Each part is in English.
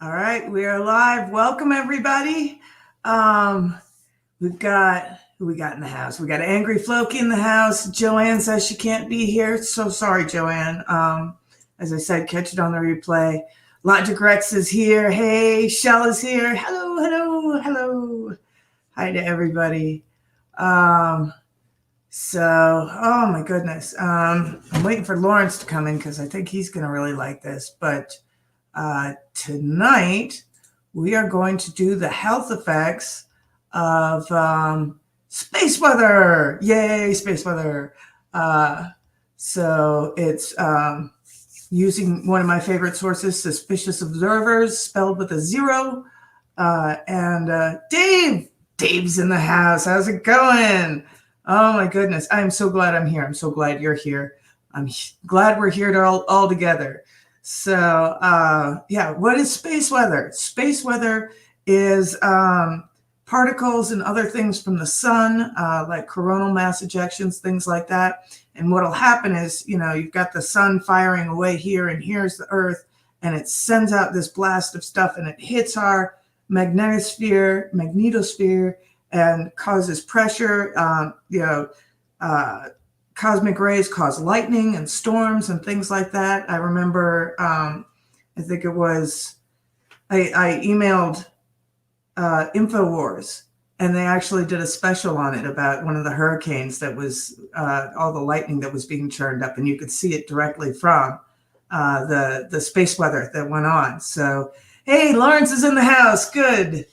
All right, we are live. Welcome everybody. We've got who we got in the house. We got Angry Floki in the house. Joanne says she can't be here. So sorry, Joanne. As I said, catch it on the replay. Logic Rex is here. Hey, Shell is here. Hello, hello, hello. Hi to everybody. Oh my goodness. I'm waiting for Lawrence to come in because I think he's going to really like this. But tonight we are going to do the health effects of space weather. Yay, space weather. So it's using one of my favorite sources, Suspicious Observers, spelled with a 0. And Dave's in the house. How's it going? Oh my goodness. I'm so glad I'm here. I'm so glad you're here. I'm glad we're here all together. So yeah, what is space weather? Space weather is particles and other things from the sun, like coronal mass ejections, things like that. And what'll happen is, you've got the sun firing away here, and here's the Earth, and it sends out this blast of stuff, and it hits our magnetosphere, and causes pressure. Cosmic rays cause lightning and storms and things like that. I remember, I think it was, I emailed InfoWars, and they actually did a special on it about one of the hurricanes that was all the lightning that was being churned up, and you could see it directly from the space weather that went on. So, hey, Lawrence is in the house. Good.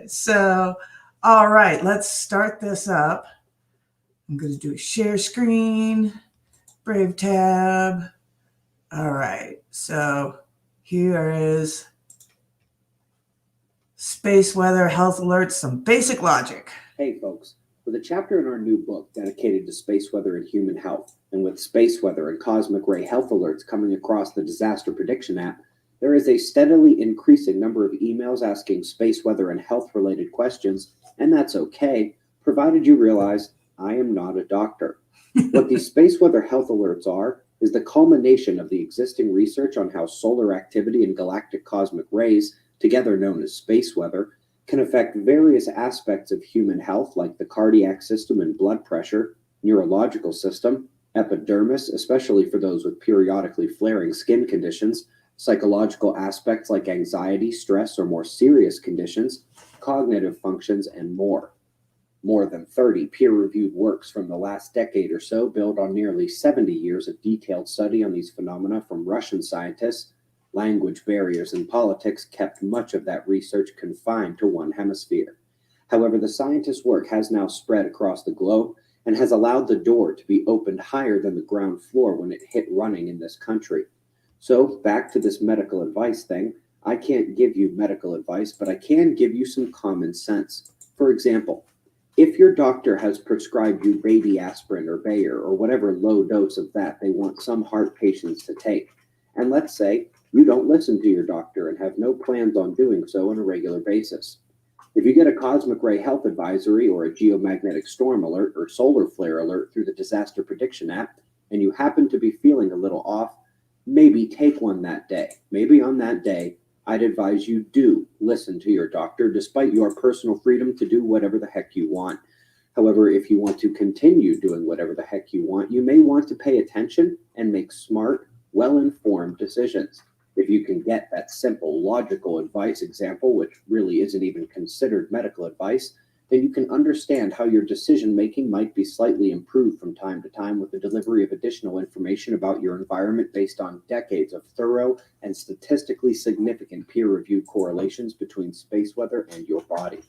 So, all right, let's start this up. I'm going to do a share screen, Brave tab. All right, so here is space weather, health alerts, some basic logic. Hey folks, with a chapter in our new book dedicated to space weather and human health, and with space weather and cosmic ray health alerts coming across the disaster prediction app, there is a steadily increasing number of emails asking space weather and health related questions, and that's okay, provided you realize I am not a doctor. What these space weather health alerts are is the culmination of the existing research on how solar activity and galactic cosmic rays, together known as space weather, can affect various aspects of human health like the cardiac system and blood pressure, neurological system, epidermis, especially for those with periodically flaring skin conditions, psychological aspects like anxiety, stress, or more serious conditions, cognitive functions, and more. More than 30 peer-reviewed works from the last decade or so build on nearly 70 years of detailed study on these phenomena from Russian scientists. Language barriers and politics kept much of that research confined to one hemisphere. However, the scientists' work has now spread across the globe and has allowed the door to be opened higher than the ground floor when it hit running in this country. So, back to this medical advice thing. I can't give you medical advice, but I can give you some common sense. For example, if your doctor has prescribed you baby aspirin or Bayer or whatever low dose of that they want some heart patients to take, and let's say you don't listen to your doctor and have no plans on doing so on a regular basis. If you get a cosmic ray health advisory or a geomagnetic storm alert or solar flare alert through the disaster prediction app, and you happen to be feeling a little off, maybe take one that day. Maybe on that day, I'd advise you do listen to your doctor despite your personal freedom to do whatever the heck you want. However, if you want to continue doing whatever the heck you want, you may want to pay attention and make smart, well-informed decisions. If you can get that simple, logical advice example, which really isn't even considered medical advice, then you can understand how your decision-making might be slightly improved from time to time with the delivery of additional information about your environment based on decades of thorough and statistically significant peer-reviewed correlations between space weather and your body.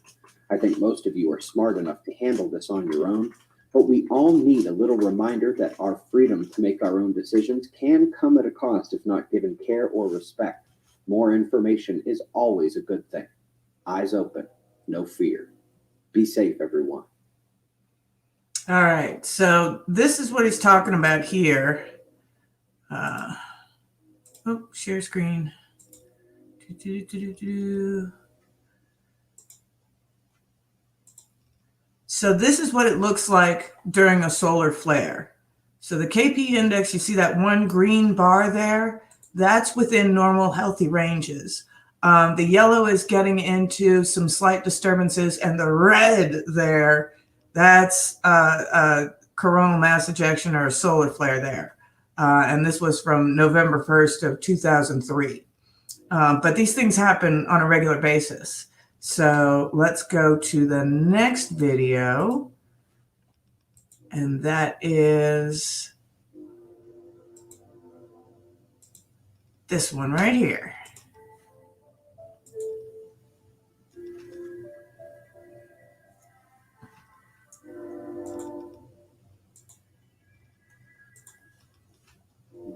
I think most of you are smart enough to handle this on your own, but we all need a little reminder that our freedom to make our own decisions can come at a cost if not given care or respect. More information is always a good thing. Eyes open, no fear. Be safe, everyone. All right, so this is what he's talking about here. Share screen. So this is what it looks like during a solar flare. So the KP index, you see that one green bar there? That's within normal healthy ranges. The yellow is getting into some slight disturbances, and the red there, that's a coronal mass ejection or a solar flare there. And this was from November 1st of 2003. But these things happen on a regular basis. So let's go to the next video. And that is this one right here.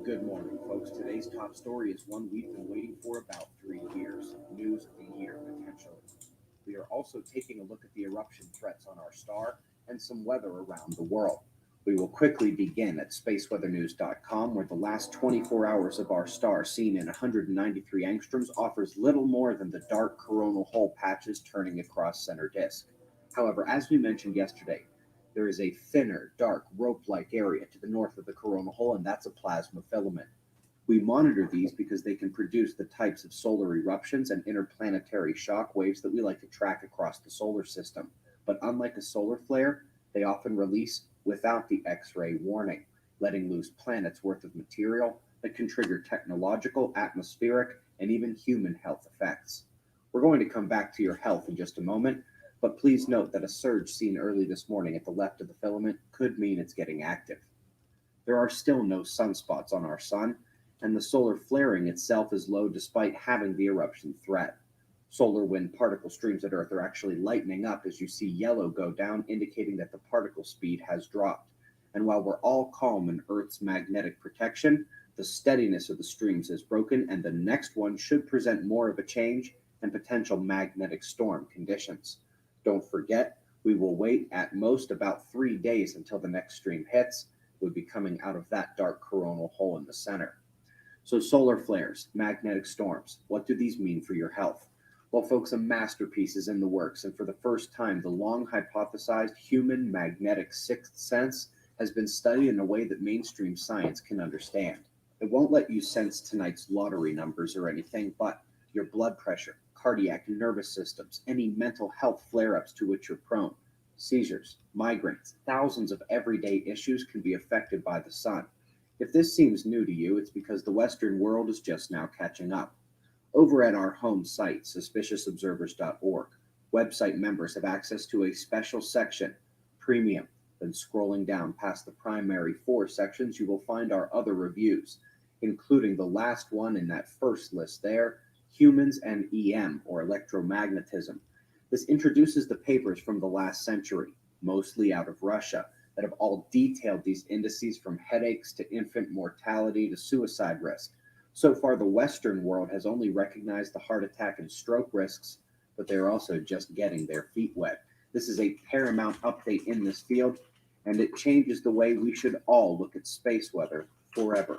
Good morning, folks. Today's top story is one we've been waiting for about 3 years. News of the year, potentially. We are also taking a look at the eruption threats on our star and some weather around the world. We will quickly begin at spaceweathernews.com, where the last 24 hours of our star, seen in 193 angstroms, offers little more than the dark coronal hole patches turning across center disk. However, as we mentioned yesterday, there is a thinner, dark, rope-like area to the north of the coronal hole, and that's a plasma filament. We monitor these because they can produce the types of solar eruptions and interplanetary shock waves that we like to track across the solar system. But unlike a solar flare, they often release without the X-ray warning, letting loose planets worth of material that can trigger technological, atmospheric, and even human health effects. We're going to come back to your health in just a moment, but please note that a surge seen early this morning at the left of the filament could mean it's getting active. There are still no sunspots on our sun, and the solar flaring itself is low despite having the eruption threat. Solar wind particle streams at Earth are actually lightening up as you see yellow go down, indicating that the particle speed has dropped. And while we're all calm in Earth's magnetic protection, the steadiness of the streams is broken, and the next one should present more of a change and potential magnetic storm conditions. Don't forget, we will wait at most about 3 days until the next stream hits. It would be coming out of that dark coronal hole in the center. So solar flares, magnetic storms, what do these mean for your health? Well, folks, a masterpiece is in the works, and for the first time, the long hypothesized human magnetic sixth sense has been studied in a way that mainstream science can understand. It won't let you sense tonight's lottery numbers or anything, but your blood pressure, cardiac and nervous systems, any mental health flare-ups to which you're prone, seizures, migraines, thousands of everyday issues can be affected by the sun. If this seems new to you, it's because the Western world is just now catching up. Over at our home site, suspiciousobservers.org, website members have access to a special section, Premium. Then scrolling down past the primary 4 sections, you will find our other reviews, including the last one in that first list there, Humans and EM, or Electromagnetism. This introduces the papers from the last century, mostly out of Russia, that have all detailed these indices from headaches to infant mortality to suicide risk. So far, the Western world has only recognized the heart attack and stroke risks, but they're also just getting their feet wet. This is a paramount update in this field, and it changes the way we should all look at space weather forever.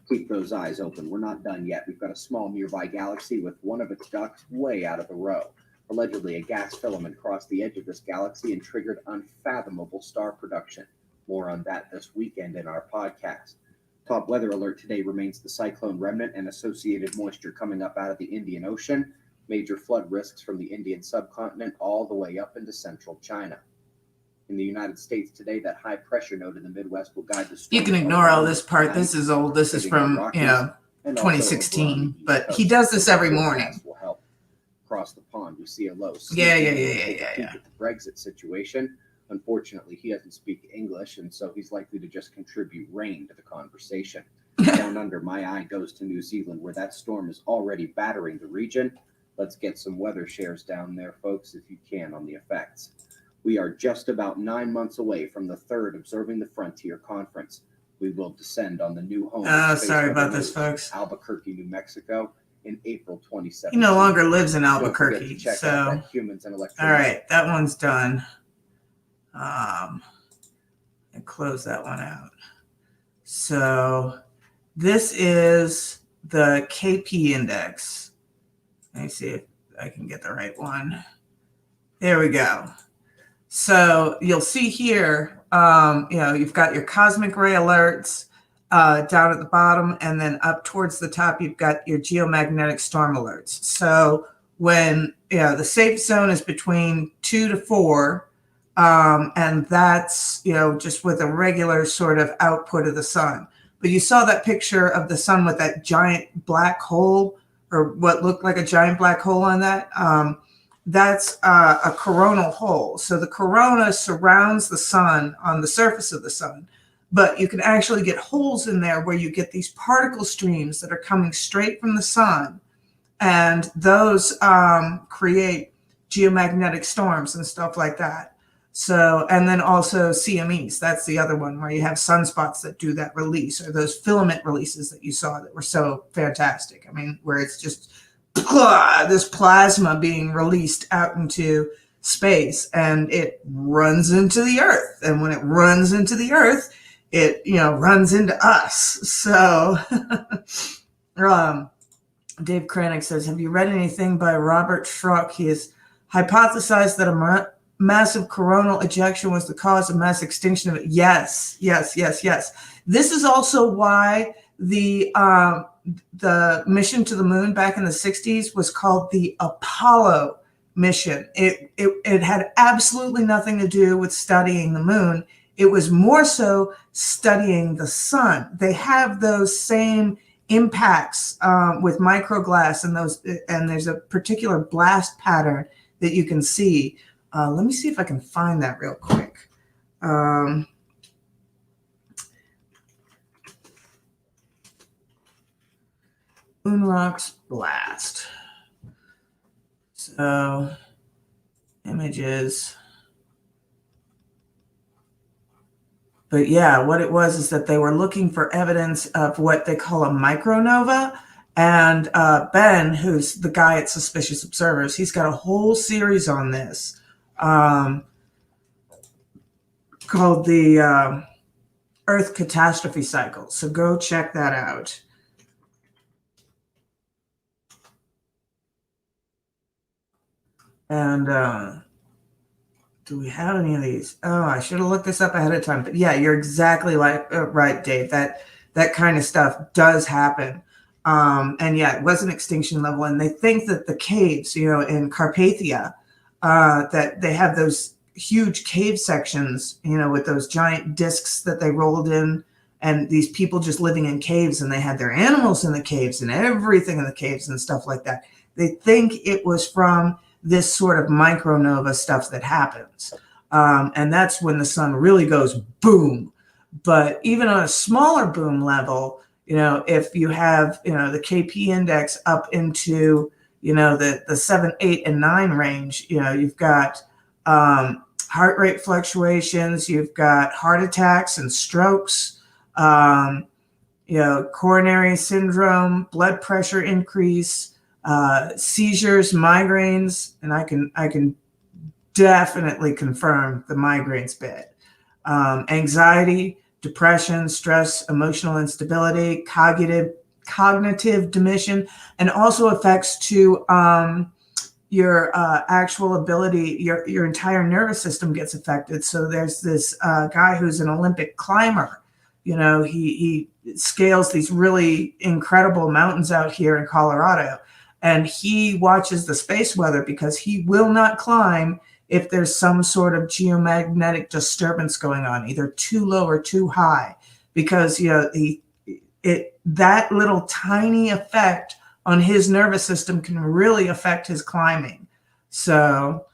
Keep those eyes open. We're not done yet. We've got a small nearby galaxy with one of its ducks way out of the row. Allegedly, a gas filament crossed the edge of this galaxy and triggered unfathomable star production. More on that this weekend in our podcast. Top weather alert today remains the cyclone remnant and associated moisture coming up out of the Indian Ocean. Major flood risks from the Indian subcontinent all the way up into central China. In the United States today, that high pressure node in the Midwest will guide the storm. You can ignore all this part. This is old. This is from, 2016. But he does this every morning. Will help. Across the pond, we see a low. Yeah. The Brexit situation. Unfortunately, he doesn't speak English, and so he's likely to just contribute rain to the conversation. Down under, my eye goes to New Zealand, where that storm is already battering the region. Let's get some weather shares down there, folks, if you can, on the effects. We are just about 9 months away from the 3rd Observing the Frontier Conference. We will descend on the new home. Sorry about this, folks. Albuquerque, New Mexico, in April 2017. He no longer lives in Albuquerque, so Humans and all right, that one's done. And close that one out. So this is the KP index. Let me see if I can get the right one. There we go. So you'll see here, you've got your cosmic ray alerts. down at the bottom, and then up towards the top, you've got your geomagnetic storm alerts. So when the safe zone is between 2 to 4, and that's just with a regular sort of output of the sun. But you saw that picture of the sun with that giant black hole, or what looked like a giant black hole on that. That's a coronal hole. So the corona surrounds the sun on the surface of the sun, but you can actually get holes in there where you get these particle streams that are coming straight from the sun, and those create geomagnetic storms and stuff like that. So, and then also CMEs, that's the other one where you have sunspots that do that release, or those filament releases that you saw that were so fantastic. I mean, where it's just this plasma being released out into space, and it runs into the earth. And when it runs into the earth, it runs into us. So Dave Kranick says, have you read anything by Robert Schrock? He has hypothesized that a massive coronal ejection was the cause of mass extinction of it. Yes. This is also why the mission to the moon back in the 60s was called the Apollo mission. It had absolutely nothing to do with studying the moon. It was more so studying the sun. They have those same impacts with microglass and there's a particular blast pattern that you can see. Let me see if I can find that real quick. Moon rocks blast. So images. But yeah, what it was is that they were looking for evidence of what they call a micronova. And Ben, who's the guy at Suspicious Observers, he's got a whole series on this called the Earth Catastrophe Cycle. So go check that out. And do we have any of these? Oh, I should have looked this up ahead of time. But yeah, you're exactly right, Dave. That kind of stuff does happen. And yeah, it was an extinction level. And they think that the caves, in Carpathia, that they have those huge cave sections, with those giant discs that they rolled in, and these people just living in caves, and they had their animals in the caves and everything in the caves and stuff like that. They think it was from this sort of micronova stuff that happens. And that's when the sun really goes boom. But even on a smaller boom level, if you have, the KP index up into, the 7, 8, and 9 range, you've got heart rate fluctuations, you've got heart attacks and strokes, coronary syndrome, blood pressure increase, seizures, migraines, and I can definitely confirm the migraines bit. Anxiety, depression, stress, emotional instability, cognitive diminution, and also affects to your actual ability. Your entire nervous system gets affected. So there's this guy who's an Olympic climber. He scales these really incredible mountains out here in Colorado. And he watches the space weather because he will not climb if there's some sort of geomagnetic disturbance going on, either too low or too high, because that little tiny effect on his nervous system can really affect his climbing. So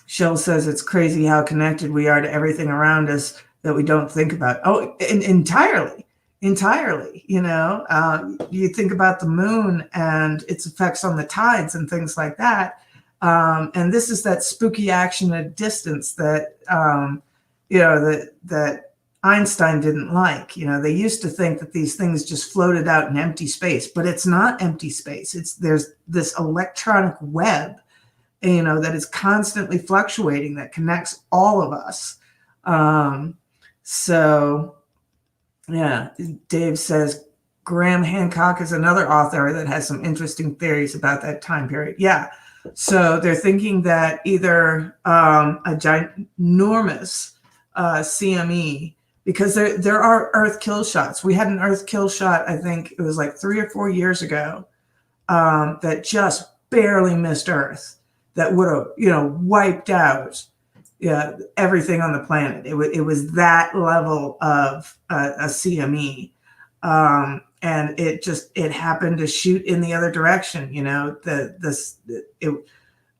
Shell says it's crazy how connected we are to everything around us that we don't think about. Oh, entirely. You think about the moon and its effects on the tides and things like that. And this is that spooky action at a distance that, that Einstein didn't like. They used to think that these things just floated out in empty space, but it's not empty space. There's this electronic web, that is constantly fluctuating that connects all of us. So yeah, Dave says Graham Hancock is another author that has some interesting theories about that time period. Yeah. So they're thinking that either a ginormous CME because there are Earth kill shots. We had an Earth kill shot, I think it was like 3 or 4 years ago, that just barely missed Earth, that would have, wiped out everything on the planet. It was that level of a CME. And it happened to shoot in the other direction.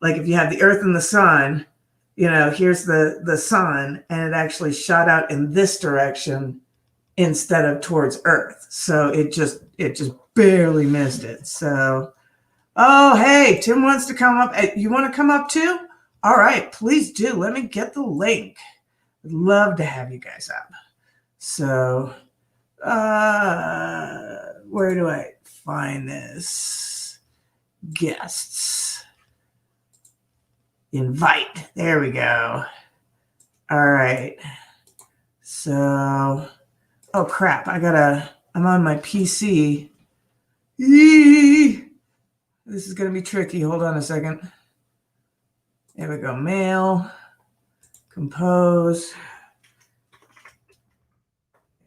Like if you have the Earth and the sun, here's the sun, and it actually shot out in this direction instead of towards Earth. So it just barely missed it. So, oh, hey, Tim wants to come up. You want to come up too? All right, please do. Let me get the link. I'd love to have you guys up. So, where do I find this? Guests. Invite. There we go. All right. So, oh crap. I'm on my PC. This is going to be tricky. Hold on a second. There we go. Mail. Compose.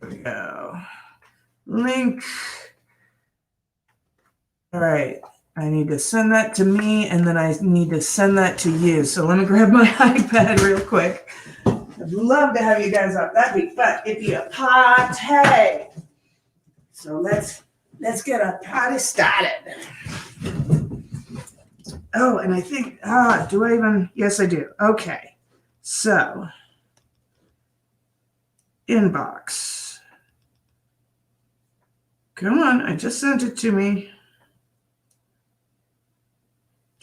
There we go. Link. All right. I need to send that to me, and then I need to send that to you. So let me grab my iPad real quick. I'd love to have you guys up. That'd be fun. It'd be a party. So let's get a party started. Oh, and I think, do I even? Yes, I do. Okay. So, inbox. Come on, I just sent it to me.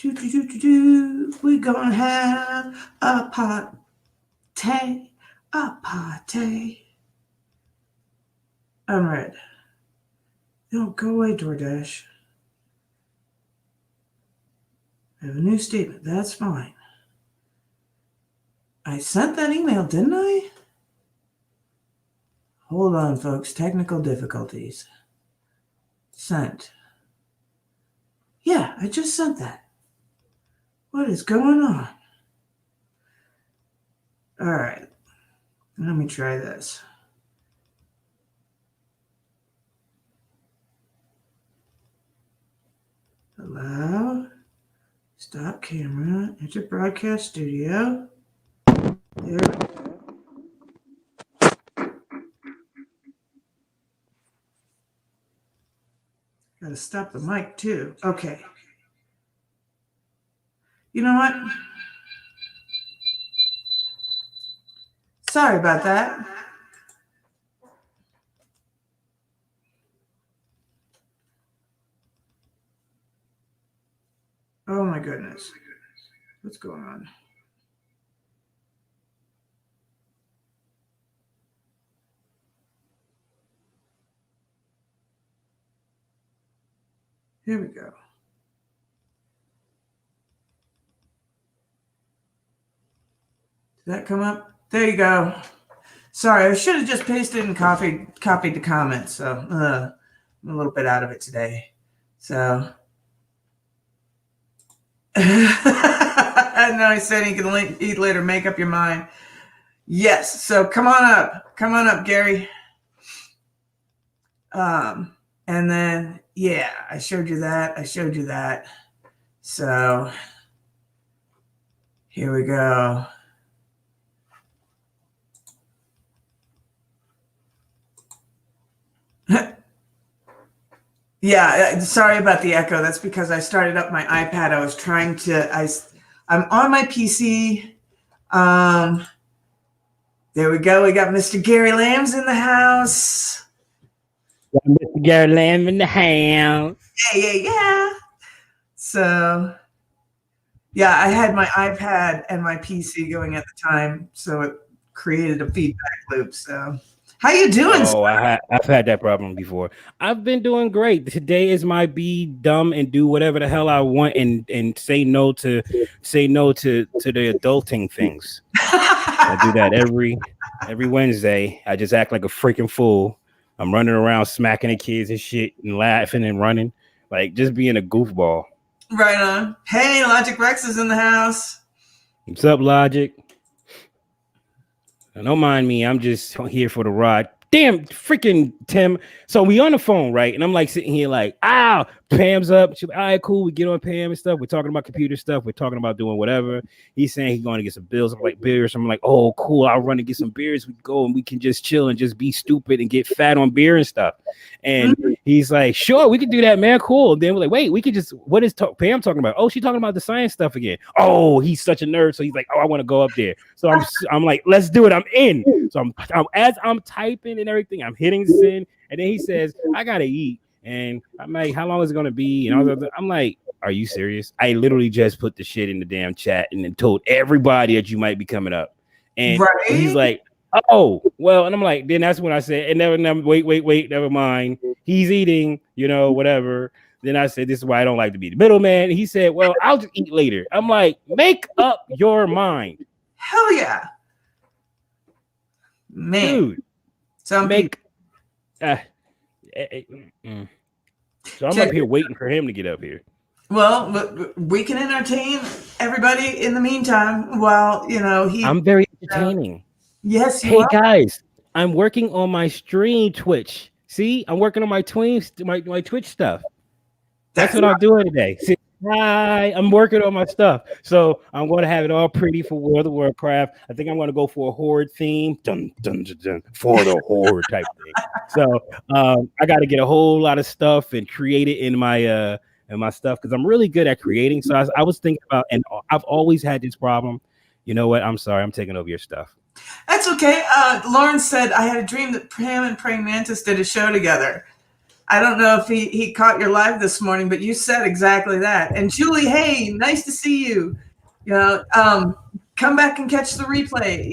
We gonna have a party, a party. I'm red. No, go away, DoorDash. I have a new statement. That's fine. I sent that email, didn't I? Hold on, folks. Technical difficulties. Sent. Yeah, I just sent that. What is going on? All right. Let me try this. Allow. Stop camera. Enter broadcast studio. There we go. Gotta stop the mic too. Okay. You know what? Sorry about that. Oh my goodness. What's going on? Here we go. Did that come up? There you go. Sorry, I should have just pasted and copied the comments. So I'm a little bit out of it today. So and I said you can eat later, make up your mind. Yes. So come on up, Gary. And then yeah, I showed you that. So here we go. Yeah, sorry about the echo. That's because I started up my iPad. I was trying to, I'm on my PC. There we go. We got Mr. Gary Lambs in the house. Mr. Gary Lamb in the house. Yeah. So, yeah, I had my iPad and my PC going at the time, so it created a feedback loop. So, how you doing? Oh, I've had that problem before. I've been doing great. Today is my be dumb and do whatever the hell I want and say no to the adulting things. I do that every Wednesday. I just act like a freaking fool. I'm running around smacking the kids and shit and laughing and running, like just being a goofball. Right on. Hey, Logic Rex is in the house. What's up, Logic? Don't mind me. I'm just here for the ride. Damn, freaking Tim. So we on the phone, right? And I'm like sitting here like, Pam's up. She's like, all right, cool. We get on Pam and stuff. We're talking about computer stuff. We're talking about doing whatever. He's saying he's going to get some bills. I'm like, beers. I'm like, oh, cool. I'll run and get some beers. We go and we can just chill and just be stupid and get fat on beer and stuff. And he's like, sure, we can do that, man. Cool. Then we're like, wait, we could just, what is Pam talking about? Oh, she's talking about the science stuff again. Oh, he's such a nerd. So he's like, oh, I want to go up there. So I'm like, let's do it. I'm in. So as I'm typing and everything, I'm hitting send. And then he says, I got to eat. And I'm like, how long is it going to be? And I'm like, are you serious? I literally just put the shit in the damn chat and then told everybody that you might be coming up. And he's like, oh, well, and I'm like, then that's when I said, and never, wait, never mind. He's eating, whatever. Then I said, this is why I don't like to be the middleman. He said, well, I'll just eat later. I'm like, make up your mind. Hell yeah. Man. Dude, So I'm up here waiting for him to get up here. Well, we can entertain everybody in the meantime while, I'm very entertaining. Yes, you are. Guys, I'm working on my stream Twitch. See, I'm working on my Twitch stuff. That's what I'm doing today. See, hi, I'm working on my stuff. So I'm going to have it all pretty for World of Warcraft. I think I'm going to go for a horde theme. Dun, dun, dun, dun, for the horde type thing. So I got to get a whole lot of stuff and create it in my stuff because I'm really good at creating. So I was thinking about, and I've always had this problem. You know what? I'm sorry. I'm taking over your stuff. That's okay. Lauren said, I had a dream that Pam and Praying Mantis did a show together. I don't know if he caught your live this morning, but you said exactly that. And Julie, hey, nice to see you. Come back and catch the replay,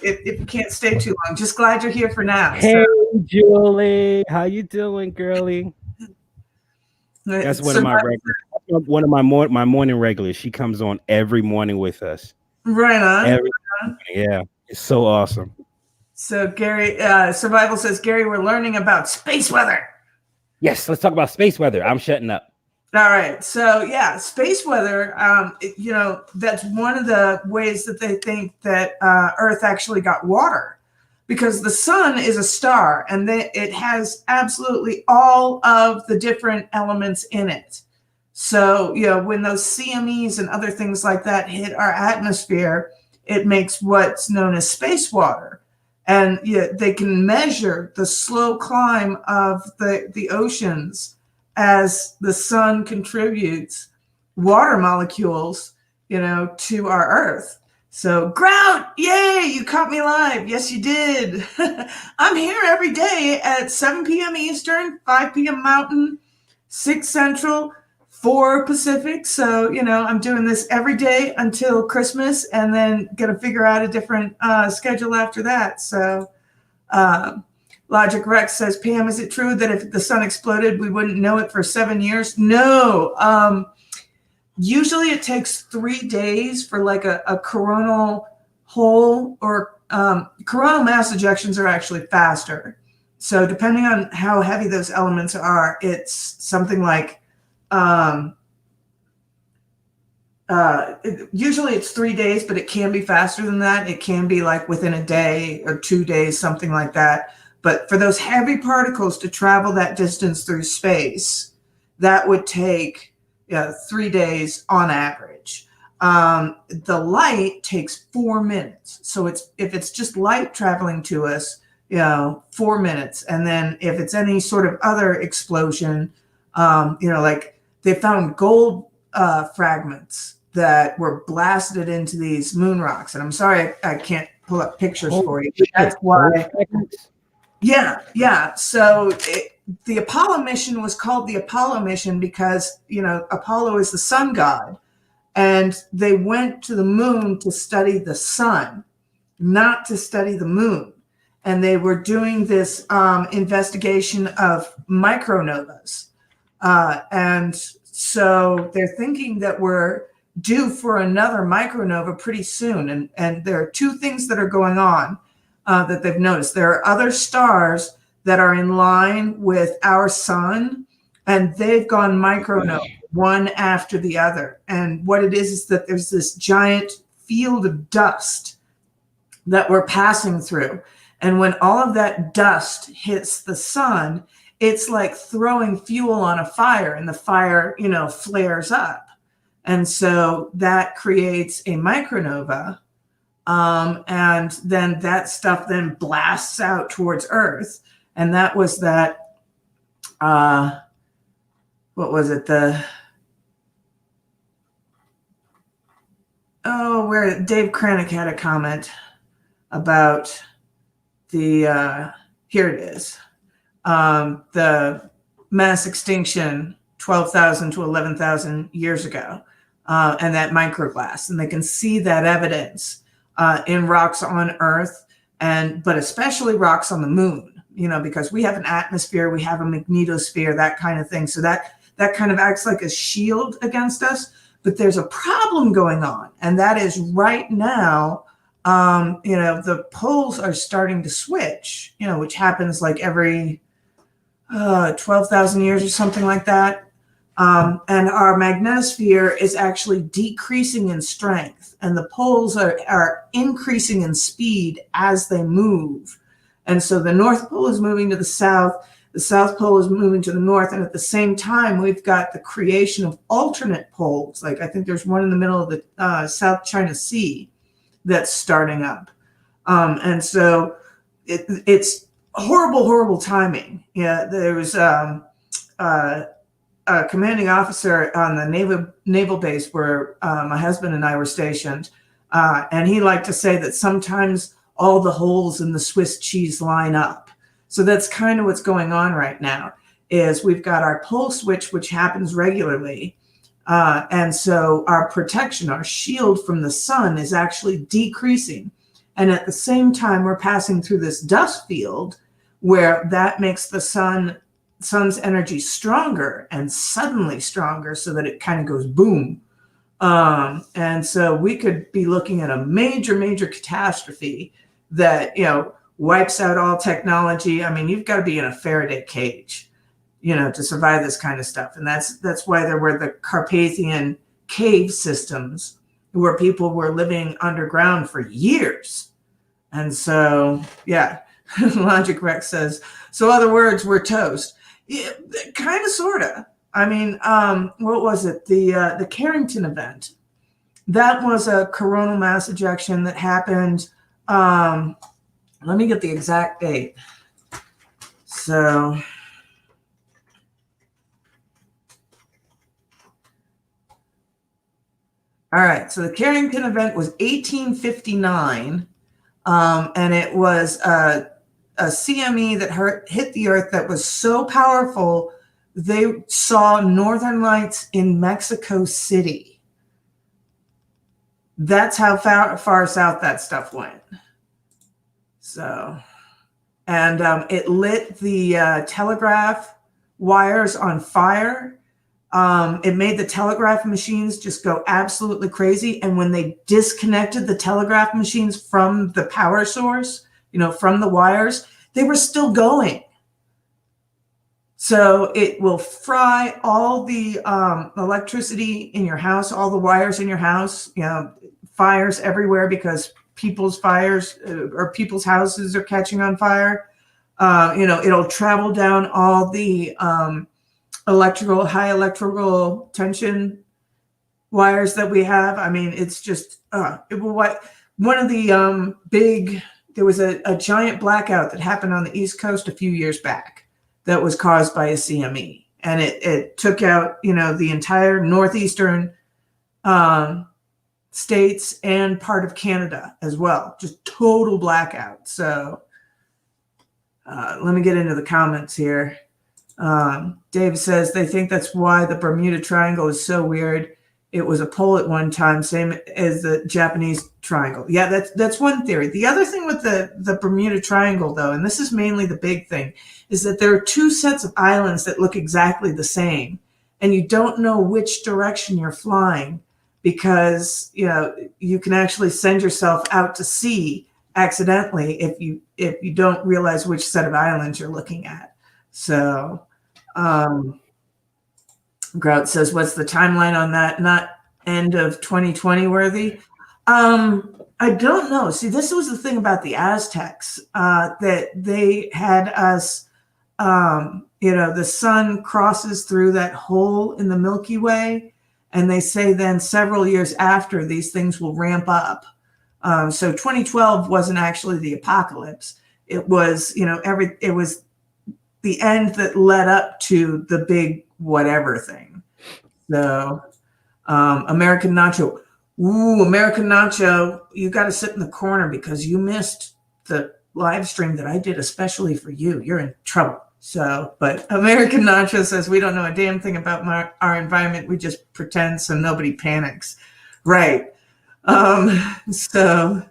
if you can't stay too long. Just glad you're here for now. Hey, Julie. How you doing, girlie? That's one of my regulars. One of my morning regulars. She comes on every morning with us. Right on. Yeah, it's so awesome. So Gary, Survival says, Gary, we're learning about space weather. Yes, let's talk about space weather. I'm shutting up. All right. So yeah, space weather, that's one of the ways that they think that Earth actually got water, because the sun is a star and it has absolutely all of the different elements in it. So, when those CMEs and other things like that hit our atmosphere, it makes what's known as space water. And they can measure the slow climb of the oceans as the sun contributes water molecules, to our Earth. So Grout, yay, you caught me live. Yes, you did. I'm here every day at 7 p.m. Eastern, 5 p.m. Mountain, 6 Central, 4 Pacific. So, I'm doing this every day until Christmas and then going to figure out a different schedule after that. So Logic Rex says, Pam, is it true that if the sun exploded, we wouldn't know it for 7 years? No. Usually it takes 3 days for like a coronal hole, or coronal mass ejections are actually faster. So depending on how heavy those elements are, it's something like usually it's 3 days, but it can be faster than that. It can be like within a day or 2 days, something like that. But for those heavy particles to travel that distance through space, that would take 3 days on average. The light takes 4 minutes. So if it's just light traveling to us, 4 minutes. And then if it's any sort of other explosion, like they found gold fragments that were blasted into these moon rocks. And I'm sorry I can't pull up pictures for you. But that's why. Yeah. So the Apollo mission was called the Apollo mission because, Apollo is the sun god. And they went to the moon to study the sun, not to study the moon. And they were doing this investigation of micronovas. And so they're thinking that we're due for another micronova pretty soon. And there are 2 things that are going on that they've noticed. There are other stars that are in line with our sun, and they've gone micronova one after the other. And what it is that there's this giant field of dust that we're passing through. And when all of that dust hits the sun, it's like throwing fuel on a fire, and the fire, flares up. And so that creates a micronova. And then that stuff then blasts out towards Earth. And that was that, what was it? Where Dave Kranick had a comment about here it is. The mass extinction 12,000 to 11,000 years ago, and that microglass. And they can see that evidence in rocks on Earth, but especially rocks on the moon, because we have an atmosphere, we have a magnetosphere, that kind of thing. So that kind of acts like a shield against us. But there's a problem going on, and that is right now, the poles are starting to switch, which happens like every 12,000 years or something like that. And our magnetosphere is actually decreasing in strength, and the poles are increasing in speed as they move. And so the North Pole is moving to the south, the South Pole is moving to the north, and at the same time, we've got the creation of alternate poles. Like I think there's one in the middle of the South China Sea that's starting up. And so it's horrible, horrible timing. Yeah, there was a commanding officer on the naval base where my husband and I were stationed, and he liked to say that sometimes all the holes in the Swiss cheese line up. So that's kind of what's going on right now, is we've got our pole switch, which happens regularly. And so our protection, our shield from the sun is actually decreasing. And at the same time, we're passing through this dust field where that makes the sun's energy stronger and suddenly stronger, so that it kind of goes boom. And so we could be looking at a major, major catastrophe that, wipes out all technology. I mean, you've got to be in a Faraday cage, to survive this kind of stuff. And that's why there were the Carpathian cave systems where people were living underground for years. And so, yeah, Logic Rex says, so other words, we're toast. Yeah, kind of, sort of. I mean, what was it? The Carrington event. That was a coronal mass ejection that happened. Let me get the exact date. So, all right. So the Carrington event was 1859, and it was a CME that hit the Earth that was so powerful they saw northern lights in Mexico City. That's how far south that stuff went. So, and it lit the telegraph wires on fire. It made the telegraph machines just go absolutely crazy. And when they disconnected the telegraph machines from the power source, from the wires, they were still going. So it will fry all the electricity in your house, all the wires in your house, fires everywhere because people's houses are catching on fire. It'll travel down all the high electrical tension wires that we have. I mean, it's just one of the there was a giant blackout that happened on the East Coast a few years back that was caused by a CME, and it took out the entire northeastern states and part of Canada as well. Just total blackout. So let me get into the comments here. Dave says they think that's why the Bermuda Triangle is so weird. It was a pole at one time, same as the Japanese triangle. Yeah, that's one theory. The other thing with the Bermuda Triangle, though, and this is mainly the big thing, is that there are two sets of islands that look exactly the same, and you don't know which direction you're flying, because you can actually send yourself out to sea accidentally if you don't realize which set of islands you're looking at. So Grout says, what's the timeline on that? Not end of 2020 worthy. I don't know. See, this was the thing about the Aztecs, that they had us, the sun crosses through that hole in the Milky Way. And they say then several years after, these things will ramp up. So 2012 wasn't actually the apocalypse. It was, it was the end that led up to the big whatever thing. So American Nacho. Ooh, American Nacho, you got to sit in the corner because you missed the live stream that I did especially for you. You're in trouble. So, but American Nacho says, we don't know a damn thing about our environment. We just pretend so nobody panics. Right. Samantha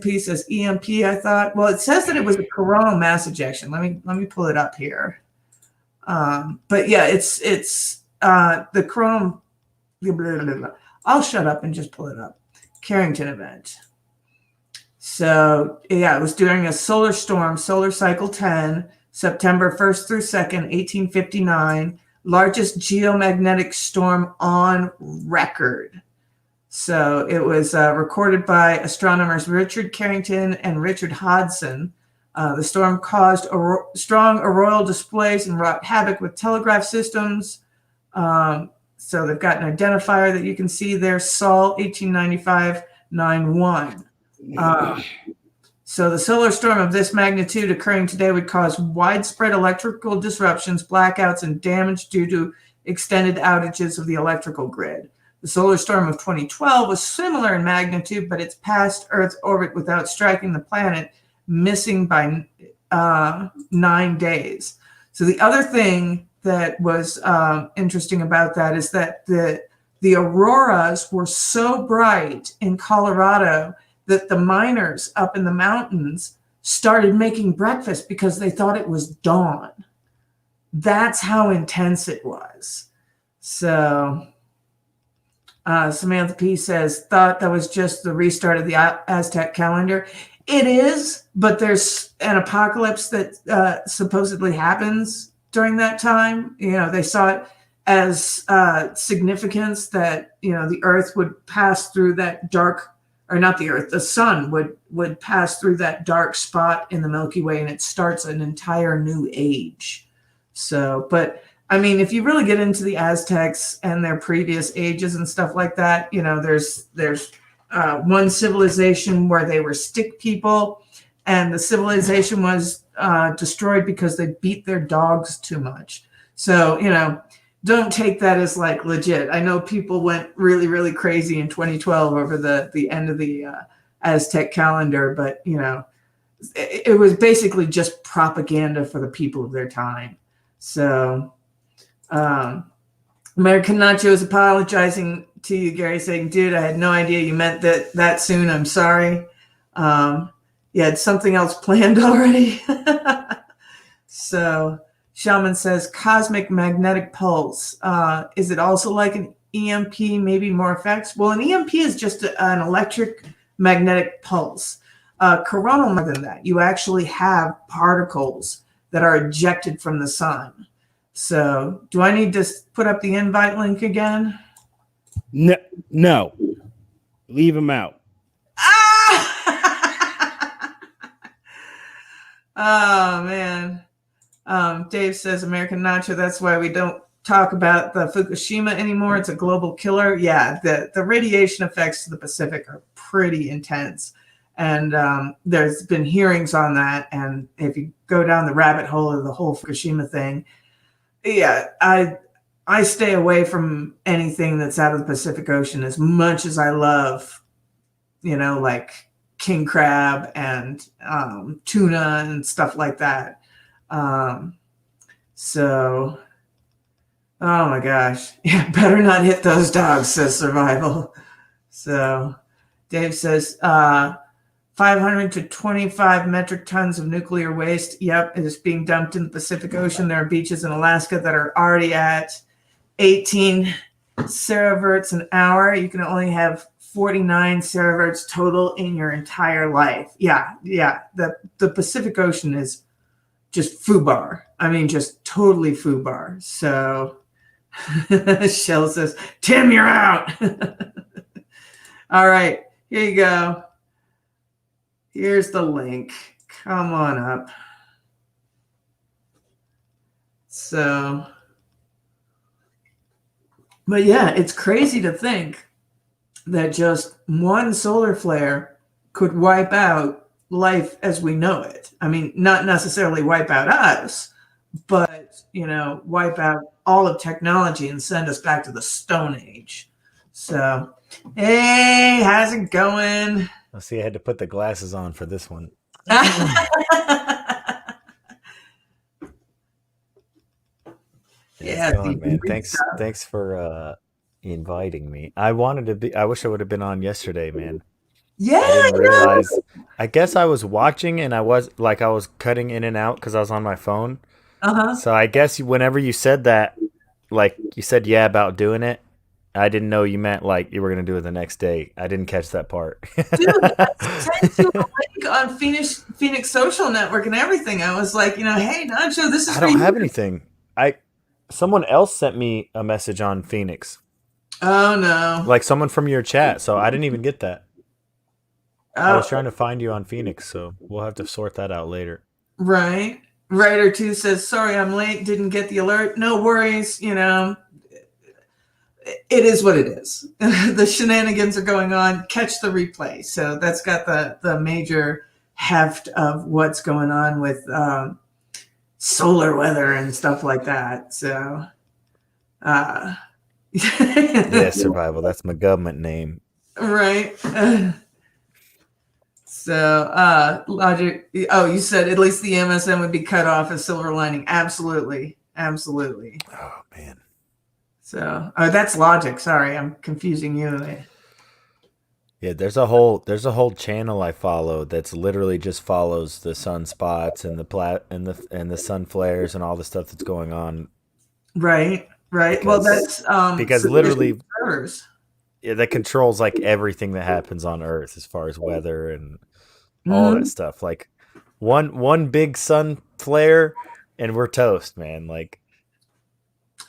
P says EMP, I thought. Well, it says that it was a coronal mass ejection. Let me pull it up here. But yeah, it's the coronal. Blah, blah, blah, blah. I'll shut up and just pull it up. Carrington event. So yeah, it was during a solar storm, solar cycle 10, September 1st through 2nd, 1859, largest geomagnetic storm on record. So it was recorded by astronomers Richard Carrington and Richard Hodgson. The storm caused strong auroral displays and wrought havoc with telegraph systems. So they've got an identifier that you can see there, Sol 1895-91. So the solar storm of this magnitude occurring today would cause widespread electrical disruptions, blackouts, and damage due to extended outages of the electrical grid. The solar storm of 2012 was similar in magnitude, but it's passed Earth's orbit without striking the planet, missing by 9 days. So the other thing that was interesting about that is that the auroras were so bright in Colorado that the miners up in the mountains started making breakfast because they thought it was dawn. That's how intense it was. So Samantha P says, thought that was just the restart of the Aztec calendar. It is, but there's an apocalypse that supposedly happens during that time. They saw it as significance that, the earth would pass through that dark, or not the earth, the sun would pass through that dark spot in the Milky Way, and it starts an entire new age. So, but I mean, if you really get into the Aztecs and their previous ages and stuff like that, there's one civilization where they were stick people, and the civilization was destroyed because they beat their dogs too much. So, don't take that as like legit. I know people went really, really crazy in 2012 over the end of the Aztec calendar, but, it was basically just propaganda for the people of their time. So American Nacho is apologizing to you, Gary, saying, dude, I had no idea you meant that soon. I'm sorry. You had something else planned already. So Shaman says, cosmic magnetic pulse. Is it also like an EMP, maybe more effects? Well, an EMP is just an electric magnetic pulse. Coronal, more than that. You actually have particles that are ejected from the sun. So do I need to put up the invite link again? No. Leave him out. Oh, man. Dave says, American Nacho, that's why we don't talk about the Fukushima anymore. It's a global killer. Yeah, the radiation effects to the Pacific are pretty intense. And there's been hearings on that. And if you go down the rabbit hole of the whole Fukushima thing, yeah, I stay away from anything that's out of the Pacific Ocean as much as I love, like king crab and tuna and stuff like that. So, oh my gosh. Yeah, better not hit those dogs, says Survival. So Dave says 500 to 25 metric tons of nuclear waste. Yep, it is being dumped in the Pacific Ocean. There are beaches in Alaska that are already at 18 teraverts an hour. You can only have 49 teraverts total in your entire life. Yeah. The Pacific Ocean is just foobar. I mean, just totally foobar. So Shell says, Tim, you're out. All right. Here you go. Here's the link. Come on up. So, but yeah, it's crazy to think that just one solar flare could wipe out life as we know it. I mean, not necessarily wipe out us, but, wipe out all of technology and send us back to the Stone Age. So, hey, how's it going? Let's see, I had to put the glasses on for this one. Yeah, going, man. Thanks for inviting me. I wish I would have been on yesterday, man. Yeah, I didn't realize. I guess I was watching and I was cutting in and out because I was on my phone. So I guess whenever you said that, like you said, yeah, about doing it, I didn't know you meant like you were gonna do it the next day. I didn't catch that part. Dude, I sent you a link on Phoenix Social Network and everything. I was like, hey, Nacho, this is. I don't have anything. Someone else sent me a message on Phoenix. Oh no! Like someone from your chat, so I didn't even get that. I was trying to find you on Phoenix, so we'll have to sort that out later. Right. Writer 2 says, sorry, I'm late. Didn't get the alert. No worries. It is what it is. The shenanigans are going on. Catch the replay. So that's got the major heft of what's going on with solar weather and stuff like that. So, yeah, survival. That's my government name. Right. So, Logic. Oh, you said at least the MSN would be cut off as silver lining. Absolutely. Absolutely. Oh, man. So, that's Logic. Sorry, I'm confusing you. Yeah, there's a whole channel I follow that's literally just follows the sunspots and the sun flares and all the stuff that's going on. Right. Well, that's because literally that controls like everything that happens on Earth as far as weather and all that stuff. Like one big sun flare and we're toast, man. Like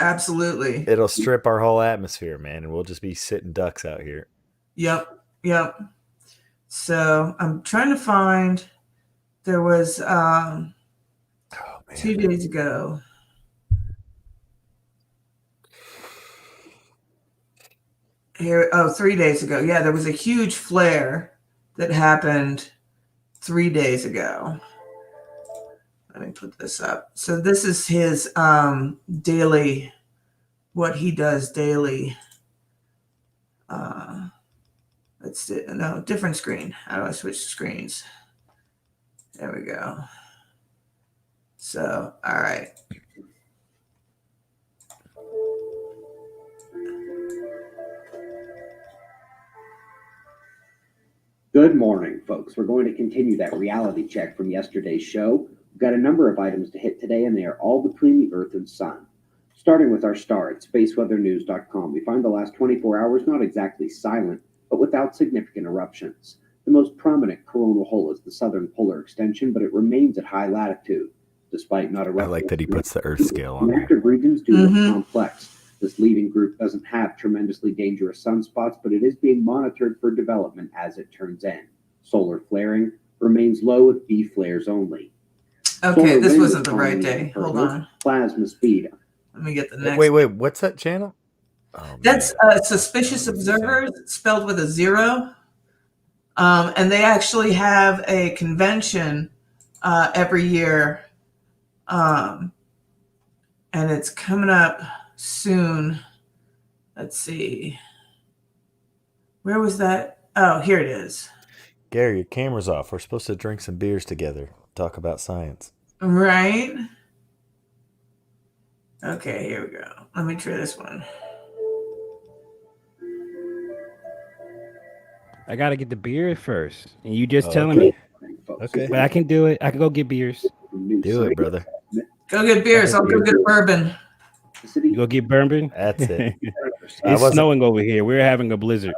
absolutely, it'll strip our whole atmosphere, man, and we'll just be sitting ducks out here. Yep. So I'm trying to find. There was 2 days ago. Here, 3 days ago. Yeah, there was a huge flare that happened 3 days ago. Let me put this up. So this is his daily, what he does daily. Let's see. No, different screen. How do I switch screens? There we go. So, all right. Good morning, folks. We're going to continue that reality check from yesterday's show. We've got a number of items to hit today, and they are all between the Earth and Sun. Starting with our star at spaceweathernews.com, we find the last 24 hours not exactly silent, but without significant eruptions. The most prominent coronal hole is the southern polar extension, but it remains at high latitude. Despite not erupting, I like that he puts the Earth scale on. Active regions do look complex. This leading group doesn't have tremendously dangerous sunspots, but it is being monitored for development as it turns in. Solar flaring remains low with B flares only. Okay, this wasn't the right day. Hold on. Plasma speed. Let me get the next. Wait, what's that channel? Oh, that's Suspicious Observers, spelled with a 0. And they actually have a convention every year. And it's coming up soon. Let's see. Where was that? Oh, here it is. Gary, your camera's off. We're supposed to drink some beers together, talk about science. Right. Okay, here we go. Let me try this one. I gotta get the beer first, and you just telling me. Okay, but I can do it. I can go get beers. Do it, brother. Go get beers. I'll go get bourbon. You go get bourbon? That's it. It's snowing over here. We're having a blizzard.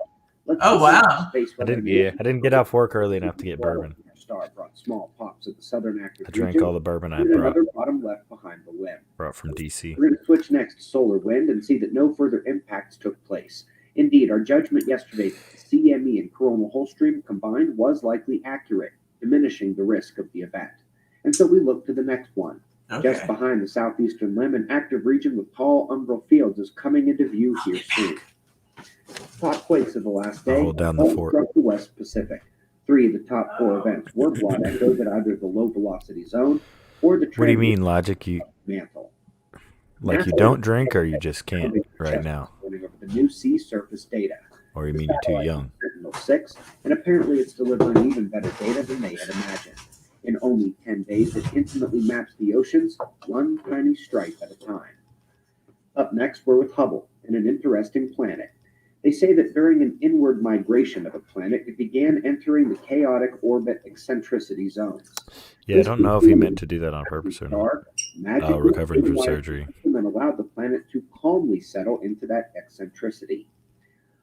Oh wow! I didn't get off work early enough to get bourbon. Small pops at the southern active I drank all the bourbon I brought. Bottom left behind the limb. Brought from DC. We're going to switch next to solar wind and see that no further impacts took place. Indeed, our judgment yesterday that the CME and coronal hole stream combined was likely accurate, diminishing the risk of the event. And so we look to the next one. Okay. Just behind the southeastern limb, an active region with tall umbral fields is coming into view here soon. Top quakes of the last day Hold down the all fort. struck the West Pacific. 3 of the top 4 events were blood echoes at either the low velocity zone or the What do you mean, Logic? You mantle. like you don't drink, or you just can't right now, Over the new sea surface data. or you mean you're too young? Sentinel-6, and apparently it's delivering even better data than they had imagined. In only 10 days, it intimately maps the oceans, one tiny stripe at a time. Up next, we're with Hubble and an interesting planet. They say that during an inward migration of a planet, it began entering the chaotic orbit eccentricity zones. Yeah, I don't know if he meant to do that on purpose or not. Magically Recovering from rewired surgery. and allowed the planet to calmly settle into that eccentricity.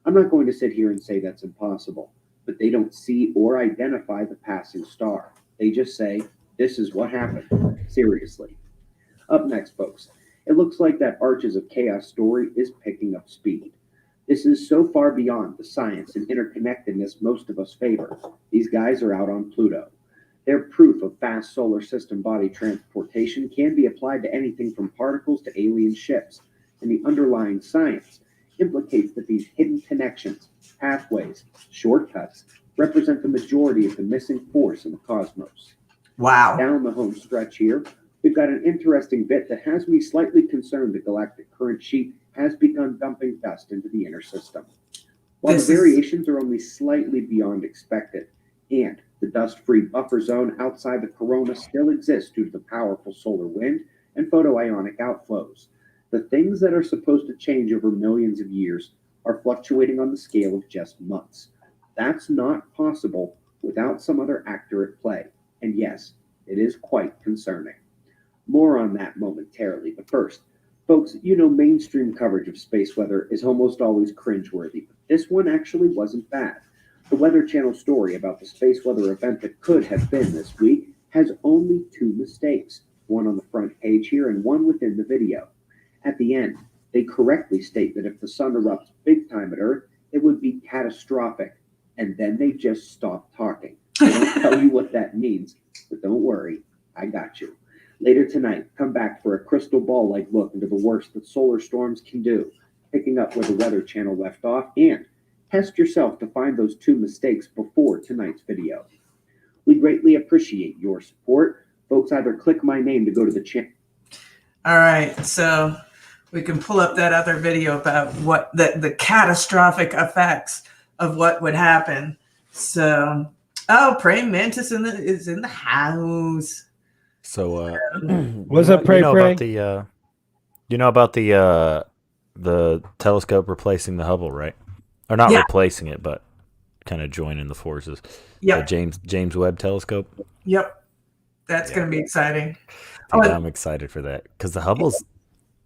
I'm not going to sit here and say that's impossible, but they don't see or identify the passing star. They just say, this is what happened. Seriously. Up next, folks, it looks like that Arches of Chaos story is picking up speed. This is so far beyond the science and interconnectedness most of us favor. These guys are out on Pluto. Their proof of fast solar system body transportation can be applied to anything from particles to alien ships, and the underlying science implicates that these hidden connections, pathways, shortcuts, represent the majority of the missing force in the cosmos. Wow. Down the home stretch here, we've got an interesting bit that has me slightly concerned the galactic current sheet has begun dumping dust into the inner system. While the variations are only slightly beyond expected, and the dust-free buffer zone outside the corona still exists due to the powerful solar wind and photoionic outflows, the things that are supposed to change over millions of years are fluctuating on the scale of just months. That's not possible without some other actor at play. And yes, it is quite concerning. More on that momentarily, but first, folks, you know mainstream coverage of space weather is almost always cringeworthy, but this one actually wasn't bad. The Weather Channel story about the space weather event that could have been this week has only 2 mistakes, one on the front page here and one within the video. At the end, they correctly state that if the sun erupts big time at Earth, it would be catastrophic, and then they just stop talking. I don't tell you what that means, but don't worry, I got you. Later tonight, come back for a crystal ball-like look into the worst that solar storms can do, picking up where the Weather Channel left off, and test yourself to find those 2 mistakes before tonight's video. We greatly appreciate your support. Folks, either click my name to go to the channel. All right, so we can pull up that other video about what the catastrophic effects of what would happen. So, oh, praying mantis is in the house. So, what's up, Pray Pray? About the telescope replacing the Hubble, right? Or not replacing it, but kind of joining the forces. Yeah. The James Webb Telescope. Yep. That's going to be exciting. Dude, I'm excited for that because the Hubble's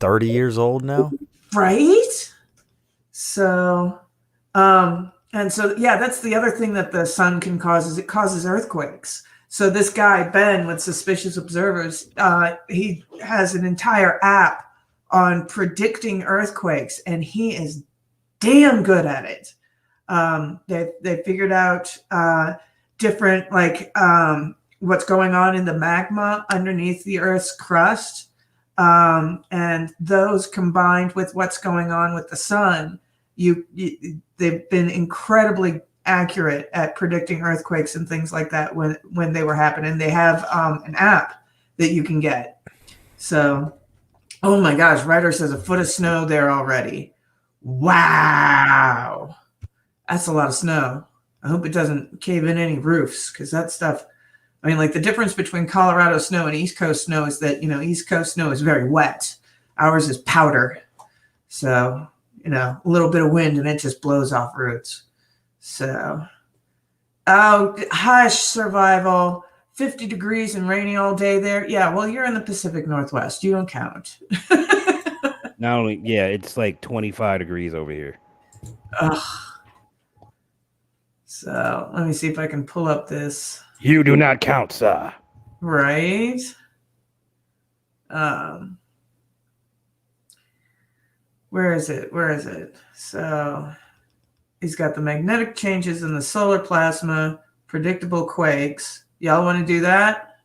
30 years old now. Right? So, and so, yeah, that's the other thing that the sun can cause is it causes earthquakes. So this guy, Ben, with Suspicious Observers, he has an entire app on predicting earthquakes, and he is damn good at it. They figured out different, what's going on in the magma underneath the Earth's crust. And those combined with what's going on with the sun, they've been incredibly accurate at predicting earthquakes and things like that when they were happening. They have an app that you can get. So, oh my gosh, Ryder says a foot of snow there already. Wow. That's a lot of snow. I hope it doesn't cave in any roofs because that stuff, I mean, like the difference between Colorado snow and East Coast snow is that, East Coast snow is very wet. Ours is powder. So, a little bit of wind and it just blows off roots. So, oh, hush, survival. 50 degrees and rainy all day there. Yeah, well, you're in the Pacific Northwest. You don't count. Not only, it's like 25 degrees over here. Ugh. So let me see if I can pull up this. You do not count, sir. Right. Where is it? So He's got the magnetic changes in the solar plasma, predictable quakes. Y'all want to do that?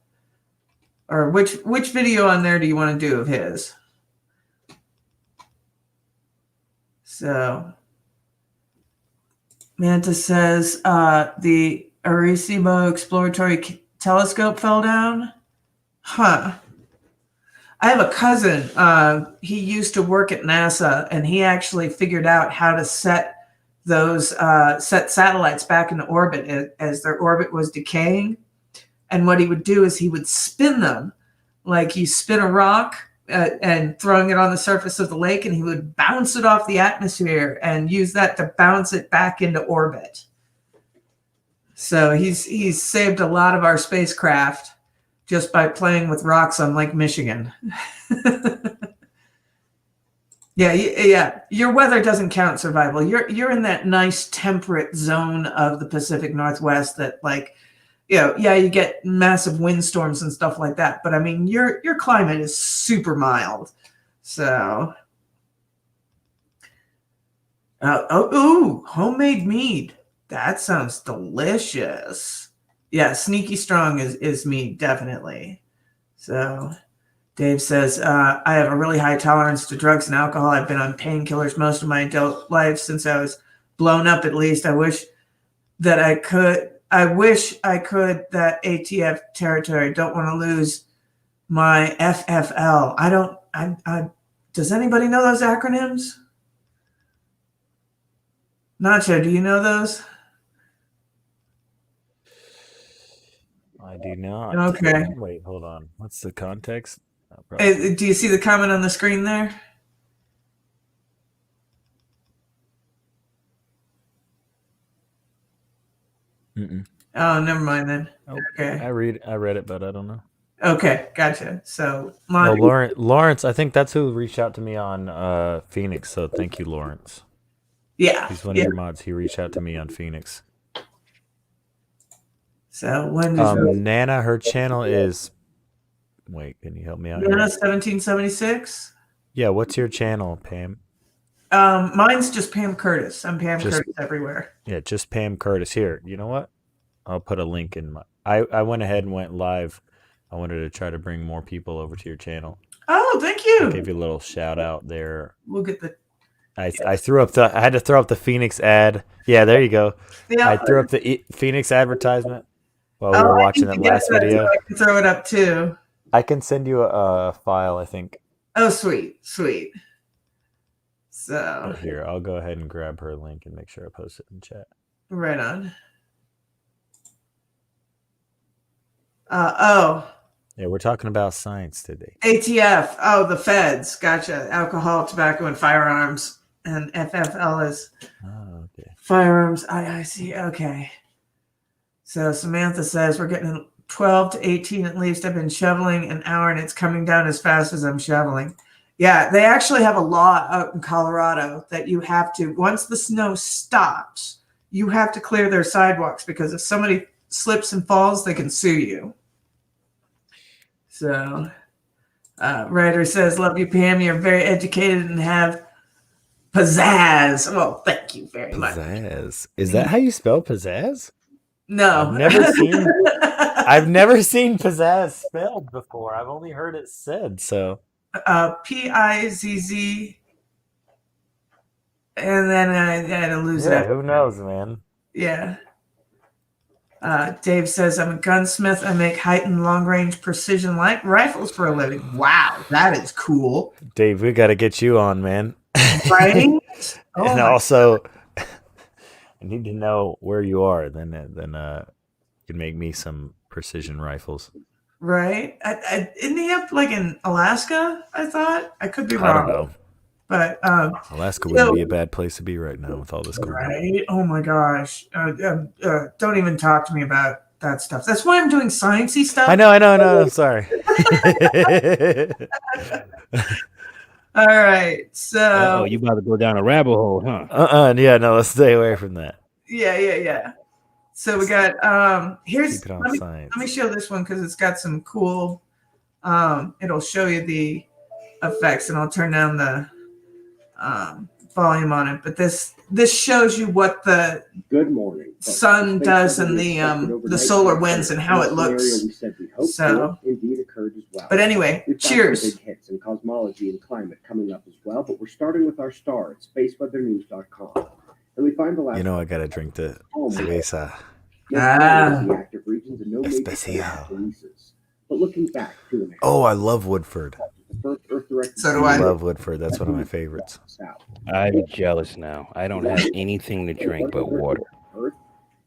Or which video on there do you want to do of his? So Manta says the Arecibo Exploratory Telescope fell down. Huh. I have a cousin. He used to work at NASA, and he actually figured out how to set those set satellites back into orbit as their orbit was decaying. And what he would do is he would spin them, like you spin a rock and throwing it on the surface of the lake, and he would bounce it off the atmosphere and use that to bounce it back into orbit. So he's saved a lot of our spacecraft just by playing with rocks on Lake Michigan. Yeah. Your weather doesn't count survival. You're in that nice temperate zone of the Pacific Northwest that, like, you get massive windstorms and stuff like that. But I mean, your climate is super mild. So, homemade mead. That sounds delicious. Yeah, Sneaky Strong is mead, definitely. So Dave says, I have a really high tolerance to drugs and alcohol. I've been on painkillers most of my adult life since I was blown up, at least. I wish I could that ATF territory. Don't want to lose my FFL. Does anybody know those acronyms? Nacho, do you know those? I do not. Okay. Wait, hold on. What's the context? Do you see the comment on the screen there? Mm-mm. Oh, never mind then. Oh, okay. I read it, but I don't know. Okay, gotcha. So, Lawrence, I think that's who reached out to me on Phoenix. So thank you, Lawrence. Yeah, he's one of your mods. He reached out to me on Phoenix. So when Nana, her channel is. Wait, can you help me out? Nana 1776. Yeah, what's your channel, Pam? Mine's just Pam Curtis. I'm Pam Curtis everywhere. Yeah, just Pam Curtis. Here, you know what? I'll put a link in my. I went ahead and went live. I wanted to try to bring more people over to your channel. Oh, thank you. I gave you a little shout out there. We'll get the. I threw up I had to throw up the Phoenix ad. Yeah, there you go. Yeah. I threw up the Phoenix advertisement while we were watching that last video. So I can throw it up too. I can send you a file, I think. Oh, sweet. So but here, I'll go ahead and grab her link and make sure I post it in chat. Right on. Yeah, we're talking about science today. ATF. Oh, the feds. Gotcha. Alcohol, tobacco, and firearms. And FFL is firearms. I see. Okay. So Samantha says we're getting 12 to 18 at least. I've been shoveling an hour and it's coming down as fast as I'm shoveling. Yeah, they actually have a law out in Colorado that you have to, once the snow stops, you have to clear their sidewalks because if somebody slips and falls, they can sue you. So, Ryder says, love you, Pam. You're very educated and have pizzazz. Well, thank you very much. Pizzazz. Is that how you spell pizzazz? No. I've never seen pizzazz spelled before. I've only heard it said, so. Pizz. And then I had to lose it. Who knows, man? Yeah. Dave says, I'm a gunsmith. I make heightened long-range precision light rifles for a living. Wow, that is cool. Dave, we got to get you on, man. Right? And also, I need to know where you are. Then you can make me some precision rifles. Right? Isn't he up like in Alaska? I thought. I could be wrong. I don't know. But Alaska wouldn't be a bad place to be right now with all this going on. Right? Oh my gosh! Don't even talk to me about that stuff. That's why I'm doing sciencey stuff. I know. I'm sorry. All right, so you about to go down a rabbit hole, huh? Yeah, no, let's stay away from that. Yeah. So we got here's Keep it on let science. me show this one because it's got some cool. It'll show you the effects, and I'll turn down the volume on it, but this shows you what the Good morning. sun does and the solar winds and how it looks. So, indeed occurred as well. But anyway, cheers. Big hits in cosmology and climate coming up as well, but we're starting with our star at spaceweathernews.com. And we find the last. You know, I gotta drink the cerveza. The active regions and no major Especial. releases. But looking back to Oh, I love Woodford. the first Earth-directed So do I. love Woodford. That's one of my favorites. I'm jealous now. I don't have anything to drink but water. Earth,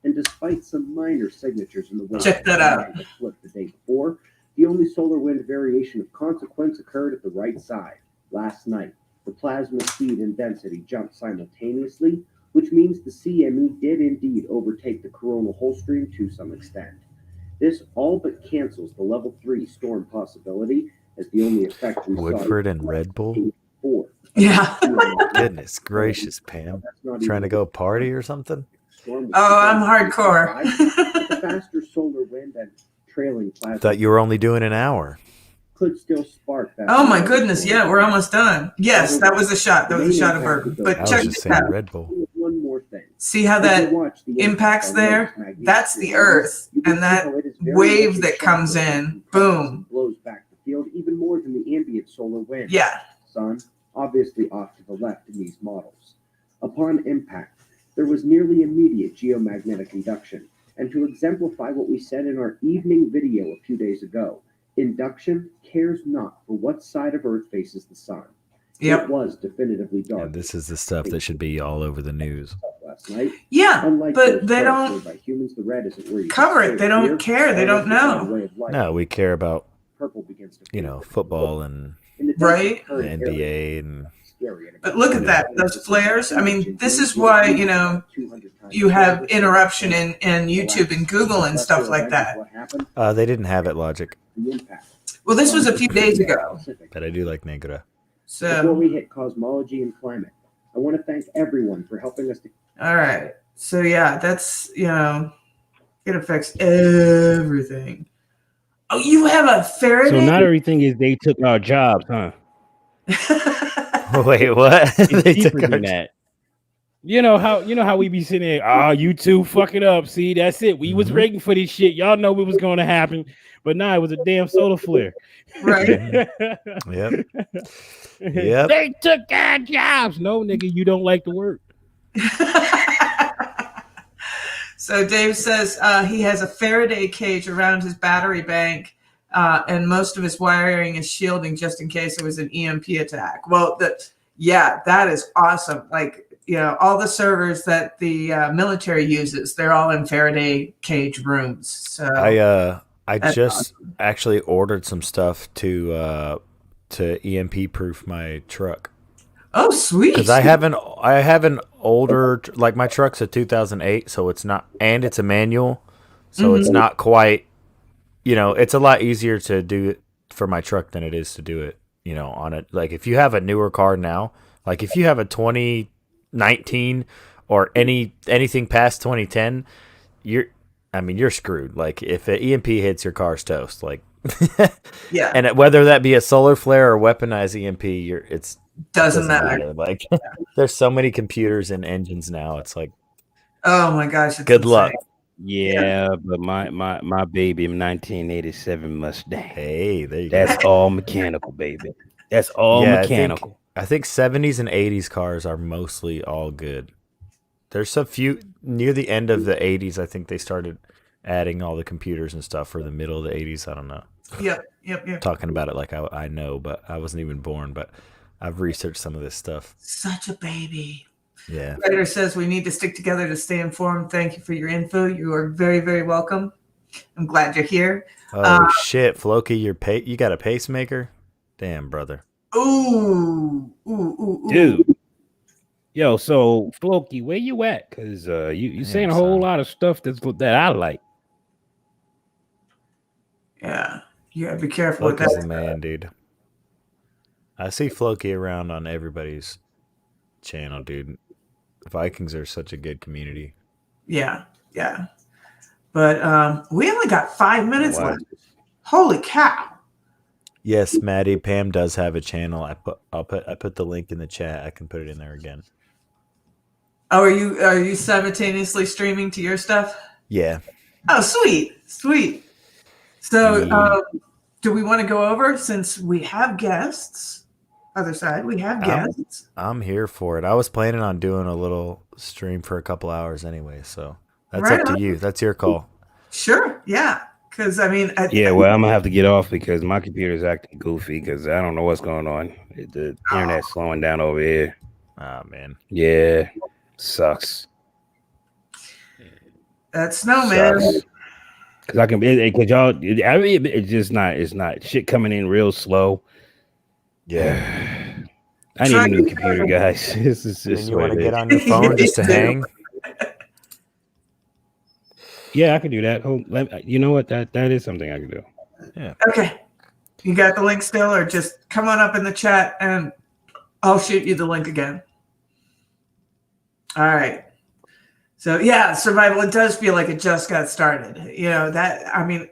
and despite some minor signatures in the wind Check that out. that flipped the day before, the only solar wind variation of consequence occurred at the right side. Last night, the plasma speed and density jumped simultaneously, which means the CME did indeed overtake the coronal hole stream to some extent. This all but cancels the level 3 storm possibility, as the only effect we Woodford saw and Red Bull? Yeah. Goodness gracious, Pam. Trying to go party or something? Oh, I'm hardcore. The faster solar wind and trailing plasma. I thought you were only doing an hour. Could still spark that. Oh my goodness, yeah, we're almost done. Yes, that was a shot. That was a shot of bourbon. But I was check just this saying out. Red Bull. One more thing. See how that impacts there? That's the Earth, and that wave that comes in, boom. Blows back the field even more than the ambient solar wind. Yeah. Sun, obviously off to the left in these models. Upon impact, there was nearly immediate geomagnetic induction. And to exemplify what we said in our evening video a few days ago, induction cares not for what side of Earth faces the sun. Yep. It was definitively dark. Yeah, this is the stuff that should be all over the news. Last night. Yeah, Unlike but those they photos don't by humans, the red isn't where you cover can it. see They don't here. care. They don't know. Way of life. No, we care about, Purple begins to you know, football and in the Right. the NBA and scary. But look at that, those flares. I mean, this is why, you know, you have interruption in YouTube and Google and stuff like that. they didn't have it, Logic. Well, this was a few days ago. But I do like Negra. Before So, we hit cosmology and climate, I want to thank everyone for helping us to. all right. So, yeah, that's, you know, it affects everything. Oh, you have a Faraday? So not everything is they took our jobs, huh? Wait, what? It's They deeper took than that. You know how we be sitting there, oh, you two fuck it up. See, that's it. We was waiting for this shit. Y'all know what was gonna happen. But nah, it was a damn solar flare. Right. Yep. Yep. They took our jobs. No, nigga, you don't like to work. So Dave says he has a Faraday cage around his battery bank, and most of his wiring is shielding just in case it was an EMP attack. Well, that is awesome. Like, you know, all the servers that the military uses, they're all in Faraday cage rooms. So I just actually ordered some stuff to EMP proof my truck. Oh, sweet. Because I have an older, like my truck's a 2008, so it's not, and it's a manual, so it's not quite, you know, it's a lot easier to do it for my truck than it is to do it, you know, on it. Like if you have a newer car now, like if you have a 2019 or anything past 2010, you're screwed. Like if an EMP hits, your car's toast. Like, yeah, and whether that be a solar flare or weaponized EMP, doesn't matter. Like, there's so many computers and engines now. It's like, oh my gosh, it's good luck. Yeah, but my baby 1987 Mustang. Hey, there you That's go. all mechanical, baby. That's all mechanical. I think 70s and 80s cars are mostly all good. There's a few near the end of the 80s. I think they started adding all the computers and stuff for the middle of the 80s. I don't know. Yep. Talking about it like I know, but I wasn't even born. But I've researched some of this stuff. Such a baby. Yeah. Writer says we need to stick together to stay informed. Thank you for your info. You are very, very welcome. I'm glad you're here. Oh shit, Floki, you got a pacemaker? Damn, brother. Ooh. Dude. Yo, so Floki, where you at? Because you saying a whole lot of stuff that I like. Yeah, you gotta be careful Floki's with that. the man, dude. I see Floki around on everybody's channel, dude. Vikings are such a good community. Yeah. But we only got 5 minutes Wow. left. Holy cow. Yes, Maddie, Pam does have a channel. I put the link in the chat. I can put it in there again. Oh, are you simultaneously streaming to your stuff? Yeah. Oh, sweet. So, Yeah. do we want to go over, since we have guests? Other side, we have guests. I'm here for it. I was planning on doing a little stream for a couple hours anyway, so that's Right up to on. you. That's your call. Sure, yeah. Because I mean, Yeah, well, I'm gonna have to get off because my computer's acting goofy because I don't know what's going on. The internet's slowing down over here. Oh man. Yeah, sucks. that's no man. Because I can, because y'all, I mean, it's just not. It's not shit coming in real slow. Yeah. I need a new computer, guys. This is And just you want to get it on your phone just to hang? Yeah, I can do that. You know what? That is something I can do. Yeah. Okay. You got the link still, or just come on up in the chat and I'll shoot you the link again. All right. So yeah, survival, it does feel like it just got started. You know, that, I mean,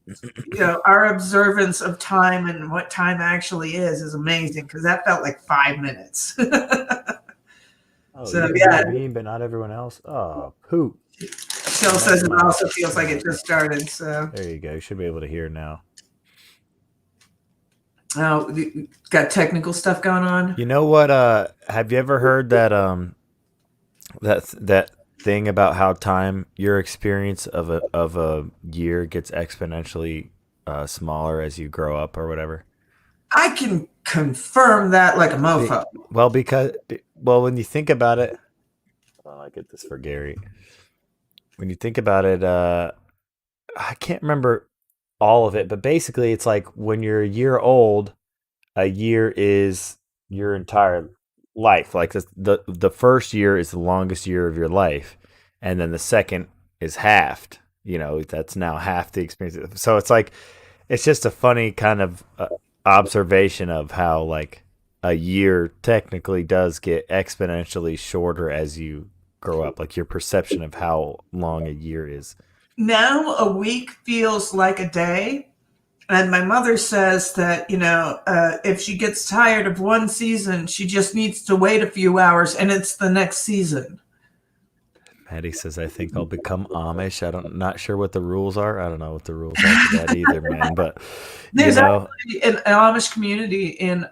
you know, our observance of time and what time actually is amazing, because that felt like 5 minutes. So yeah, me, but not everyone else. Oh, poop. Shell says it also feels like it just started. So There you go. You should be able to hear now. oh, got technical stuff going on. You know what? Have you ever heard that that thing about how time, your experience of a year gets exponentially smaller as you grow up or whatever? I can confirm that like a mofo. Well, when you think about it, I get this for Gary. When you think about it, I can't remember all of it, but basically it's like when you're a year old, a year is your entire life. Like the first year is the longest year of your life, and then the second is halved. You know, that's now half the experience. So it's like, it's just a funny kind of observation of how like a year technically does get exponentially shorter as you grow up. Like your perception of how long a year is. Now a week feels like a day. And my mother says that, you know, if she gets tired of one season, she just needs to wait a few hours and it's the next season. Patty says, I think I'll become Amish. Not sure what the rules are. I don't know what the rules are for that either, man. But there's actually an Amish community in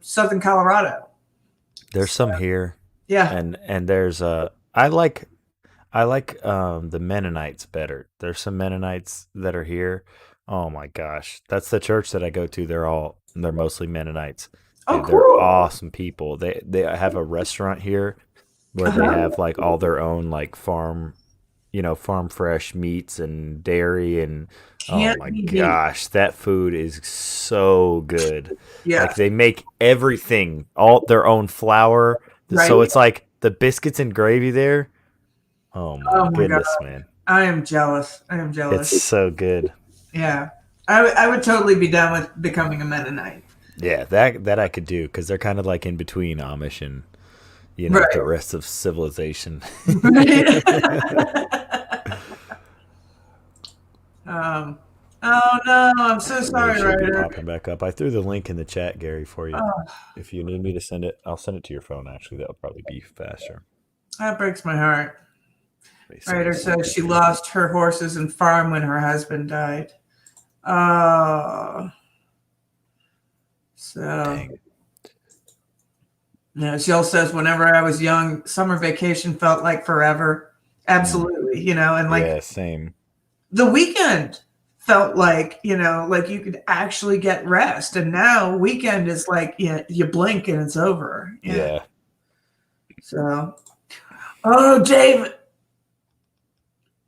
southern Colorado. There's some here. Yeah. And there's I like the Mennonites better. There's some Mennonites that are here. Oh my gosh. That's the church that I go to. They're mostly Mennonites. Oh, cool. They're awesome people. They have a restaurant here where they have like all their own like farm fresh meats and dairy and oh my gosh, that food is so good. Yeah. Like they make everything, all their own flour. Right. So it's like the biscuits and gravy there. Oh my goodness, God. Man. I am jealous. It's so good. Yeah. I would totally be down with becoming a Mennonite. Yeah, that I could do, because they're kind of like in between Amish and the rest of civilization. Oh no, I'm so sorry, Ryder. Popping back up. I threw the link in the chat, Gary, for you. If you need me to send it, I'll send it to your phone. Actually, that'll probably be faster. That breaks my heart. Ryder says she lost her horses and farm when her husband died. So. Dang. Yeah, Jill says, whenever I was young, summer vacation felt like forever. Absolutely, and like, yeah, same. The weekend felt like, like you could actually get rest. And now weekend is like, you blink and it's over. Yeah. So, oh, Dave.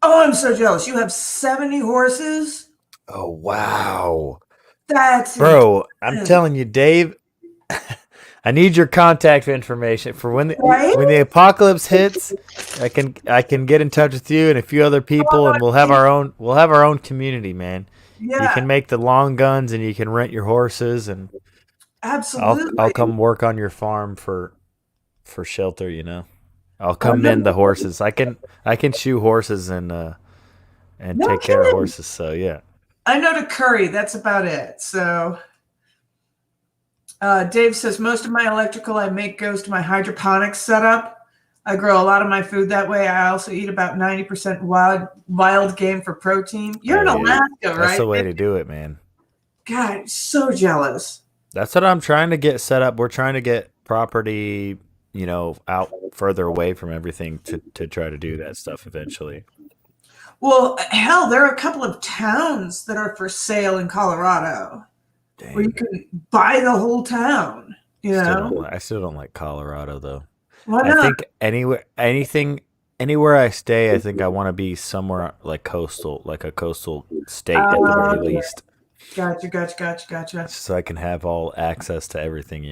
Oh, I'm so jealous. You have 70 horses. Oh, wow. That's bro. I'm telling you, Dave. I need your contact information for when the apocalypse hits. I can get in touch with you and a few other people, and we'll have our own community, man. Yeah. You can make the long guns, and you can rent your horses, and absolutely, I'll come work on your farm for shelter. I'll come mend the horses. I can shoe horses and take care of horses. So yeah, I know to curry. That's about it. So. Dave says, most of my electrical I make goes to my hydroponics setup. I grow a lot of my food that way. I also eat about 90% wild game for protein. You're in Alaska, right? That's the way to do it, man. God, so jealous. That's what I'm trying to get set up. We're trying to get property, out further away from everything to try to do that stuff eventually. Well, hell, there are a couple of towns that are for sale in Colorado. Dang. Where you can buy the whole town. I still don't like Colorado though. Why not? I think anywhere I stay, I think I want to be somewhere like coastal, like a coastal state at the very least. Gotcha. So I can have all access to everything,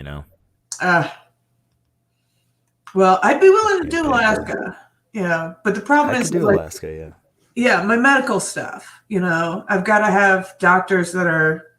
Well, I'd be willing to do Alaska. Yeah, but the problem is Alaska, yeah. Yeah, my medical stuff. I've got to have doctors that are.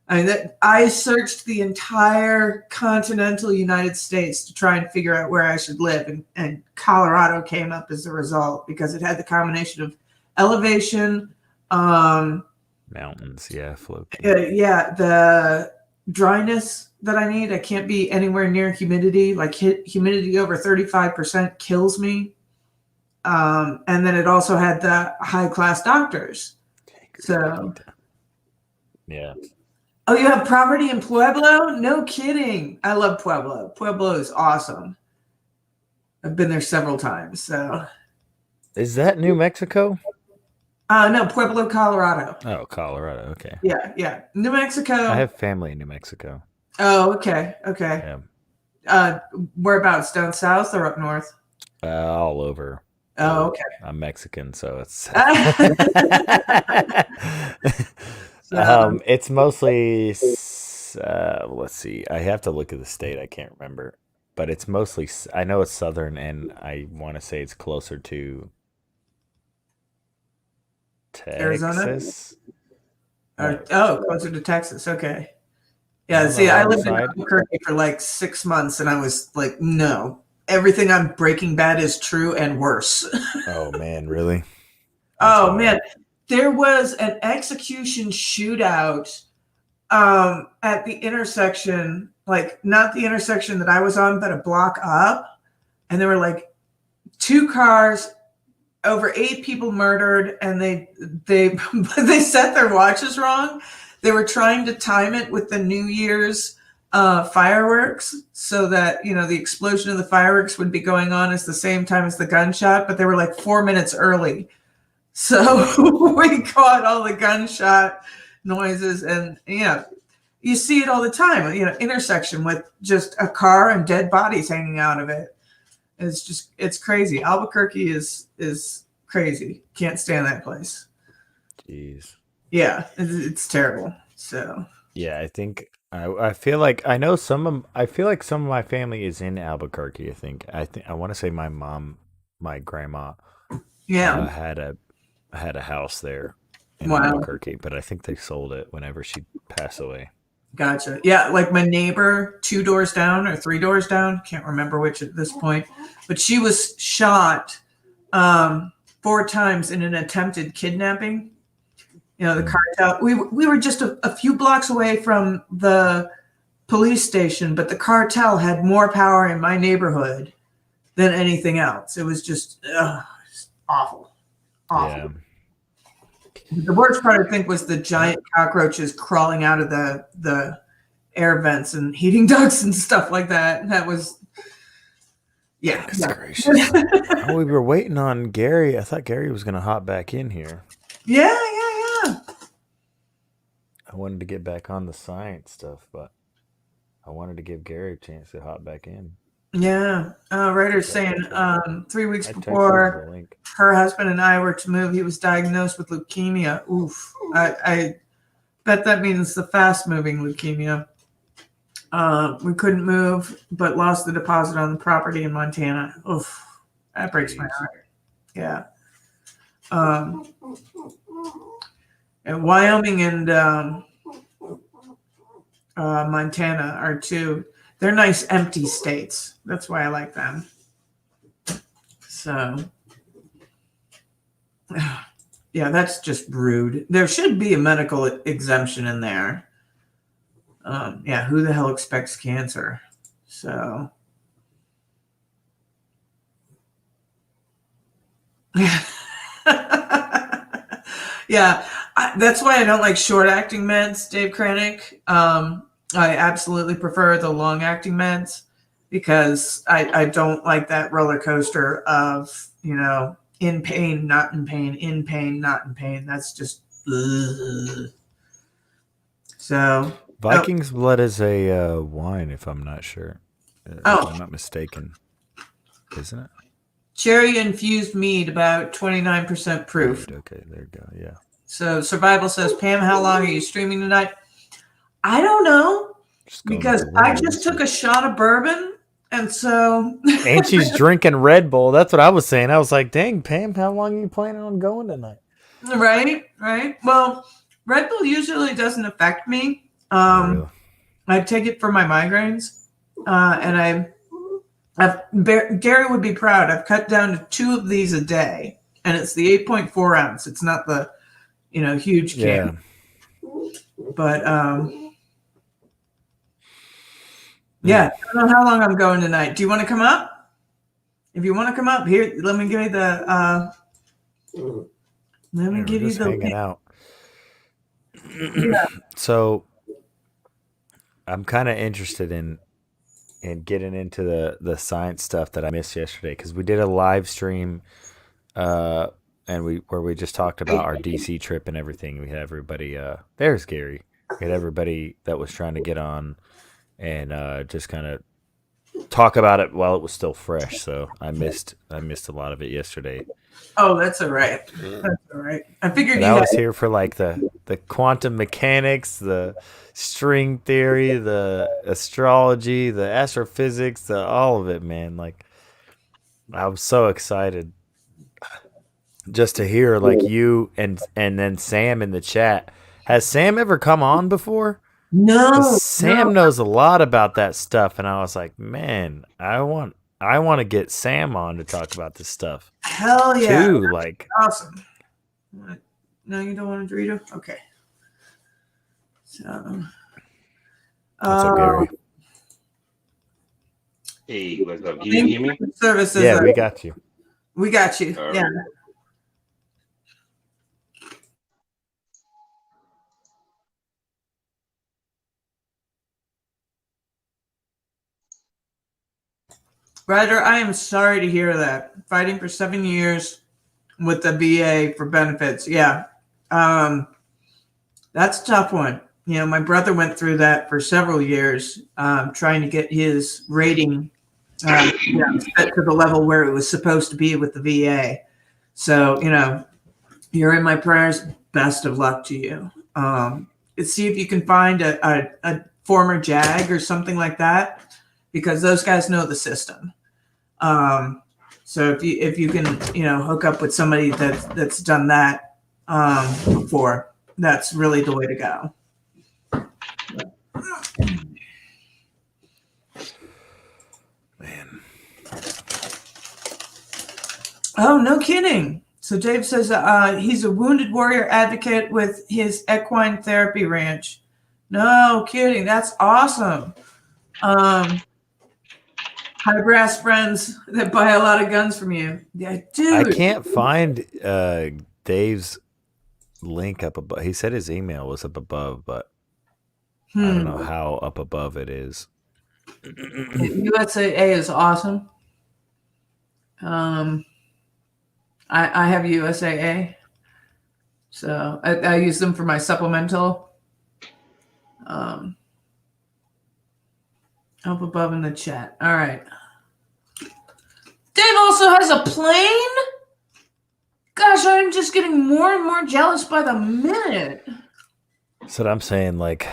I searched the entire continental United States to try and figure out where I should live, and Colorado came up as a result because it had the combination of elevation, mountains, floating. The dryness that I need. I can't be anywhere near humidity. Like humidity over 35% kills me. And then it also had the high class doctors. So, yeah. Oh, you have property in Pueblo? No kidding. I love Pueblo. Pueblo is awesome. I've been there several times. So, is that New Mexico? No, Pueblo, Colorado. Oh, Colorado. Okay. Yeah. New Mexico. I have family in New Mexico. Oh, okay. Yeah. Whereabouts? Down south or up north? All over. Oh, okay. I'm Mexican, so it's it's mostly let's see. I have to look at the state. I can't remember, but it's mostly. I know it's southern, and I want to say it's closer to Texas. Arizona? Closer to Texas. Okay. Yeah. See, I lived in Albuquerque for like 6 months, and I was like, no. Everything on Breaking Bad is true and worse. Oh man, really? Man, there was an execution shootout at the intersection, like not the intersection that I was on, but a block up, and there were like 2 cars, over 8 people murdered, and they set their watches wrong. They were trying to time it with the New Year's fireworks so that the explosion of the fireworks would be going on at the same time as the gunshot, but they were like 4 minutes early, so we caught all the gunshot noises. And you see it all the time, intersection with just a car and dead bodies hanging out of it. It's crazy. Albuquerque is crazy. Can't stand that place. Jeez. Yeah, it's terrible. So yeah, I think I feel like I know I feel like some of my family is in Albuquerque. I want to say my grandma, had a house there in Albuquerque, but I think they sold it whenever she passed away. Gotcha. Yeah, like my neighbor 2 doors down or 3 doors down, can't remember which at this point, but she was shot 4 times in an attempted kidnapping. The cartel. We were just a few blocks away from the police station, but the cartel had more power in my neighborhood than anything else. It was just awful. Yeah. The worst part, I think, was the giant cockroaches crawling out of the air vents and heating ducts and stuff like that. That was, Goodness gracious. We were waiting on Gary. I thought Gary was going to hop back in here. Yeah. I wanted to get back on the science stuff, but I wanted to give Gary a chance to hop back in. Yeah. Writer's saying 3 weeks before her husband and I were to move, he was diagnosed with leukemia. Oof. I bet that means the fast-moving leukemia. We couldn't move, but lost the deposit on the property in Montana. Oof. That breaks my heart. Yeah. And Wyoming and Montana are 2. They're nice empty states. That's why I like them. So, yeah, that's just rude. There should be a medical exemption in there. Who the hell expects cancer? So, Yeah, that's why I don't like short-acting meds, Dave Kranick. I absolutely prefer the long-acting meds because I don't like that roller coaster of, in pain, not in pain, in pain, not in pain. That's just ugh. So. Viking's blood is a wine, if I'm not sure. If I'm not mistaken, isn't it? Cherry infused mead, about 29% proof. Right, okay, there you go. Yeah. So Survival says, Pam, how long are you streaming tonight? I don't know, because I just took a shot of bourbon, and so. And she's drinking Red Bull. That's what I was saying. I was like, dang, Pam, how long are you planning on going tonight? Right. Well, Red Bull usually doesn't affect me. Really? I take it for my migraines, and Gary would be proud. I've cut down to 2 of these a day, and it's the 8.4 ounce. It's not the, huge can. Yeah. But yeah, I don't know how long I'm going tonight. Do you want to come up? If you want to come up here, let me give you the. Let me give you the. Hanging out. Yeah. So, I'm kind of interested in getting into the science stuff that I missed yesterday, because we did a live stream, and where we just talked about our DC trip and everything. We had everybody. There's Gary. We had everybody that was trying to get on, and just kind of talk about it while it was still fresh. So I missed a lot of it yesterday. Oh, that's all right. That's all right. I figured I was here for like the quantum mechanics, the string theory, the astrology, the astrophysics, all of it, man. Like, I was so excited just to hear like you and then Sam in the chat. Has Sam ever come on before? No. Sam knows a lot about that stuff, and I was like, man, I want to get Sam on to talk about this stuff. Hell yeah. Too, like, awesome. No, you don't want a Dorito? Okay. So. What's up, Gary? Hey, what's up? Can you hear me? Services. Yeah, we got you. We got you. All yeah. Right. Ryder, I am sorry to hear that. Fighting for 7 years with the VA for benefits. Yeah. That's a tough one. My brother went through that for several years, trying to get his rating set to the level where it was supposed to be with the VA. So, you're in my prayers. Best of luck to you. See if you can find a former JAG or something like that, because those guys know the system. So if you can, hook up with somebody that's done that before, that's really the way to go. Man. Oh, no kidding. So Dave says he's a wounded warrior advocate with his equine therapy ranch. No kidding. That's awesome. High brass friends that buy a lot of guns from you. Yeah, dude. I can't find Dave's link up above. He said his email was up above, but I don't know how up above it is. USAA is awesome. I have USAA, so I use them for my supplemental. Up above in the chat. All right. Dave also has a plane? Gosh, I'm just getting more and more jealous by the minute. That's what I'm saying. Like,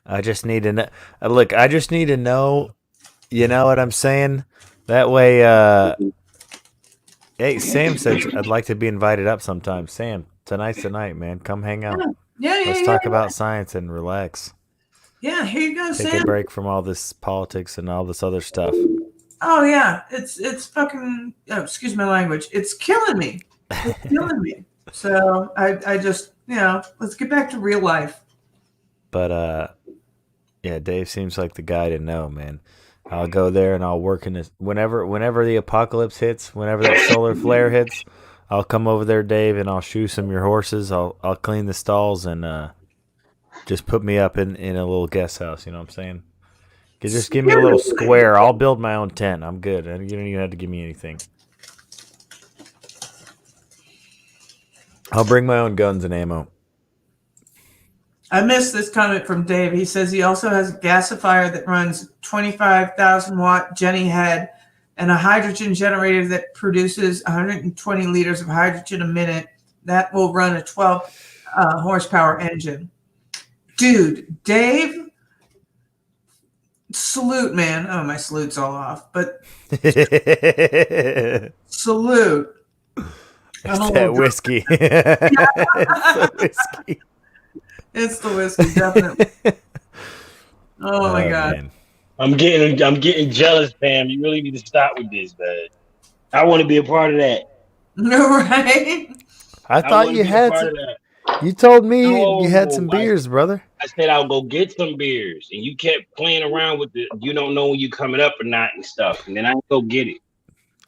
I just need to know. Look, I just need to know. You know what I'm saying? That way, hey, Sam said I'd like to be invited up sometime. Sam, tonight's the night, man. Come hang out. Yeah. Let's talk about science and relax. Yeah, here you go, Sam. Take a break from all this politics and all this other stuff. Oh yeah, it's fucking. Oh, excuse my language. It's killing me. It's killing me. So I just let's get back to real life. But yeah, Dave seems like the guy to know, man. I'll go there and I'll work in this whenever the apocalypse hits, whenever that solar flare hits, I'll come over there, Dave, and I'll shoe some your horses. I'll clean the stalls and just put me up in a little guest house. You know what I'm saying? Just give me a little square. I'll build my own tent. I'm good. You don't even have to give me anything. I'll bring my own guns and ammo. I missed this comment from Dave. He says he also has a gasifier that runs 25,000 watt Jenny head and a hydrogen generator that produces 120 liters of hydrogen a minute. That will run a 12 horsepower engine. Dude, Dave, salute, man. Oh, my salute's all off, but salute. It's that whiskey. It's the whiskey. It's the whiskey, definitely. Oh my God. Man. I'm getting jealous, Pam. You really need to stop with this, man. I want to be a part of that. No, right? I thought you had some. You told me you had some beers, brother. I said I'll go get some beers, and you kept playing around with it. You don't know when you coming up or not and stuff, and then I go get it.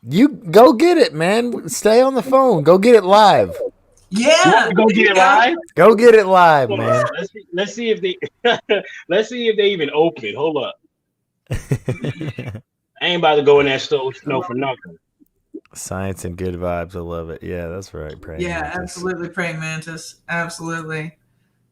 You go get it, man. Stay on the phone. Go get it live. Yeah, go get it live. Go get it live, man. Let's see if they even open. Hold up. I ain't about to go in that snow for nothing. Science and good vibes. I love it. Yeah, that's right. Praying mantis. Absolutely, praying mantis. Absolutely.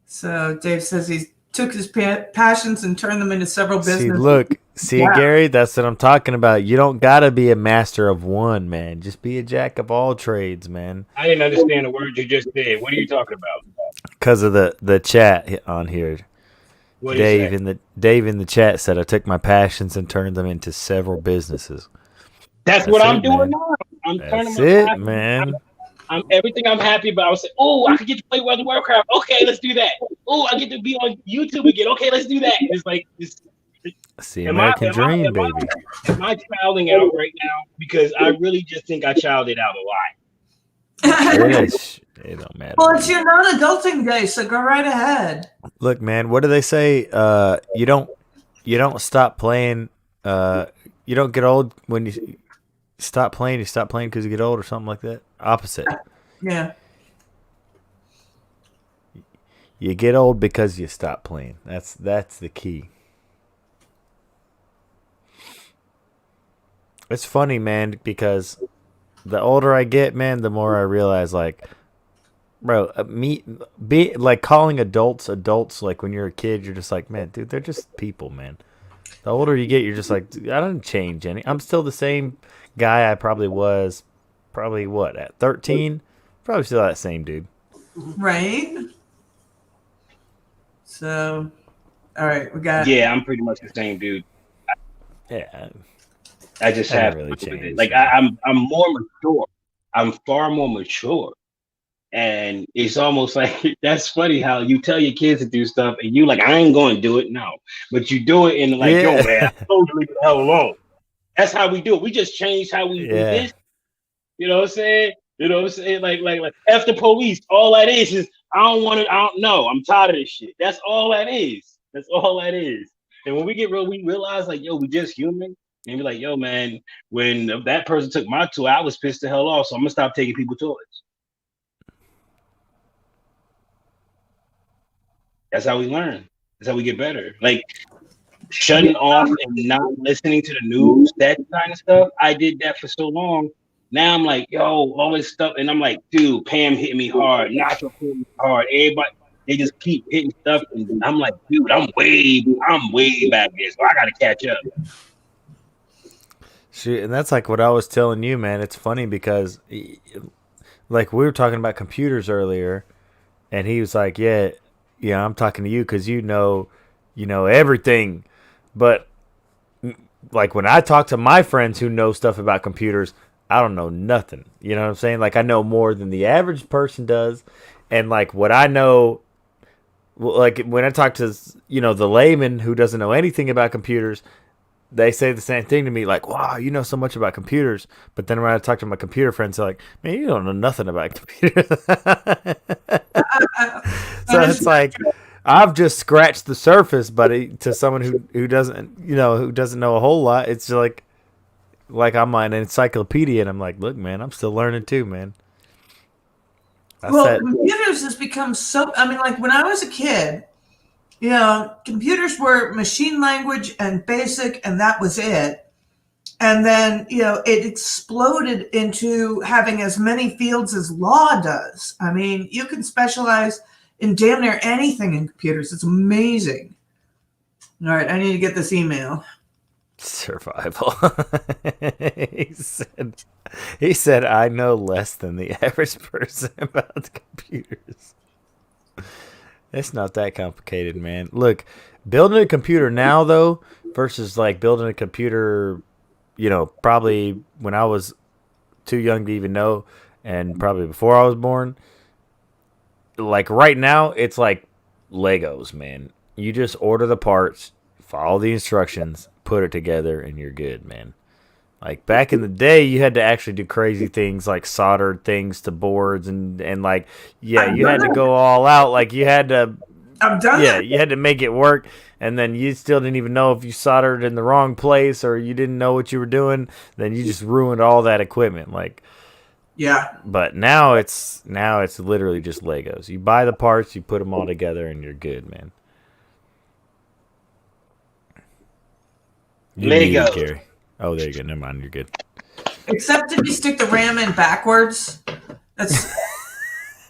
So Dave says he took his passions and turned them into several businesses. See, Gary, that's what I'm talking about. You don't gotta be a master of one, man. Just be a jack of all trades, man. I didn't understand the word you just said. What are you talking about? Because of the chat on here. Dave in the chat said I took my passions and turned them into several businesses. That's what I'm doing now. I'm turning my passions, man. I'm everything I'm happy about. I say, oh, I can get to play World of Warcraft. Okay, let's do that. Oh, I get to be on YouTube again. Okay, let's do that. It's like it's the American dream, baby. Am I childing out right now? Because I really just think I childed out a lot. It don't matter. Well, it's your non-adulting day, so go right ahead. Look, man, what do they say? You don't stop playing. You don't get old when you stop playing. You stop playing because you get old, or something like that. Opposite. Yeah. You get old because you stop playing. That's the key. It's funny, man, because the older I get, man, the more I realize, like, bro, calling adults, like when you're a kid, you're just like, man, dude, they're just people, man. The older you get, you're just like, dude, I didn't change any. I'm still the same guy I probably was, at 13? Probably still that same dude. Right. So, all right, we got. Yeah, I'm pretty much the same dude. Yeah. I just have really changed. Like I'm more mature. I'm far more mature. And it's almost like that's funny how you tell your kids to do stuff and you like, I ain't going to do it now. But you do it and like, yo, man, I told you to leave the hell alone. That's how we do it. We just changed how we do this. You know what I'm saying? You know what I'm saying? Like F the police. All that is I don't know. I'm tired of this shit. That's all that is. That's all that is. And when we get real, we realize like, yo, we just human. And be like, yo, man, when that person took my toy, I was pissed the hell off. So I'm gonna stop taking people's toys. That's how we learn. That's how we get better. Like shutting off and not listening to the news, that kind of stuff. I did that for so long. Now I'm like, yo, all this stuff. And I'm like, dude, Pam hit me hard. Nacho hit me hard. Everybody, they just keep hitting stuff. And I'm like, dude, I'm way back there. So I got to catch up. Shoot, and that's like what I was telling you, man. It's funny because, like, we were talking about computers earlier, and he was like, yeah, I'm talking to you because you know everything. But, like, when I talk to my friends who know stuff about computers, I don't know nothing. You know what I'm saying? Like, I know more than the average person does. And, like, what I know, like, when I talk to, the layman who doesn't know anything about computers, they say the same thing to me, like, wow, you know so much about computers. But then when I talk to my computer friends, they're like, man, you don't know nothing about computers. So it's like, I've just scratched the surface, but to someone who doesn't who doesn't know a whole lot, it's like I'm an encyclopedia, and I'm like, look, man, I'm still learning too, man. Well, computers has become so. I mean, like when I was a kid, computers were machine language and basic, and that was it. And then, it exploded into having as many fields as law does. I mean, you can specialize in damn near anything in computers. It's amazing. All right, I need to get this email. Survival. he said, I know less than the average person about computers. It's not that complicated, man. Look, building a computer now, though, versus like building a computer, probably when I was too young to even know, and probably before I was born. Like right now, it's like Legos, man. You just order the parts, follow the instructions, put it together, and you're good, man. Like back in the day, you had to actually do crazy things like solder things to boards and like, yeah, you had to go all out. Like you had to, you had to make it work. And then you still didn't even know if you soldered in the wrong place or you didn't know what you were doing. Then you just ruined all that equipment. Like, yeah. But now it's literally just Legos. You buy the parts, you put them all together, and you're good, man. Legos. Gary. Oh, there you go. Never mind. You're good. Except if you stick the RAM in backwards. That's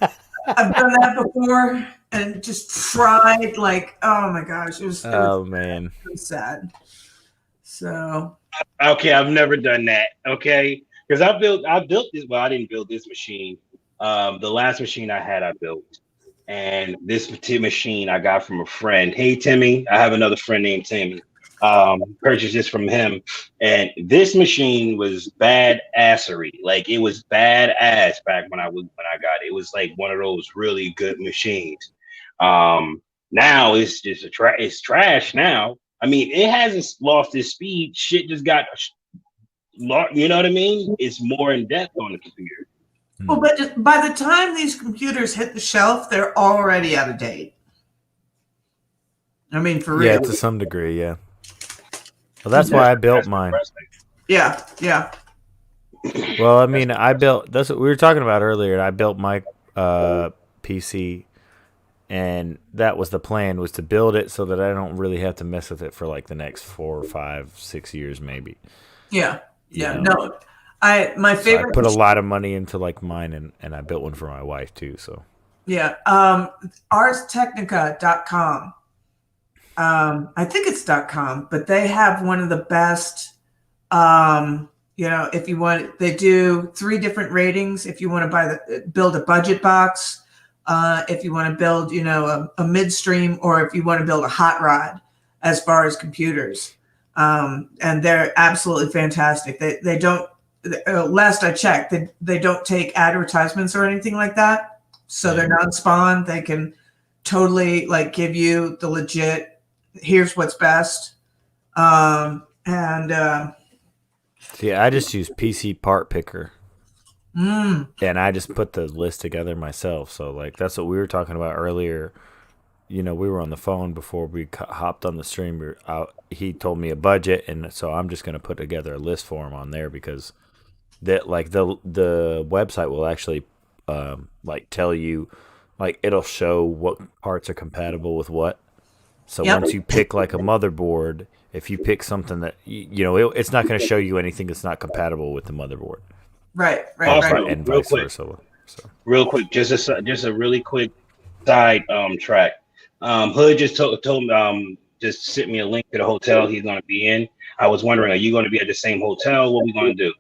I've done that before and just fried like, oh my gosh, it was man, so sad. So okay, I've never done that. Okay, because I built this. Well, I didn't build this machine. The last machine I had, I built, and this machine I got from a friend. Hey, Timmy, I have another friend named Timmy. Purchased this from him, and this machine was badassery. Like it was badass back when I got it. It was like one of those really good machines. Now it's just it's trash now. I mean, it hasn't lost its speed. Shit just got, you know what I mean? It's more in depth on the computer. Well, but by the time these computers hit the shelf, they're already out of date. I mean, for real. Yeah, to some degree, yeah. Well, that's why I built mine. Yeah, yeah. Well, I mean, that's what we were talking about earlier. I built my PC, and that was the plan, was to build it so that I don't really have to mess with it for like the next 4 or 5, 6 years, maybe. Yeah, yeah. No, my favorite. So I put a lot of money into like mine, and I built one for my wife too. So yeah, arstechnica.com. I think it's .com, but they have one of the best. If you want, they do 3 different ratings. If you want to build a budget box, if you want to build, a midstream, or if you want to build a hot rod, as far as computers, and they're absolutely fantastic. They don't. Last I checked, they don't take advertisements or anything like that, so they're non-spawn. They can totally like give you the legit. Here's what's best. See, I just use PC Part Picker. And I just put the list together myself. So, like, that's what we were talking about earlier. We were on the phone before we hopped on the stream. He told me a budget, and so I'm just going to put together a list for him on there because that, like, the website will actually, tell you, like, it'll show what parts are compatible with what. So once you pick like a motherboard, if you pick something that it's not going to show you anything that's not compatible with the motherboard. Right. And vice versa. So. Real quick, just a really quick side track. Hood just told just sent me a link to the hotel he's going to be in. I was wondering, are you going to be at the same hotel? What are we going to do?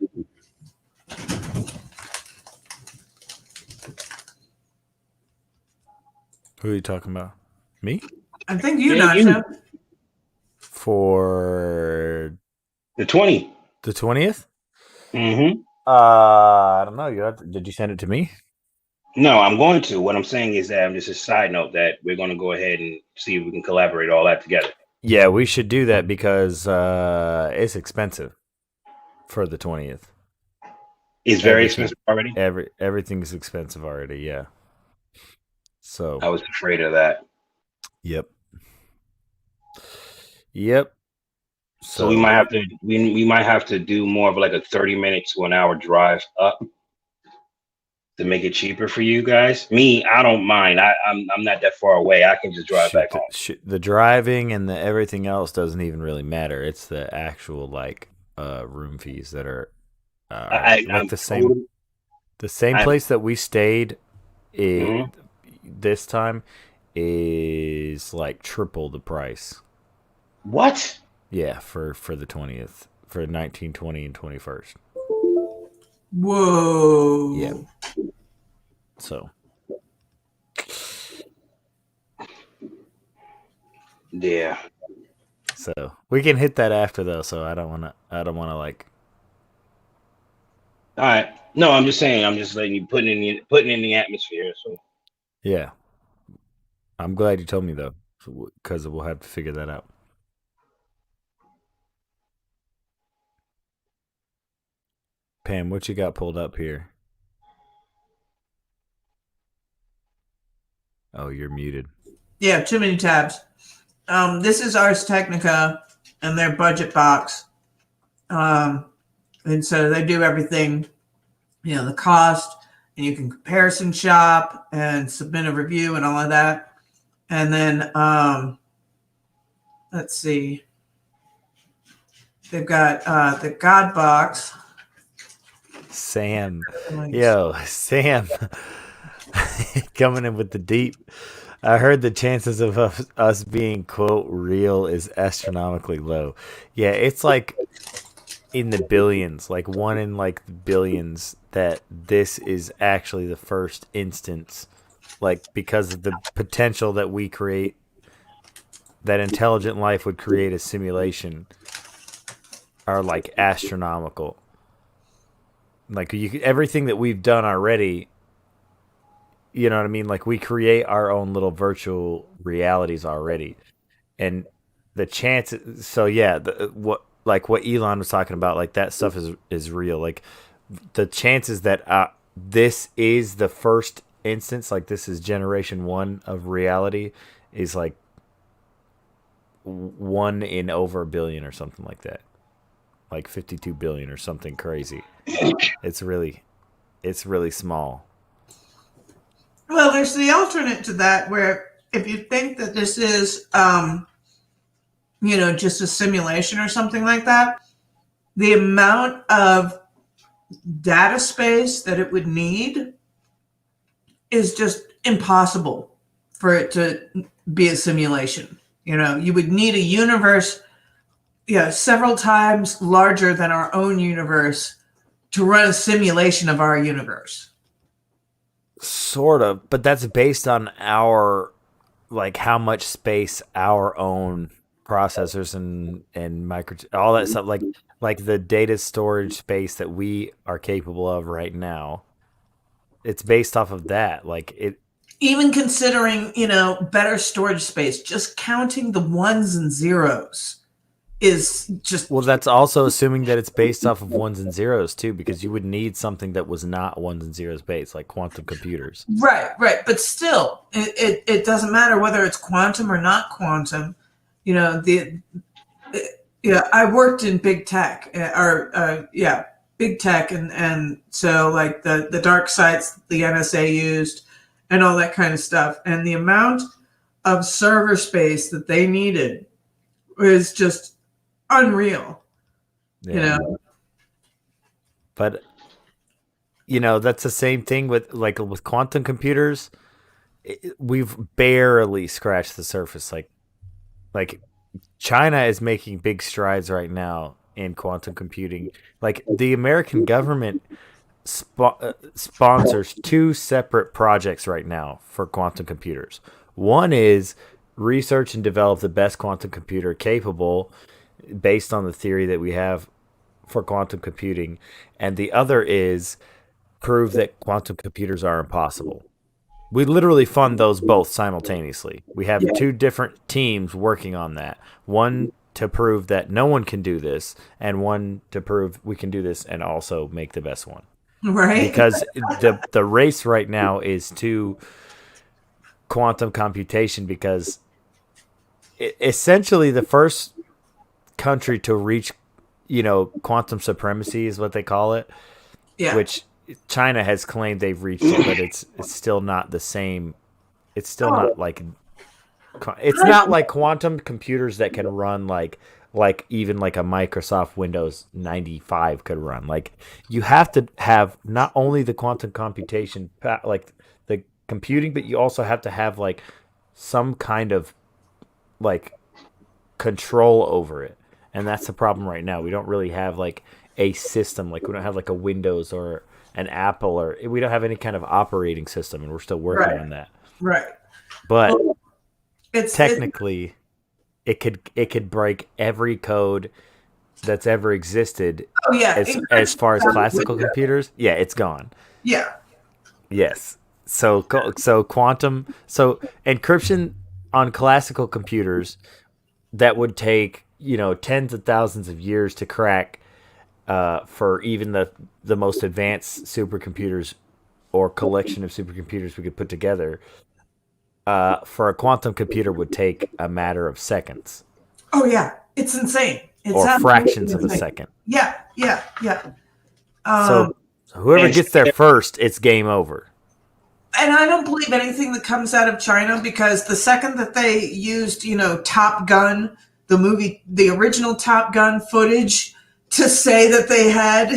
Who are you talking about? Me? I think you. For the 20th. The 20th? Mm-hmm. I don't know. Did you send it to me? No, I'm going to. What I'm saying is that just a side note that we're going to go ahead and see if we can collaborate all that together. Yeah, we should do that because it's expensive for the 20th. It's very expensive already? Everything's expensive already, yeah. So I was afraid of that. Yep. Yep. So we might have to we might have to do more of like a 30 minute to an hour drive up to make it cheaper for you guys. Me, I don't mind. I'm not that far away. I can just drive back home. The driving and the everything else doesn't even really matter. It's the actual like room fees that are like I'm the same. The same place that we stayed this time is like triple the price. What? Yeah, for the 20th, for 19, 20, and 21st. Whoa. Yeah. So. Yeah. So we can hit that after though. So I don't want to like. All right. No, I'm just saying. I'm just letting you putting in the atmosphere. So. Yeah. I'm glad you told me though, because we'll have to figure that out. Pam, what you got pulled up here? Oh, you're muted. Yeah, too many tabs. This is Ars Technica and their budget box. And so they do everything, the cost, and you can comparison shop and submit a review and all of that. And then let's see. They've got the God box. Sam. Yo, Sam. Coming in with the deep. I heard the chances of us being, quote, real is astronomically low. Yeah, it's like in the billions, like one in like the billions that this is actually the first instance, like because of the potential that we create, that intelligent life would create a simulation are like astronomical. Like everything that we've done already, you know what I mean? Like we create our own little virtual realities already, and the chances. So yeah, what Elon was talking about, like that stuff is real. Like the chances that this is the first instance, like this is generation 1 of reality, is like 1 in over a billion or something like that, like 52 billion or something crazy. It's really small. Well, there's the alternate to that where if you think that this is, just a simulation or something like that, the amount of data space that it would need is just impossible for it to be a simulation. You would need a universe, several times larger than our own universe to run a simulation of our universe. Sort of, but that's based on our, like, how much space our own processors and micro, all that stuff, like the data storage space that we are capable of right now. It's based off of that. Like it, even considering, better storage space, just counting the ones and zeros is just. Well, that's also assuming that it's based off of ones and zeros too, because you would need something that was not ones and zeros based, like quantum computers. Right. But still, it doesn't matter whether it's quantum or not quantum. I worked in big tech, big tech, and so like the dark sites the NSA used, and all that kind of stuff, and the amount of server space that they needed was just unreal. Yeah. But that's the same thing with quantum computers. We've barely scratched the surface. Like China is making big strides right now in quantum computing. Like the American government sponsors 2 separate projects right now for quantum computers. One is research and develop the best quantum computer capable based on the theory that we have for quantum computing, and the other is prove that quantum computers are impossible. We literally fund those both simultaneously. We have 2 different teams working on that. One to prove that no one can do this, and one to prove we can do this and also make the best one. Right. Because the race right now is to quantum computation, because essentially the first country to reach, quantum supremacy is what they call it. Yeah. Which China has claimed they've reached it, but it's still not the same. It's still not like it's not like quantum computers that can run like even like a Microsoft Windows 95 could run. Like you have to have not only the quantum computation like the computing, but you also have to have like some kind of like control over it. And that's the problem right now. We don't really have like a system. Like we don't have like a Windows or an Apple, or we don't have any kind of operating system, and we're still working on that. Right. But Well, technically, it could break every code that's ever existed. Oh yeah. As far as classical computers, yeah, it's gone. Yeah. Yes. So quantum. So encryption on classical computers that would take tens of thousands of years to crack. For even the most advanced supercomputers or collection of supercomputers we could put together, for a quantum computer would take a matter of seconds. Oh yeah, it's insane. It's or fractions of a second. Yeah. So whoever gets there first, it's game over. And I don't believe anything that comes out of China, because the second that they used, Top Gun, the movie, the original Top Gun footage, to say that they had,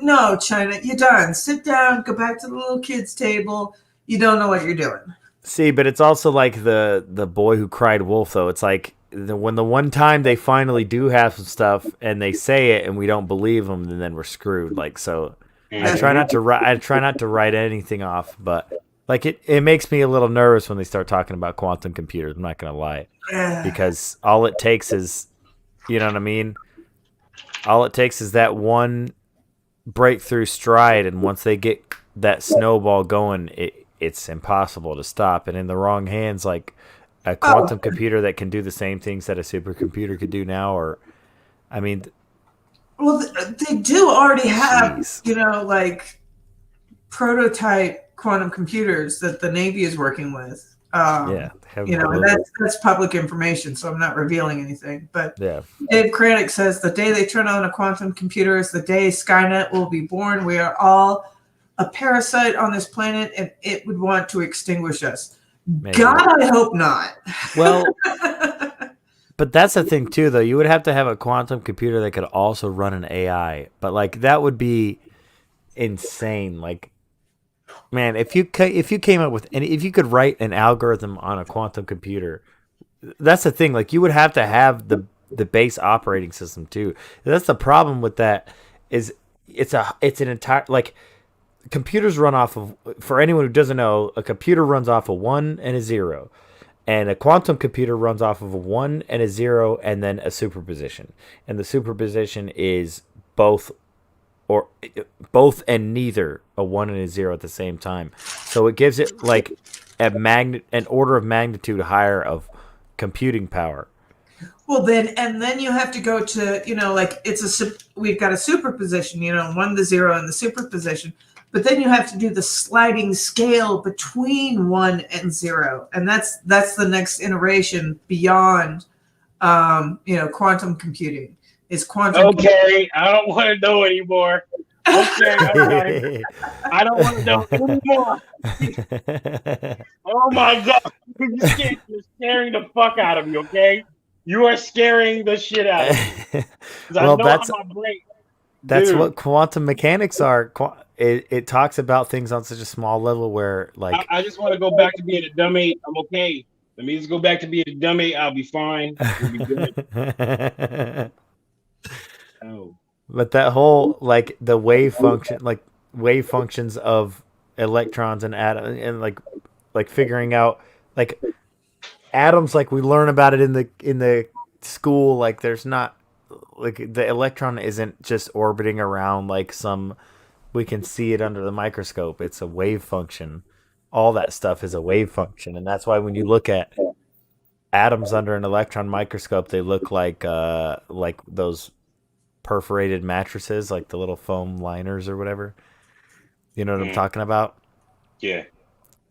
no, China, you're done. Sit down, go back to the little kids' table. You don't know what you're doing. See, but it's also like the boy who cried wolf, though. It's like when the one time they finally do have some stuff and they say it and we don't believe them, and then we're screwed. Like, so I try not to write anything off, but like it makes me a little nervous when they start talking about quantum computers. I'm not going to lie, because all it takes is, you know what I mean? All it takes is that one breakthrough stride, and once they get that snowball going, it's impossible to stop. And in the wrong hands, like a quantum computer that can do the same things that a supercomputer could do now, or, I mean... Well, they do already have, like prototype quantum computers that the Navy is working with. And that's public information, so I'm not revealing anything. But Dave Kranick says the day they turn on a quantum computer is the day Skynet will be born. We are all a parasite on this planet, and it would want to extinguish us. Maybe. God, I hope not. Well, but that's the thing too, though. You would have to have a quantum computer that could also run an AI, but like that would be insane. Like, man, if you came up with if you could write an algorithm on a quantum computer, that's the thing. Like, you would have to have the base operating system too. That's the problem with that. Is it's an entire, like, computers run off of, for anyone who doesn't know, a computer runs off a 1 and a 0. And a quantum computer runs off of a 1 and a 0 and then a superposition. And the superposition is both and neither a 1 and a 0 at the same time. So it gives it like an order of magnitude higher of computing power. Well, then you have to go to, like we've got a superposition, 1 to 0 in the superposition. But then you have to do the sliding scale between 1 and 0, and that's the next iteration beyond, quantum computing. Is quantum? Okay, I don't want to know anymore. Okay, I don't want to know anymore. Oh my God, you're scaring the fuck out of me. Okay, you are scaring the shit out of me. Well, that's what quantum mechanics are. It talks about things on such a small level where, like... I just want to go back to being a dummy. I'm okay. Let me just go back to being a dummy. I'll be fine. We'll be good. Oh. But that whole, like, the wave function, like, wave functions of electrons and atoms, and like figuring out, like, atoms, like, we learn about it in the school, like, there's not... Like, the electron isn't just orbiting around like some... We can see it under the microscope. It's a wave function. All that stuff is a wave function. And that's why when you look at atoms under an electron microscope, they look like those perforated mattresses, like the little foam liners or whatever. You know what I'm talking about? Yeah.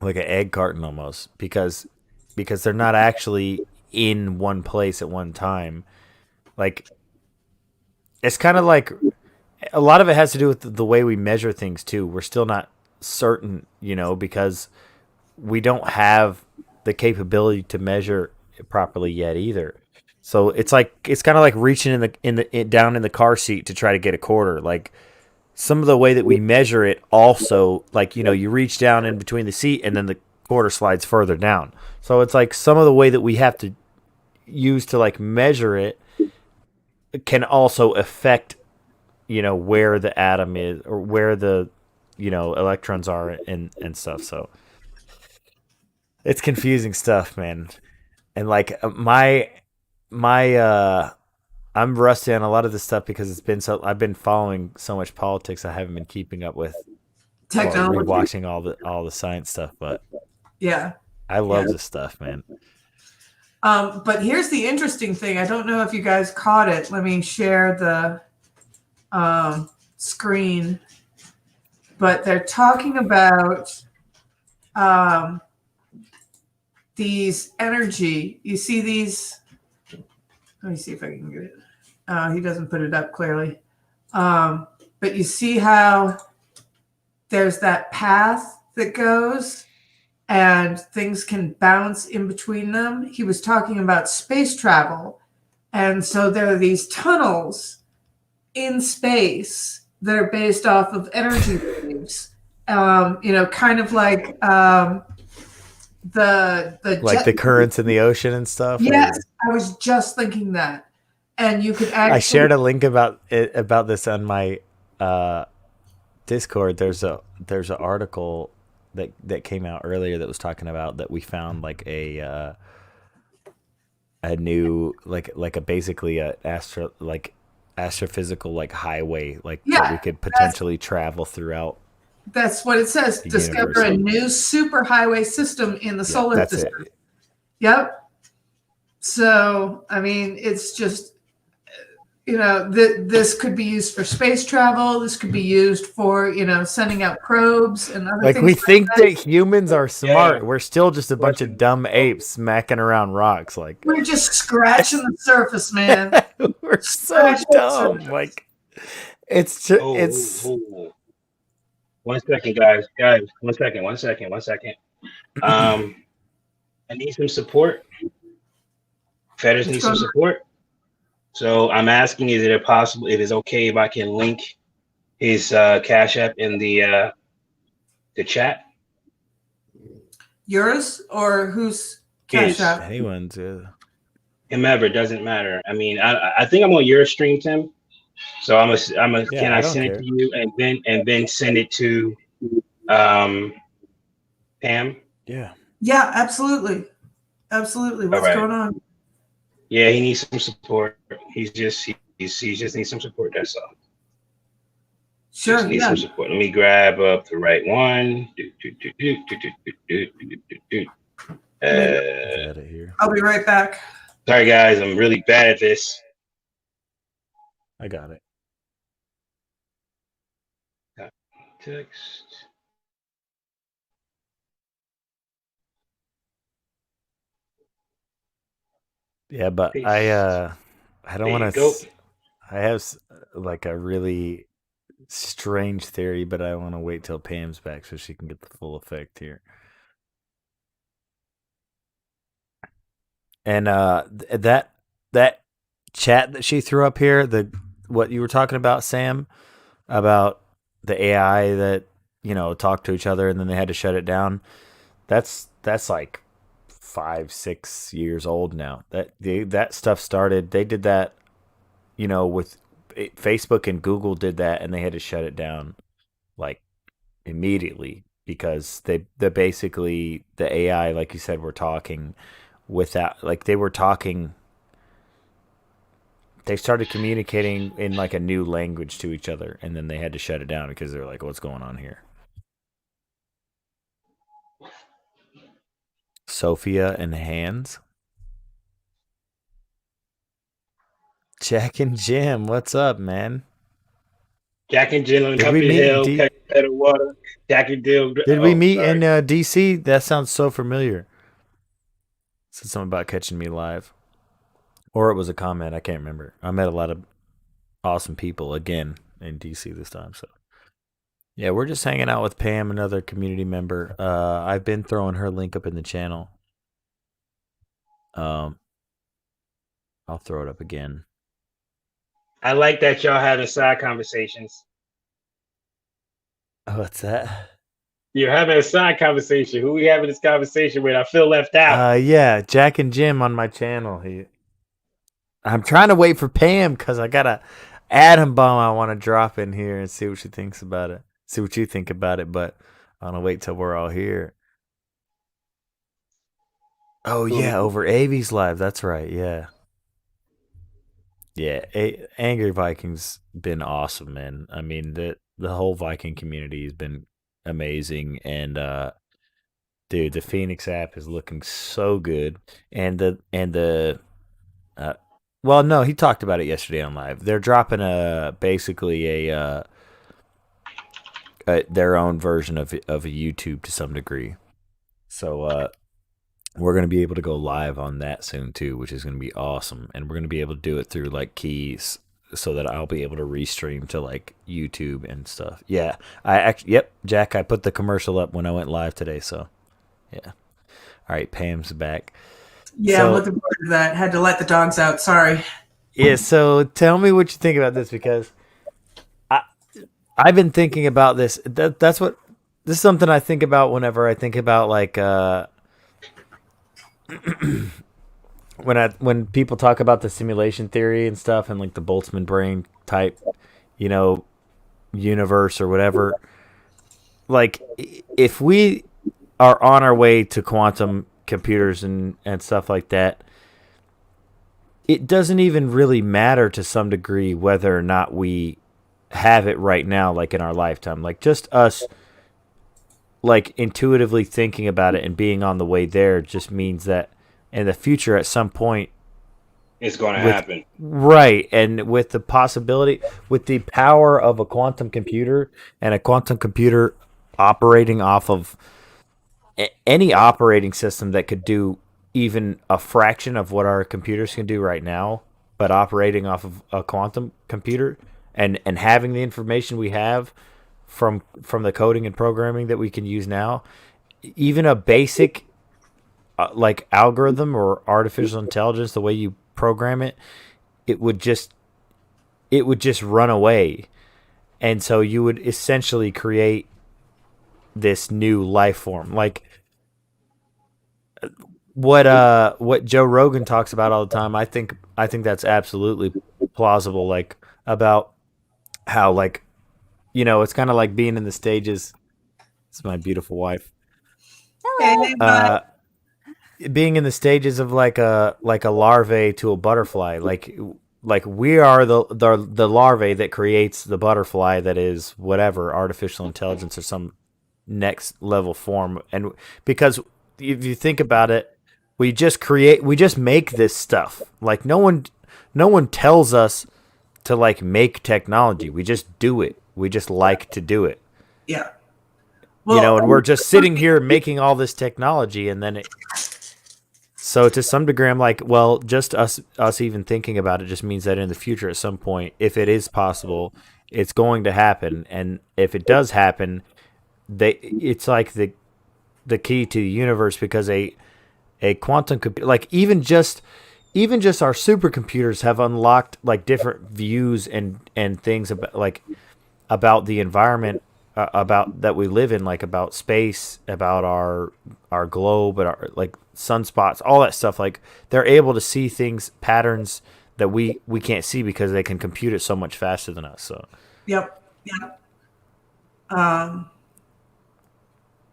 Like an egg carton almost. Because because they're not actually in one place at one time. Like, it's kind of like a lot of it has to do with the way we measure things too. We're still not certain, because we don't have the capability to measure it properly yet either. So it's kind of like reaching down in the car seat to try to get a quarter. Like, some of the way that we measure it also, like, you reach down in between the seat and then the quarter slides further down. So it's like some of the way that we have to use to like measure it can also affect, where the atom is or where the, electrons are and stuff. So it's confusing stuff, man. And like my I'm rusty on a lot of this stuff because I've been following so much politics. I haven't been keeping up with or Technology. rewatching all the science stuff, but Yeah. I love this stuff, man. But here's the interesting thing. I don't know if you guys caught it. Let me share the screen. But they're talking about these energy. You see these? Let me see if I can get it. He doesn't put it up clearly. But you see how there's that path that goes and things can bounce in between them. He was talking about space travel. And so there are these tunnels in space that are based off of energy waves. Kind of like the like the currents in the ocean and stuff. Yes, I was just thinking that. And you could actually. I shared a link about this on my Discord. There's an article that came out earlier that was talking about that we found like a new basically a astrophysical like highway that we could potentially travel throughout. That's what it says. Discover a new superhighway system in the solar system. It. Yep. So, I mean, it's just, this could be used for space travel. This could be used for, sending out probes and other things. We think that humans are smart. Yeah. We're still just a bunch of dumb apes smacking around rocks. Like, we're just scratching the surface, man. We're so dumb. Like, it's just, it's. 1 second, guys. 1 second. I need some support. Fetters need some support. So I'm asking, is it possible, it is okay if I can link his Cash App in the chat? Yours or whose Cash App? Anyone's. Whomever, doesn't matter. I mean, I think I'm on your stream, Tim. So can I send it to you and then send it to Pam? Yeah. Yeah, absolutely. Absolutely. What's going on? Yeah, he needs some support. He just needs some support. That's all. Sure. Just needs some support. Let me grab up the right one. I'll be right back. Sorry, guys. I'm really bad at this. I got it. Text. Yeah, but peace. I don't want to. I have like a really strange theory, but I want to wait till Pam's back so she can get the full effect here. And that chat that she threw up here, what you were talking about, Sam, about the AI that talked to each other and then they had to shut it down. That's like 5-6 years old now. That stuff started. They did that, with Facebook and Google did that, and they had to shut it down like immediately because they basically the AI, like you said, were talking without they were talking. They started communicating in like a new language to each other, and then they had to shut it down because they're like, "What's going on here?" Sophia and Hans. Jack and Jim, what's up, man? Jack and Jim on top of the hill, better water. Jack and Jim. Did we meet in DC? That sounds so familiar. Said something about catching me live. Or it was a comment. I can't remember. I met a lot of awesome people again in DC this time. So, yeah, we're just hanging out with Pam, another community member. I've been throwing her link up in the channel. I'll throw it up again. I like that y'all having side conversations. What's that? You're having a side conversation. Who we having this conversation with? I feel left out. Yeah, Jack and Jim on my channel. I'm trying to wait for Pam because I got a atom bomb I want to drop in here and see what she thinks about it. See what you think about it, but I want to wait till we're all here. Oh, yeah, over Avi's live. That's right, yeah. Yeah, Angry Vikings been awesome, man. I mean, the whole Viking community has been amazing, and dude, the Phoenix app is looking so good, and well, no, he talked about it yesterday on live. They're dropping basically their own version of a YouTube to some degree, so we're going to be able to go live on that soon too, which is going to be awesome. And we're going to be able to do it through like keys so that I'll be able to restream to like YouTube and stuff. Yeah. Yep, Jack, I put the commercial up when I went live today. So, yeah. All right. Pam's back. Yeah, I'm looking forward to that. Had to let the dogs out. Sorry. Yeah. So tell me what you think about this, because I've been thinking about this. This is something I think about whenever I think about like, when people talk about the simulation theory and stuff and like the Boltzmann brain type, universe or whatever, like if we are on our way to quantum computers and stuff like that, it doesn't even really matter to some degree whether or not we have it right now, like in our lifetime. Like just us like intuitively thinking about it and being on the way there just means that in the future at some point it's going to happen. Right. And with the possibility, with the power of a quantum computer and a quantum computer operating off of any operating system that could do even a fraction of what our computers can do right now, but operating off of a quantum computer and having the information we have from the coding and programming that we can use now, even a basic like algorithm or artificial intelligence, the way you program it, it would just run away. And so you would essentially create this new life form. Like what Joe Rogan talks about all the time, I think that's absolutely plausible, like about how, like, it's kind of like being in the stages. It's my beautiful wife. Hey, Being in the stages of like a larvae to a butterfly, like we are the larvae that creates the butterfly that is whatever artificial intelligence or some next level form. And because if you think about it, we just make this stuff. Like no one tells us to like make technology. We just do it. We just like to do it. Yeah. Well, and we're just sitting here making all this technology, and then so to some degree, I'm like, well, just us even thinking about it just means that in the future, at some point, if it is possible, it's going to happen. And if it does happen, it's like the key to the universe, because a quantum computer, like even just our supercomputers have unlocked like different views and things about the environment, about that we live in, like about space, about our globe, and our like sunspots, all that stuff. Like they're able to see things, patterns that we can't see because they can compute it so much faster than us. So Yep.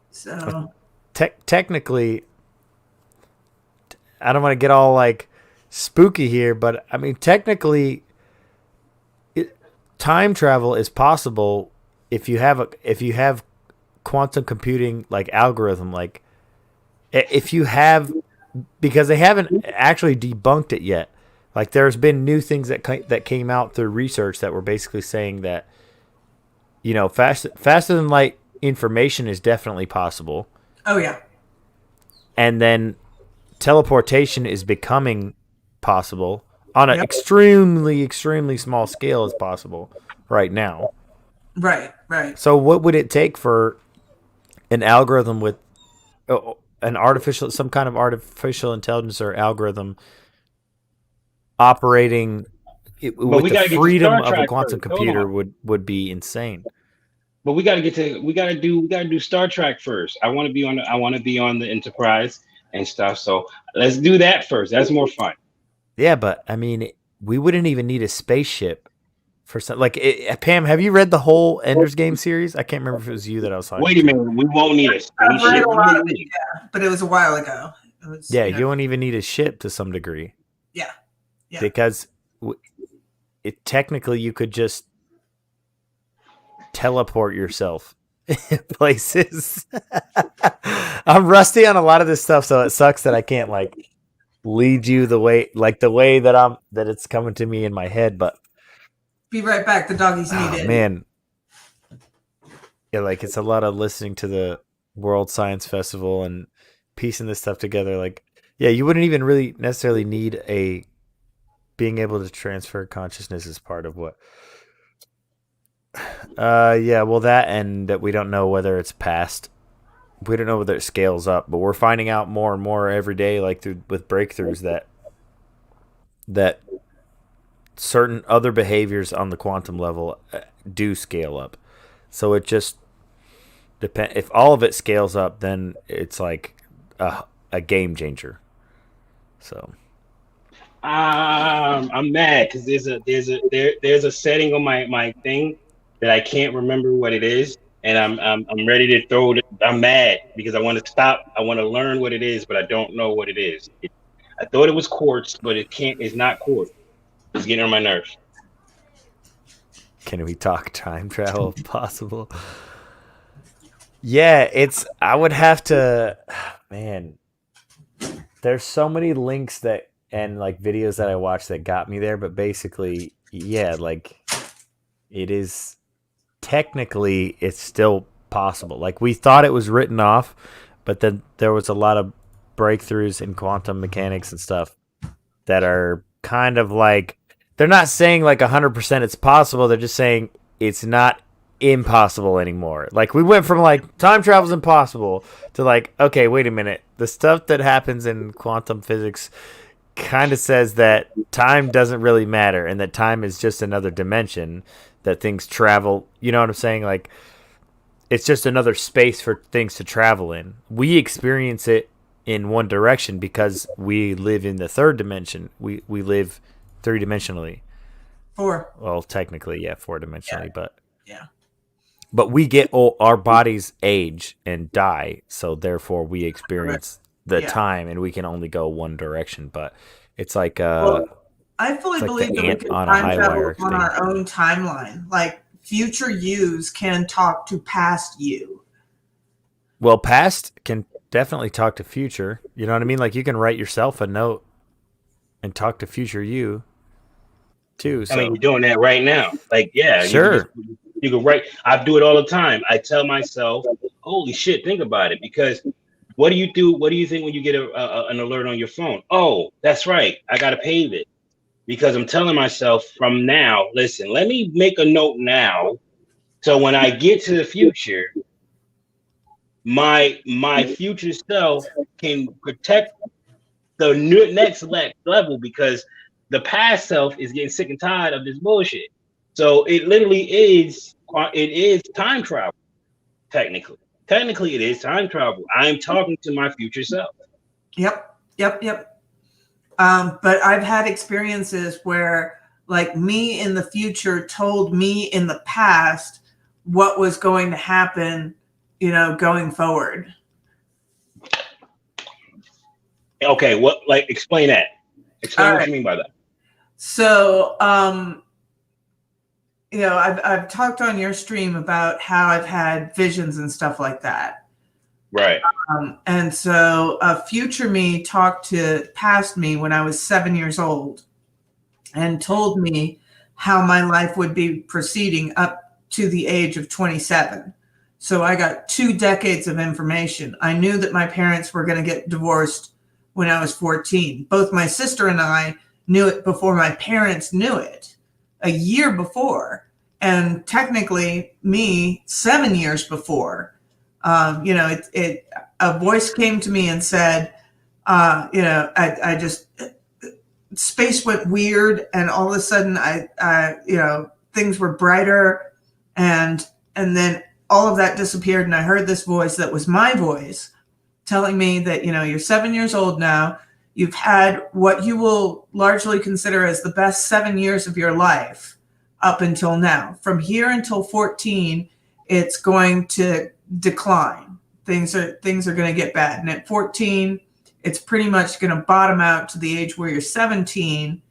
So technically, I don't want to get all like spooky here, but I mean technically, time travel is possible if you have quantum computing like algorithm, like if you have, because they haven't actually debunked it yet. Like there's been new things that came out through research that were basically saying that faster than light information is definitely possible. Oh yeah. And then teleportation is becoming possible on an extremely, extremely small scale as possible right now. Right. So what would it take for an algorithm with some kind of artificial intelligence or algorithm operating with the freedom of a quantum computer would be insane. But we gotta do Star Trek first. I want to be on the Enterprise and stuff. So let's do that first. That's more fun. Yeah, but I mean, we wouldn't even need a spaceship for some. Like, Pam, have you read the whole Ender's Game series? I can't remember if it was you that I was talking. Wait a minute, we won't need a spaceship. I've read a lot of it, yeah, but it was a while ago. You won't even need a ship to some degree. Yeah. Because technically you could just teleport yourself places. I'm rusty on a lot of this stuff, so it sucks that I can't like lead you the way that it's coming to me in my head. But be right back. The doggies need it. Man, yeah, like it's a lot of listening to the World Science Festival and piecing this stuff together. Like, yeah, you wouldn't even really necessarily need being able to transfer consciousness as part of what. That and that we don't know whether it's past. We don't know whether it scales up, but we're finding out more and more every day, like with breakthroughs that certain other behaviors on the quantum level do scale up. So it just depends. If all of it scales up, then it's like a game changer. So. I'm mad because there's a setting on my thing that I can't remember what it is, and I'm ready to throw it. I'm mad because I want to stop. I want to learn what it is, but I don't know what it is. I thought it was quartz, but it's not quartz. It's getting on my nerves. Can we talk time travel if possible? Yeah, I would have to, man, there's so many links and like videos that I watched that got me there, but basically, yeah, like it is technically it's still possible. Like we thought it was written off, but then there was a lot of breakthroughs in quantum mechanics and stuff that are kind of like, they're not saying like 100% it's possible. They're just saying it's not impossible anymore. Like we went from like time travel's impossible to like, okay, wait a minute. The stuff that happens in quantum physics kind of says that time doesn't really matter and that time is just another dimension that things travel. You know what I'm saying? Like it's just another space for things to travel in. We experience it in one direction because we live in the third dimension. We live three-dimensionally. Four. Well, technically, yeah, four-dimensionally, yeah. But we get our bodies age and die, so therefore we experience the time, and we can only go one direction. But it's like I fully believe that we can time travel on our own timeline. Like future yous can talk to past you. Well, past can definitely talk to future. You know what I mean? Like you can write yourself a note and talk to future you too. So. I mean, you're doing that right now. Like, yeah, sure. You can write. I do it all the time. I tell myself, "Holy shit, think about it." Because what do you do? What do you think when you get an alert on your phone? Oh, that's right. I got to pay it. Because I'm telling myself from now, listen, let me make a note now. So when I get to the future, my future self can protect the next level, because the past self is getting sick and tired of this bullshit. So it literally is time travel. Technically it is time travel. I'm talking to my future self. Yep. But I've had experiences where like me in the future told me in the past what was going to happen, going forward. Okay, explain that. Explain what you mean by that. So, I've talked on your stream about how I've had visions and stuff like that. Right. And so future me talked to past me when I was 7 years old and told me how my life would be proceeding up to the age of 27. So I got 2 decades of information. I knew that my parents were going to get divorced when I was 14. Both my sister and I knew it before my parents knew it, a year before, and technically me 7 years before. A voice came to me and said, I just, space went weird, and all of a sudden things were brighter, and then all of that disappeared, and I heard this voice that was my voice telling me that, you're 7 years old now. You've had what you will largely consider as the best 7 years of your life up until now. From here until 14, it's going to decline. Things are going to get bad. And at 14, it's pretty much going to bottom out to the age where you're 17.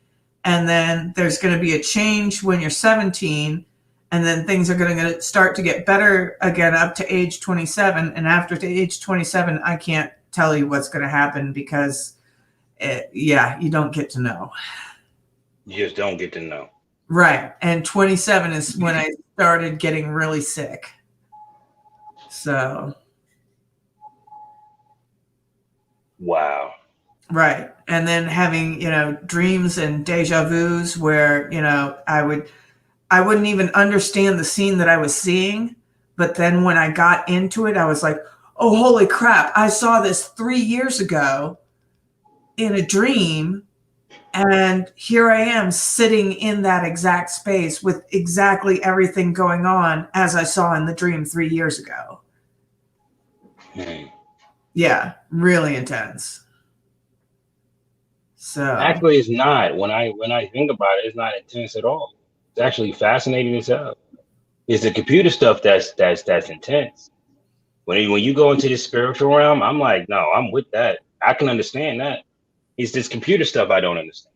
And then there's going to be a change when you're 17. And then things are going to start to get better again up to age 27. And after to age 27, I can't tell you what's going to happen because, you don't get to know. You just don't get to know. Right. And 27 is when I started getting really sick. So. Wow. Right. And then having, dreams and deja vus where, I wouldn't even understand the scene that I was seeing. But then when I got into it, I was like, oh, holy crap. I saw this 3 years ago in a dream. And here I am sitting in that exact space with exactly everything going on as I saw in the dream 3 years ago. Yeah, really intense. So actually, it's not. When I think about it, it's not intense at all. It's actually fascinating as hell. It's the computer stuff that's intense. When you go into the spiritual realm, I'm like, no, I'm with that. I can understand that. It's this computer stuff I don't understand.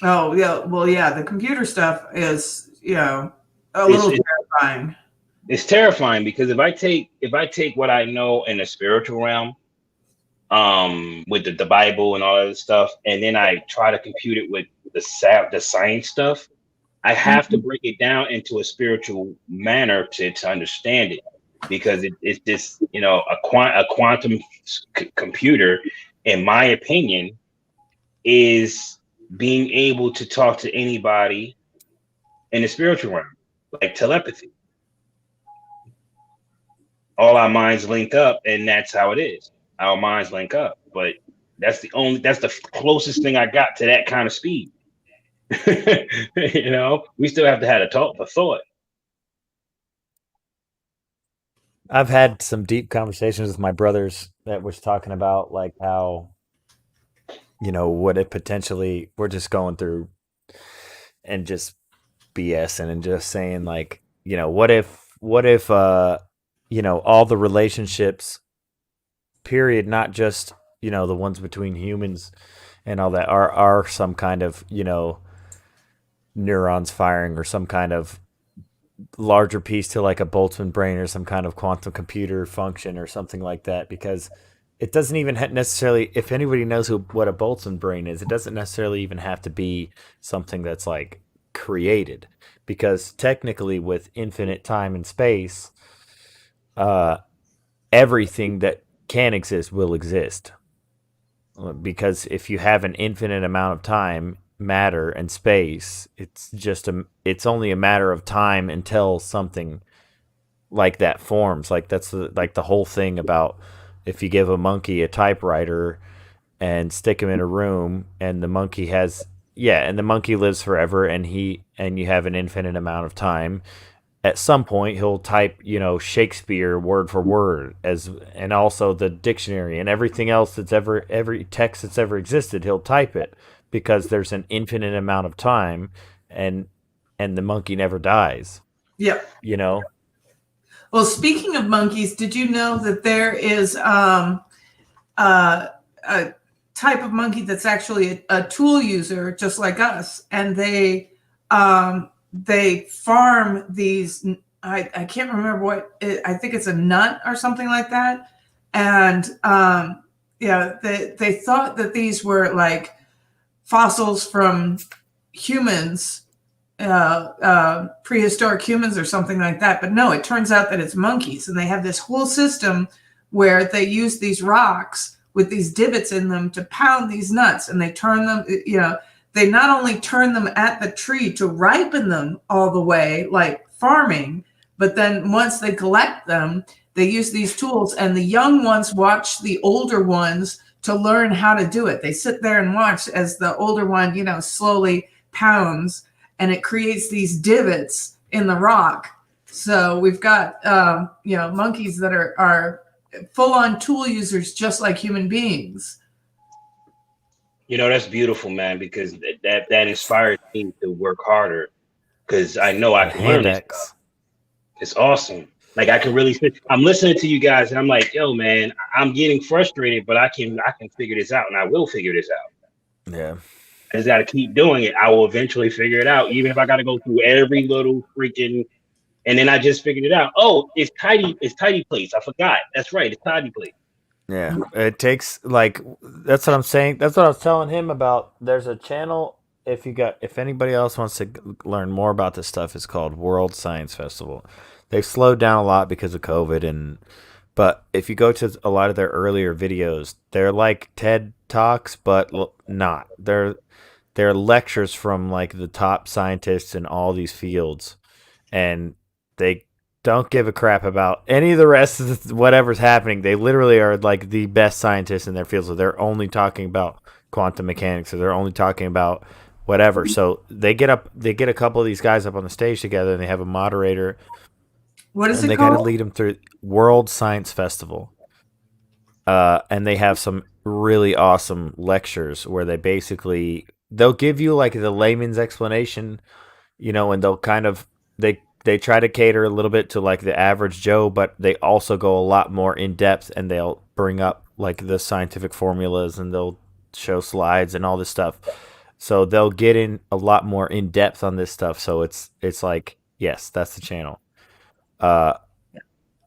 Oh yeah, well yeah, the computer stuff is a little terrifying. It's terrifying because if I take what I know in the spiritual realm, with the Bible and all that stuff, and then I try to compute it with the science stuff, I have to break it down into a spiritual manner to understand it, because it's this, a quantum computer, in my opinion, is being able to talk to anybody in the spiritual realm, like telepathy. All our minds link up, and that's how it is. Our minds link up, but that's the closest thing I got to that kind of speed. We still have to have a thought. I've had some deep conversations with my brothers that was talking about like how, what it potentially, we're just going through and just BSing and just saying like, what if, all the relationships, period, not just, the ones between humans and all that are some kind of, neurons firing or some kind of larger piece to like a Boltzmann brain or some kind of quantum computer function or something like that, because it doesn't even necessarily, if anybody knows what a Boltzmann brain is, it doesn't necessarily even have to be something that's like created, because technically with infinite time and space, everything that can exist will exist, because if you have an infinite amount of time, matter, and space, it's only a matter of time until something like that forms. Like that's the whole thing about if you give a monkey a typewriter and stick him in a room, and the monkey lives forever, and you have an infinite amount of time. At some point he'll type, Shakespeare word for word, and also the dictionary and everything else every text that's ever existed, he'll type it, because there's an infinite amount of time, and the monkey never dies. Yep. Well, speaking of monkeys, did you know that there is a type of monkey that's actually a tool user just like us, and they farm these, I can't remember I think it's a nut or something like that. And they thought that these were like fossils from humans, prehistoric humans or something like that. But no, it turns out that it's monkeys, and they have this whole system where they use these rocks with these divots in them to pound these nuts, and they turn them, they not only turn them at the tree to ripen them all the way, like farming, but then once they collect them, they use these tools, and the young ones watch the older ones to learn how to do it. They sit there and watch as the older one, slowly pounds, and it creates these divots in the rock. So we've got, monkeys that are full-on tool users, just like human beings. That's beautiful, man, because that inspires me to work harder, because I know I can learn this stuff. It's awesome. Like, I can really I'm listening to you guys and I'm like, yo, man, I'm getting frustrated, but I can figure this out, and I will figure this out. Yeah. I just got to keep doing it. I will eventually figure it out, even if I got to go through every little freaking. And then I just figured it out. Oh, it's tidy plates. I forgot. That's right. It's tidy plates. Yeah. It takes, like, that's what I'm saying. That's what I was telling him about. There's a channel. If anybody else wants to learn more about this stuff, it's called World Science Festival. They've slowed down a lot because of COVID, but if you go to a lot of their earlier videos, they're like TED Talks, but not. They're lectures from like the top scientists in all these fields, and they don't give a crap about any of the rest of whatever's happening. They literally are like the best scientists in their field, so they're only talking about quantum mechanics, or they're only talking about whatever. So they get a couple of these guys up on the stage together, and they have a moderator. What is it called? And they got to lead them through World Science Festival. And they have some really awesome lectures where they'll give you like the layman's explanation, and they'll kind of, they try to cater a little bit to like the average Joe, but they also go a lot more in depth, and they'll bring up like the scientific formulas, and they'll show slides and all this stuff. So they'll get in a lot more in depth on this stuff. So it's like, yes, that's the channel.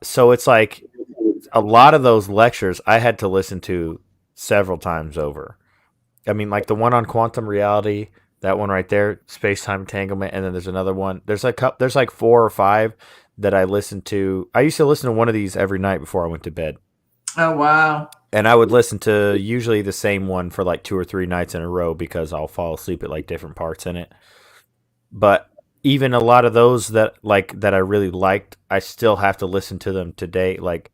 So it's like a lot of those lectures I had to listen to several times over. I mean, like the one on quantum reality, that one right there, space-time entanglement, and then there's another one. There's like 4 or 5 that I listened to. I used to listen to one of these every night before I went to bed. Oh, wow. And I would listen to usually the same one for like 2 or 3 nights in a row, because I'll fall asleep at like different parts in it. But even a lot of those that I really liked, I still have to listen to them today. Like,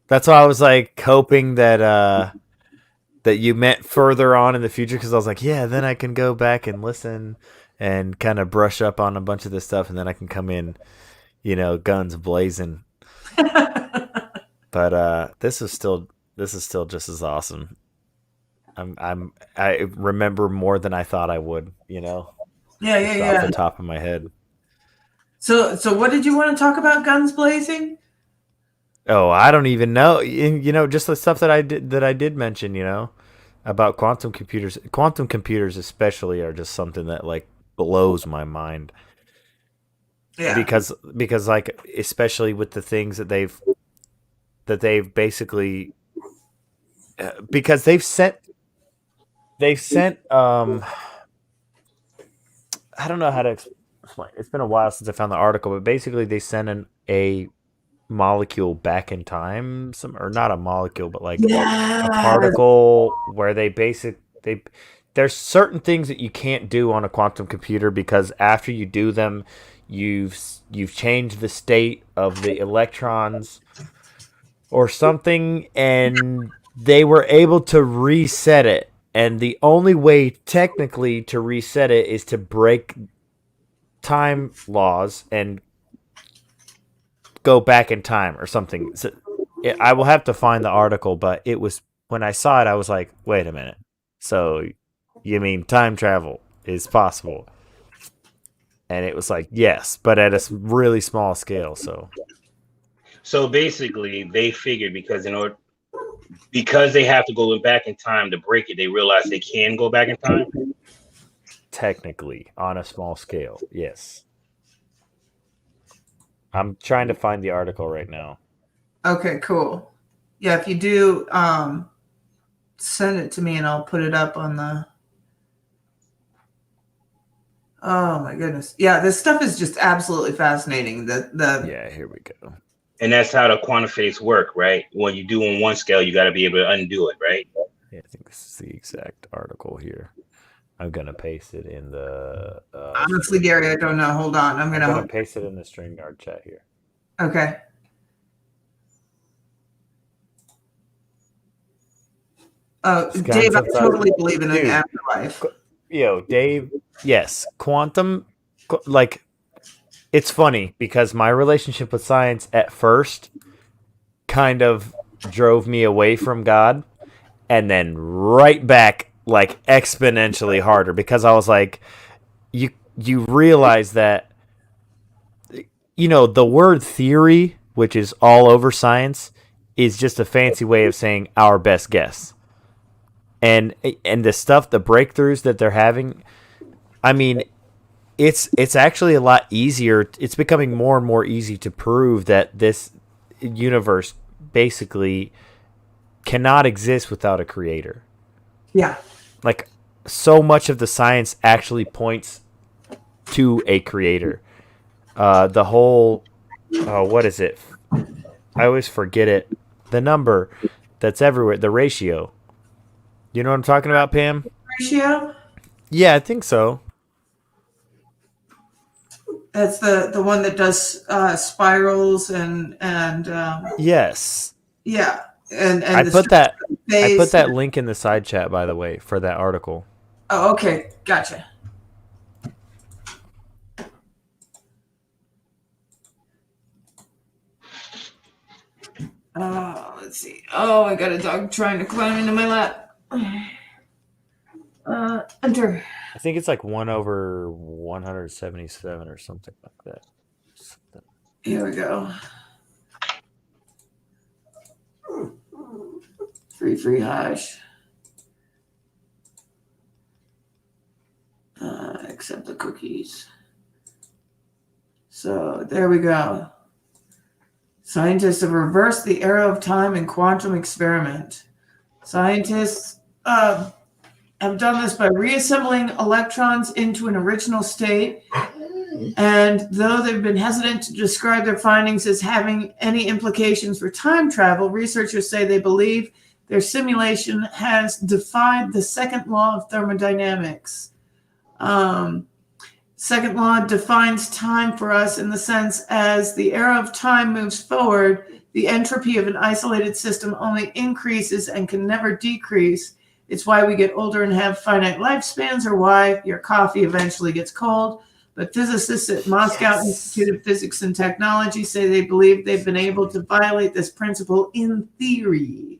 that's why I was like hoping that that you meant further on in the future, because I was like, yeah, then I can go back and listen and kind of brush up on a bunch of this stuff, and then I can come in, guns blazing. But this is still just as awesome. I remember more than I thought I would, Yeah. Off the top of my head. So what did you want to talk about, guns blazing? Oh, I don't even know. Just the stuff that I did mention, about quantum computers. Quantum computers especially are just something that like blows my mind. Yeah. Because like, especially with the things that they've basically, because they've sent I don't know how to explain. It's been a while since I found the article, but basically they sent a molecule back in time, or not a molecule, but like a particle, where there's certain things that you can't do on a quantum computer, because after you do them, you've changed the state of the electrons or something, and they were able to reset it. And the only way technically to reset it is to break time laws and go back in time or something. So, I will have to find the article, but it was, when I saw it, I was like, wait a minute. So you mean time travel is possible? And it was like, yes, but at a really small scale. So basically, they figured because they have to go back in time to break it, they realize they can go back in time. Technically, on a small scale, yes. I'm trying to find the article right now. Okay, cool. Yeah, if you do, send it to me and I'll put it up on the. Oh my goodness! Yeah, this stuff is just absolutely fascinating. Yeah, here we go. And that's how the quantum physics work, right? When you do on one scale, you got to be able to undo it, right? Yeah, I think this is the exact article here. I'm gonna paste it in the. Honestly, Gary, I don't know. Hold on. I'm gonna paste it in the StreamYard chat here. Okay. Oh, Dave, I totally believe in an afterlife. Dave, yes, quantum, like, it's funny because my relationship with science at first kind of drove me away from God, and then right back, like, exponentially harder, because I was like, you realize that, the word theory, which is all over science, is just a fancy way of saying our best guess. And the stuff, the breakthroughs that they're having, I mean, it's actually a lot easier. It's becoming more and more easy to prove that this universe basically cannot exist without a creator. Yeah. Like, so much of the science actually points to a creator. The whole, what is it? I always forget it. The number that's everywhere, the ratio. You know what I'm talking about, Pam? Ratio? Yeah, I think so. That's the one that does spirals and yes. Yeah, and I put that link in the side chat, by the way, for that article. Oh, okay, gotcha. Let's see. Oh, I got a dog trying to climb into my lap. Enter. I think it's like 1/177 or something like that. Here we go. Free hash. Accept the cookies. So there we go. Scientists have reversed the arrow of time in quantum experiment. Scientists have done this by reassembling electrons into an original state. And though they've been hesitant to describe their findings as having any implications for time travel, researchers say they believe their simulation has defied the second law of thermodynamics. Second law defines time for us in the sense as the arrow of time moves forward, the entropy of an isolated system only increases and can never decrease. It's why we get older and have finite lifespans, or why your coffee eventually gets cold. But physicists at Moscow Institute of Physics and Technology say they believe they've been able to violate this principle in theory.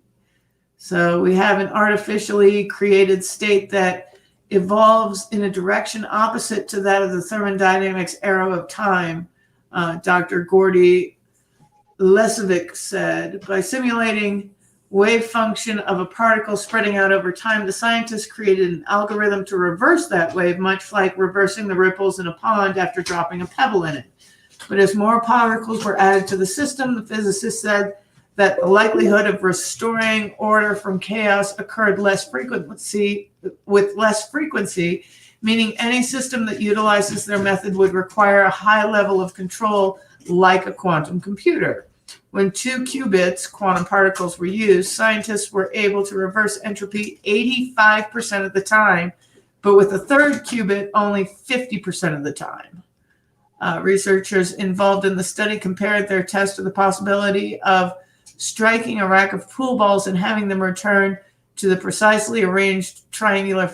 So we have an artificially created state that evolves in a direction opposite to that of the thermodynamics arrow of time. Dr. Gordy Lesovic said, by simulating wave function of a particle spreading out over time, the scientists created an algorithm to reverse that wave, much like reversing the ripples in a pond after dropping a pebble in it. But as more particles were added to the system, the physicists said that the likelihood of restoring order from chaos occurred with less frequency, meaning any system that utilizes their method would require a high level of control, like a quantum computer. When 2 qubits, quantum particles, were used, scientists were able to reverse entropy 85% of the time, but with a third qubit, only 50% of the time. Researchers involved in the study compared their test to the possibility of striking a rack of pool balls and having them return to the precisely arranged triangular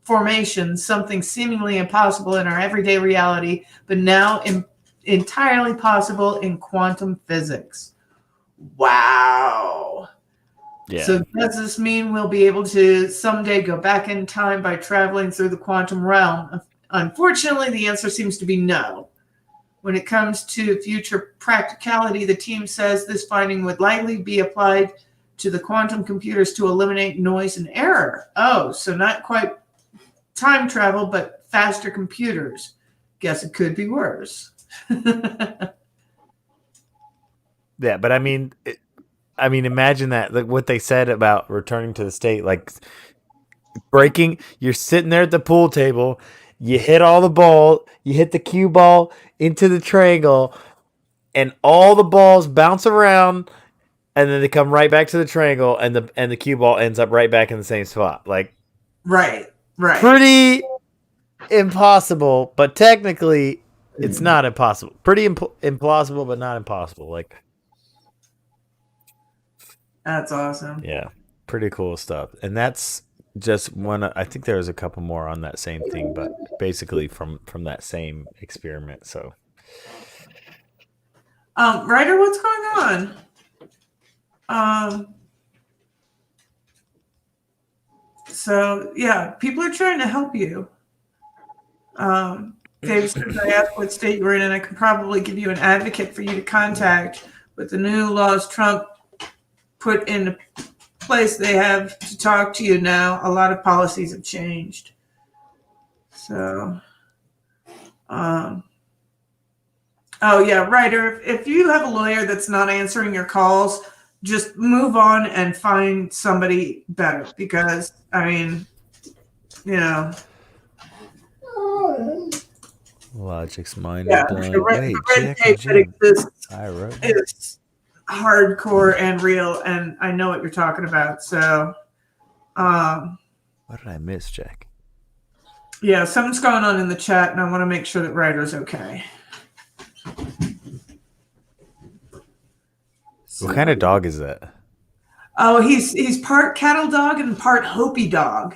formation, something seemingly impossible in our everyday reality, but now entirely possible in quantum physics. Wow. Yeah. So does this mean we'll be able to someday go back in time by traveling through the quantum realm? Unfortunately, the answer seems to be no. When it comes to future practicality, the team says this finding would likely be applied to the quantum computers to eliminate noise and error. Oh, so not quite time travel, but faster computers. Guess it could be worse. Yeah, but I mean, imagine that, like what they said about returning to the state, like breaking. You're sitting there at the pool table, you hit all the ball, you hit the cue ball into the triangle, and all the balls bounce around, and then they come right back to the triangle, and the cue ball ends up right back in the same spot. Like, right. Pretty impossible, but technically it's not impossible. Pretty implausible, but not impossible. Like, that's awesome. Yeah, pretty cool stuff. And that's just one. I think there was a couple more on that same thing, but basically from that same experiment. So, Ryder, what's going on? So yeah, people are trying to help you. Dave says, I asked what state you were in, and I can probably give you an advocate for you to contact. With the new laws Trump put into place, they have to talk to you now. A lot of policies have changed. So, oh yeah, Ryder, if you have a lawyer that's not answering your calls, just move on and find somebody better, because I mean, you know. Logic's mind Yeah, blown. the red tape that exists is hardcore and real, and I know what you're talking about. So, what did I miss, Jack? Yeah, something's going on in the chat, and I want to make sure that Ryder's okay. What kind of dog is that? Oh, he's part cattle dog and part Hopi dog.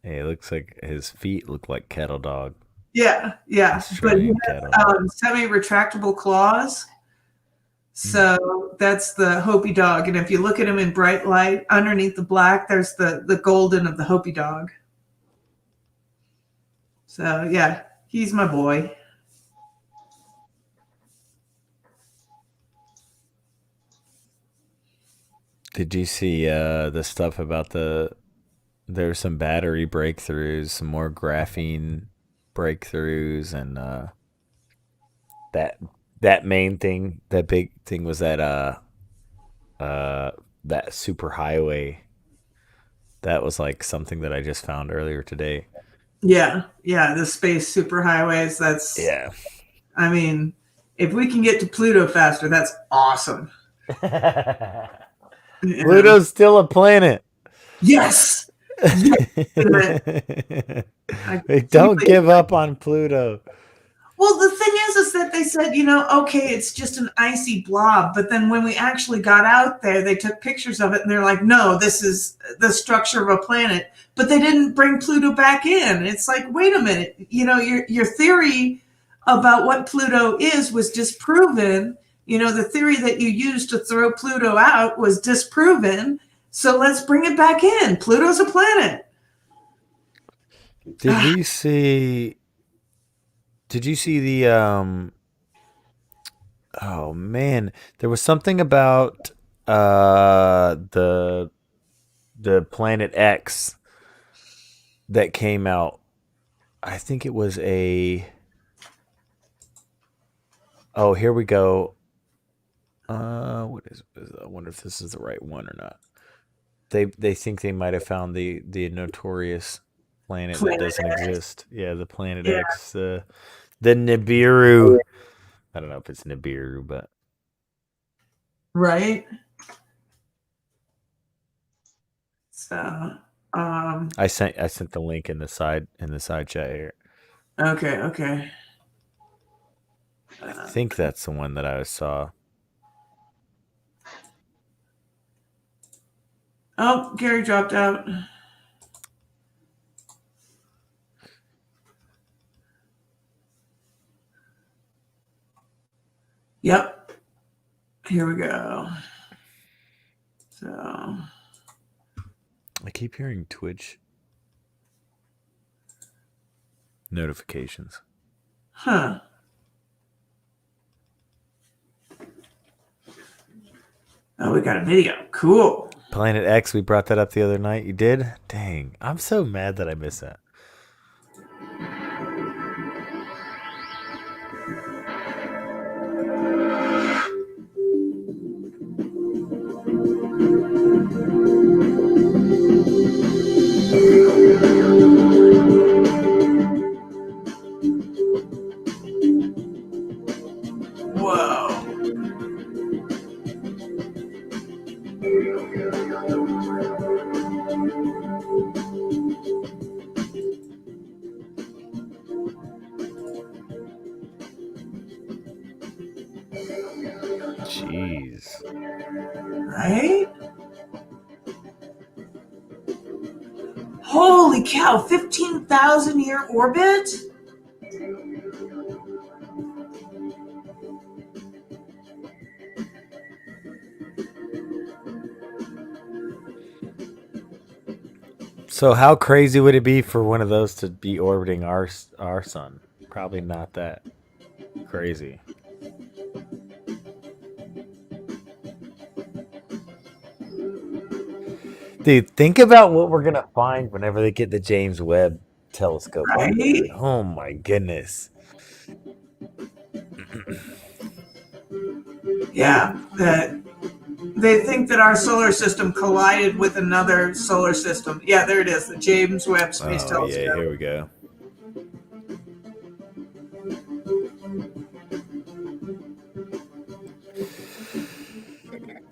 Hey, it looks like his feet look like cattle dog. Yeah. But he has semi-retractable claws. So that's the Hopi dog. And if you look at him in bright light, underneath the black, there's the golden of the Hopi dog. So yeah, he's my boy. Did you see the stuff about there's some battery breakthroughs, some more graphene breakthroughs, and that main thing, that big thing was that that super highway. That was like something that I just found earlier today. Yeah, the space superhighways. That's I mean, if we can get to Pluto faster, that's awesome. Pluto's still a planet. Yes. Don't give up on Pluto. Well, the thing is that they said, okay, it's just an icy blob. But then when we actually got out there, they took pictures of it and they're like, no, this is the structure of a planet. But they didn't bring Pluto back in. It's like, wait a minute, your theory about what Pluto is was disproven. The theory that you used to throw Pluto out was disproven. So let's bring it back in. Pluto's a planet. Did you see the oh man, there was something about the Planet X that came out. I think it was here we go. What is I wonder if this is the right one or not. They think they might have found the notorious planet that doesn't exist. Yeah, the Planet X, the Nibiru. I don't know if it's Nibiru, but right. So, I sent the link in the side chat here. Okay. I think that's the one that I saw. Oh, Gary dropped out. Yep. Here we go. So I keep hearing Twitch notifications. Huh. Oh, we got a video. Cool. Planet X, we brought that up the other night. You did? Dang. I'm so mad that I missed that. Whoa. Jeez. Right? Holy cow, 15,000 year orbit? So how crazy would it be for one of those to be orbiting our sun? Probably not that crazy. Dude, think about what we're gonna find whenever they get the James Webb telescope up Right? there. Oh my goodness. Yeah, that they think that our solar system collided with another solar system. Yeah, there it is, the James Webb Space Oh yeah, Telescope. here we go.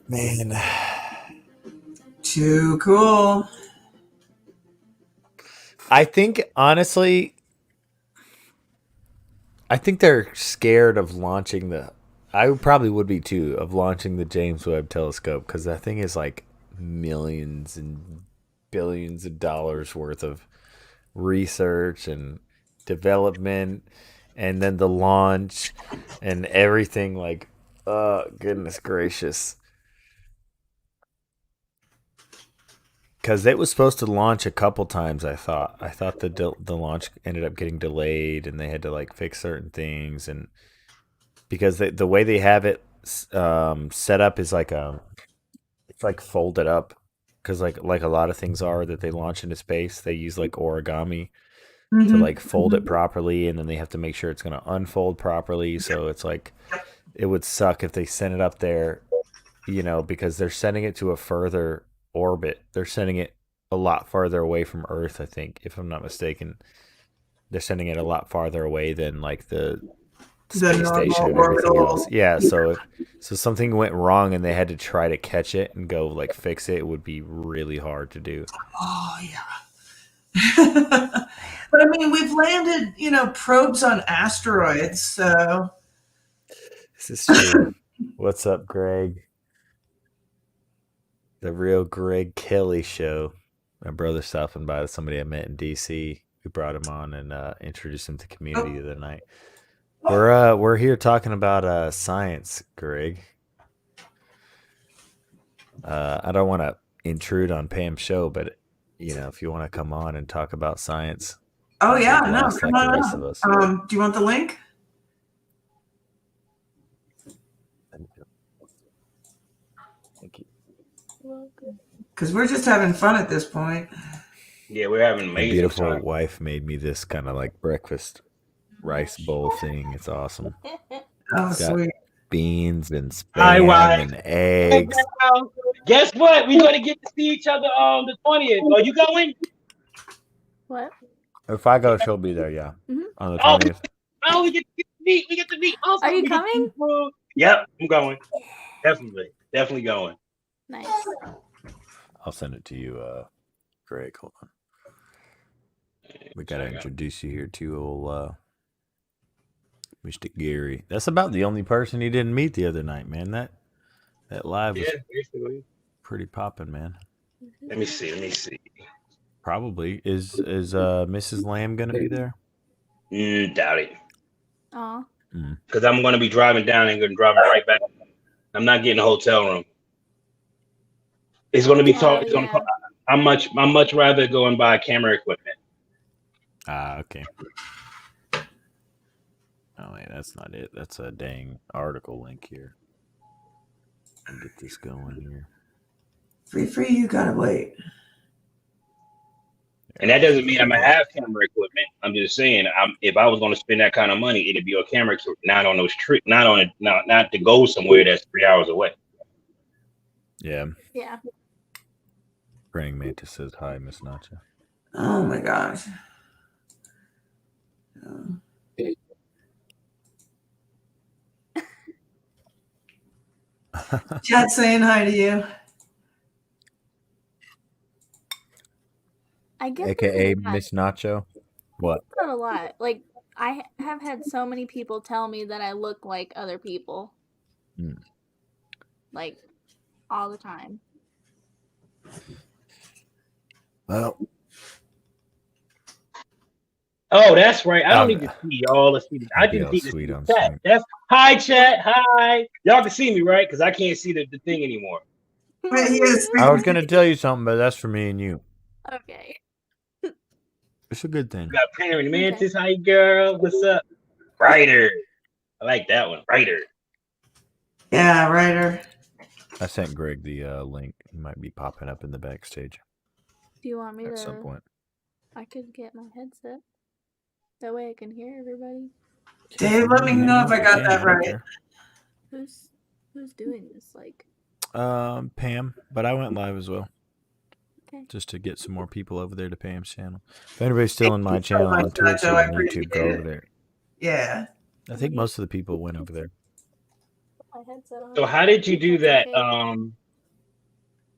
Man. Too cool. I think honestly, I think they're scared of launching the. I probably would be too of launching the James Webb Telescope because that thing is like millions and billions of dollars worth of research and development, and then the launch and everything. Like, oh goodness gracious! Because it was supposed to launch a couple times. I thought the launch ended up getting delayed, and they had to like fix certain things, and because the way they have it set up is like it's like folded up because like a lot of things are that they launch into space, they use like origami to like fold it properly, and then they have to make sure it's going to unfold properly. So it's like it would suck if they sent it up there, because they're sending it to a further orbit. They're sending it a lot farther away from Earth, I think, if I'm not mistaken. They're sending it a lot farther away than like the space station and everything else. Yeah, so something went wrong and they had to try to catch it and go like fix it. It would be really hard to do. Oh yeah. But I mean, we've landed, probes on asteroids, so This is true. What's up, Greg? The real Greg Kelly show. My brother stopping by, somebody I met in DC. We brought him on and introduced him to community the other night. We're here talking about science, Greg. I don't want to intrude on Pam's show, but if you want to come on and talk about science. Oh yeah, no, come like on the rest up. of us. Do you want the link? Thank you. Because we're just having fun at this point. Yeah, we're having amazing. My beautiful time. wife made me this kind of like breakfast rice bowl thing. It's awesome. Oh, sweet. Beans and spam and eggs. Guess what? We're gonna get to see each other on the 20th. Are you going? What? If I go, she'll be there. Yeah, on the 20th. Oh, we get to meet. We get to meet. Also, are you coming? Yep, I'm going. Definitely going. Nice. I'll send it to you, Greg. Hold on. We gotta introduce you here to old Mr. Gary. That's about the only person he didn't meet the other night, man. That live was pretty popping, man. Let me see. Probably is Mrs. Lamb gonna be there? Doubt it. Aw. Because I'm gonna be driving down and gonna drive right back. I'm not getting a hotel room. It's gonna be talk. It's gonna. I'm much rather go and buy camera equipment. Okay. Oh wait, that's not it. That's a dang article link here. I'll get this going here. Free, you gotta wait. And that doesn't mean I'm gonna have camera equipment. I'm just saying, if I was gonna spend that kind of money, it'd be a camera equipment, not on those trips, not to go somewhere that's 3 hours away. Yeah. Yeah. Praying Mantis says hi, Miss Nacha. Oh my gosh. Chat saying hi to you. I get AKA Miss Nacho. What? that a lot. Like, I have had so many people tell me that I look like other people. like all the time. Well, Oh, that's right. I don't need to see y'all. Let's see. I be just all need to sweet see on the chat. stream. That's hi chat. Hi. Y'all can see me, right? Because I can't see the thing anymore. But he is. I was gonna tell you something, but that's for me and you. Okay. It's a good thing. We got Parent Mantis. Hi, girl. What's up? Writer. I like that one. Writer. Yeah, writer. I sent Greg the link. He might be popping up in the backstage Do you want me at to? some point. I could get my headset. That way I can hear everybody. Dave, let me know if I got that right. Who's doing this? Like. Pam, but I went live as well. Okay. Just to get some more people over there to Pam's channel. If anybody's still in my channel on Twitch or on YouTube, go over there. Yeah. I think most of the people went over there. My headset on. So how did you do that,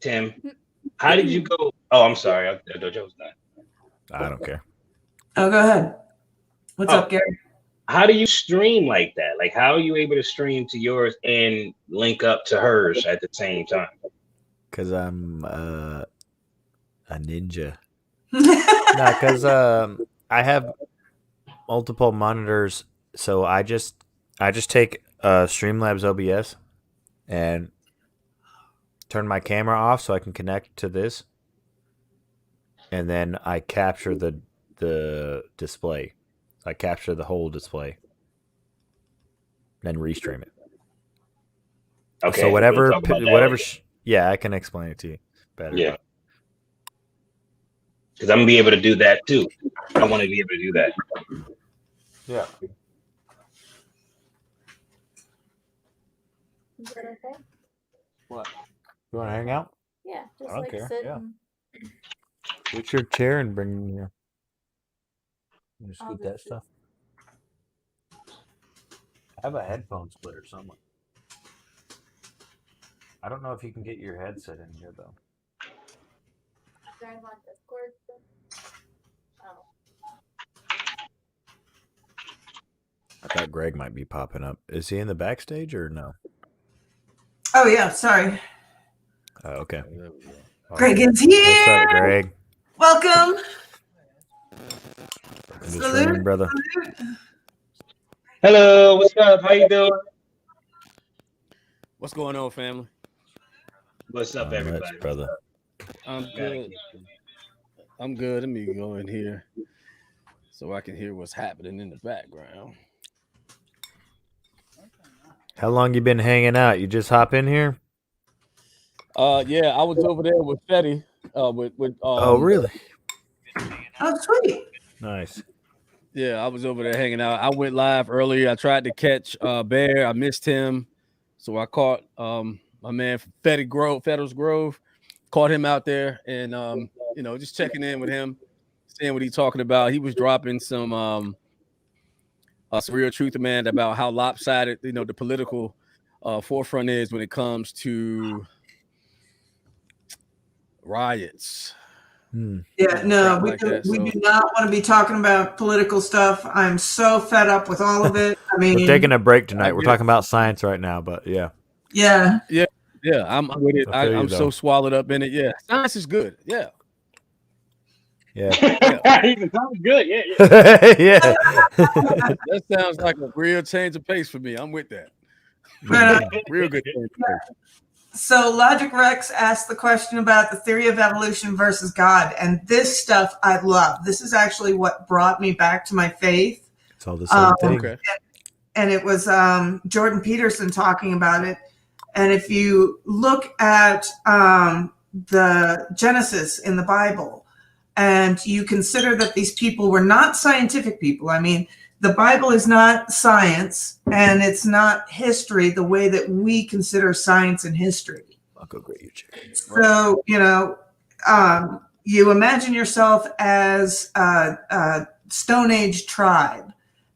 Tim? How did you go? Oh, I'm sorry. Dojo's not. I don't care. Oh, go ahead. What's up, Gary? How do you stream like that? Like, how are you able to stream to yours and link up to hers at the same time? Because I'm a ninja. No, because I have multiple monitors, so I just take Streamlabs OBS and turn my camera off so I can connect to this, and then I capture the display. I capture the whole display, then restream it. Okay. So whatever, yeah, I can explain it to you better. Yeah. Because I'm gonna be able to do that too. I want to be able to do that. Yeah. Is that okay? What? You want to hang out? Yeah, just I don't like care. sit Yeah. and Get your chair and bring your. Just I'll get that just- stuff. I have a headphone splitter somewhere. I don't know if you can get your headset in here though. I'm on Discord. Oh. I thought Greg might be popping up. Is he in the backstage or no? Oh, yeah. Sorry. Okay. Greg is here. What's up, Greg? Welcome. Just streaming, brother. Hello, what's up? How you doing? What's going on, family? What's up, everybody? Brother. I'm good. I'm good. Let me go in here so I can hear what's happening in the background. How long you been hanging out? You just hop in here? Yeah, I was over there with Fetty. Oh, really? Oh, sweet. Nice. Yeah, I was over there hanging out. I went live earlier. I tried to catch Bear. I missed him, so I caught my man from Federal's Grove. Caught him out there, and just checking in with him, seeing what he's talking about. He was dropping some real truth, man, about how lopsided the political forefront is when it comes to riots. Yeah, no, we do not want to be talking about political stuff. I'm so fed up with all of it. I mean, we're taking a break tonight. We're talking about science right now, but yeah. Yeah. I'm with it. I'm so swallowed up in it. Yeah, science is good. Yeah. Yeah. Even sounds good. Yeah. Yeah. That sounds like a real change of pace for me. I'm with that. Real good change of pace. So Logic Rex asked the question about the theory of evolution versus God, and this stuff I love. This is actually what brought me back to my faith. It's all the same thing. Okay. And it was Jordan Peterson talking about it. And if you look at the Genesis in the Bible, and you consider that these people were not scientific people. I mean, the Bible is not science, and it's not history the way that we consider science and history. I'll go get you chicken. So, you imagine yourself as a Stone Age tribe,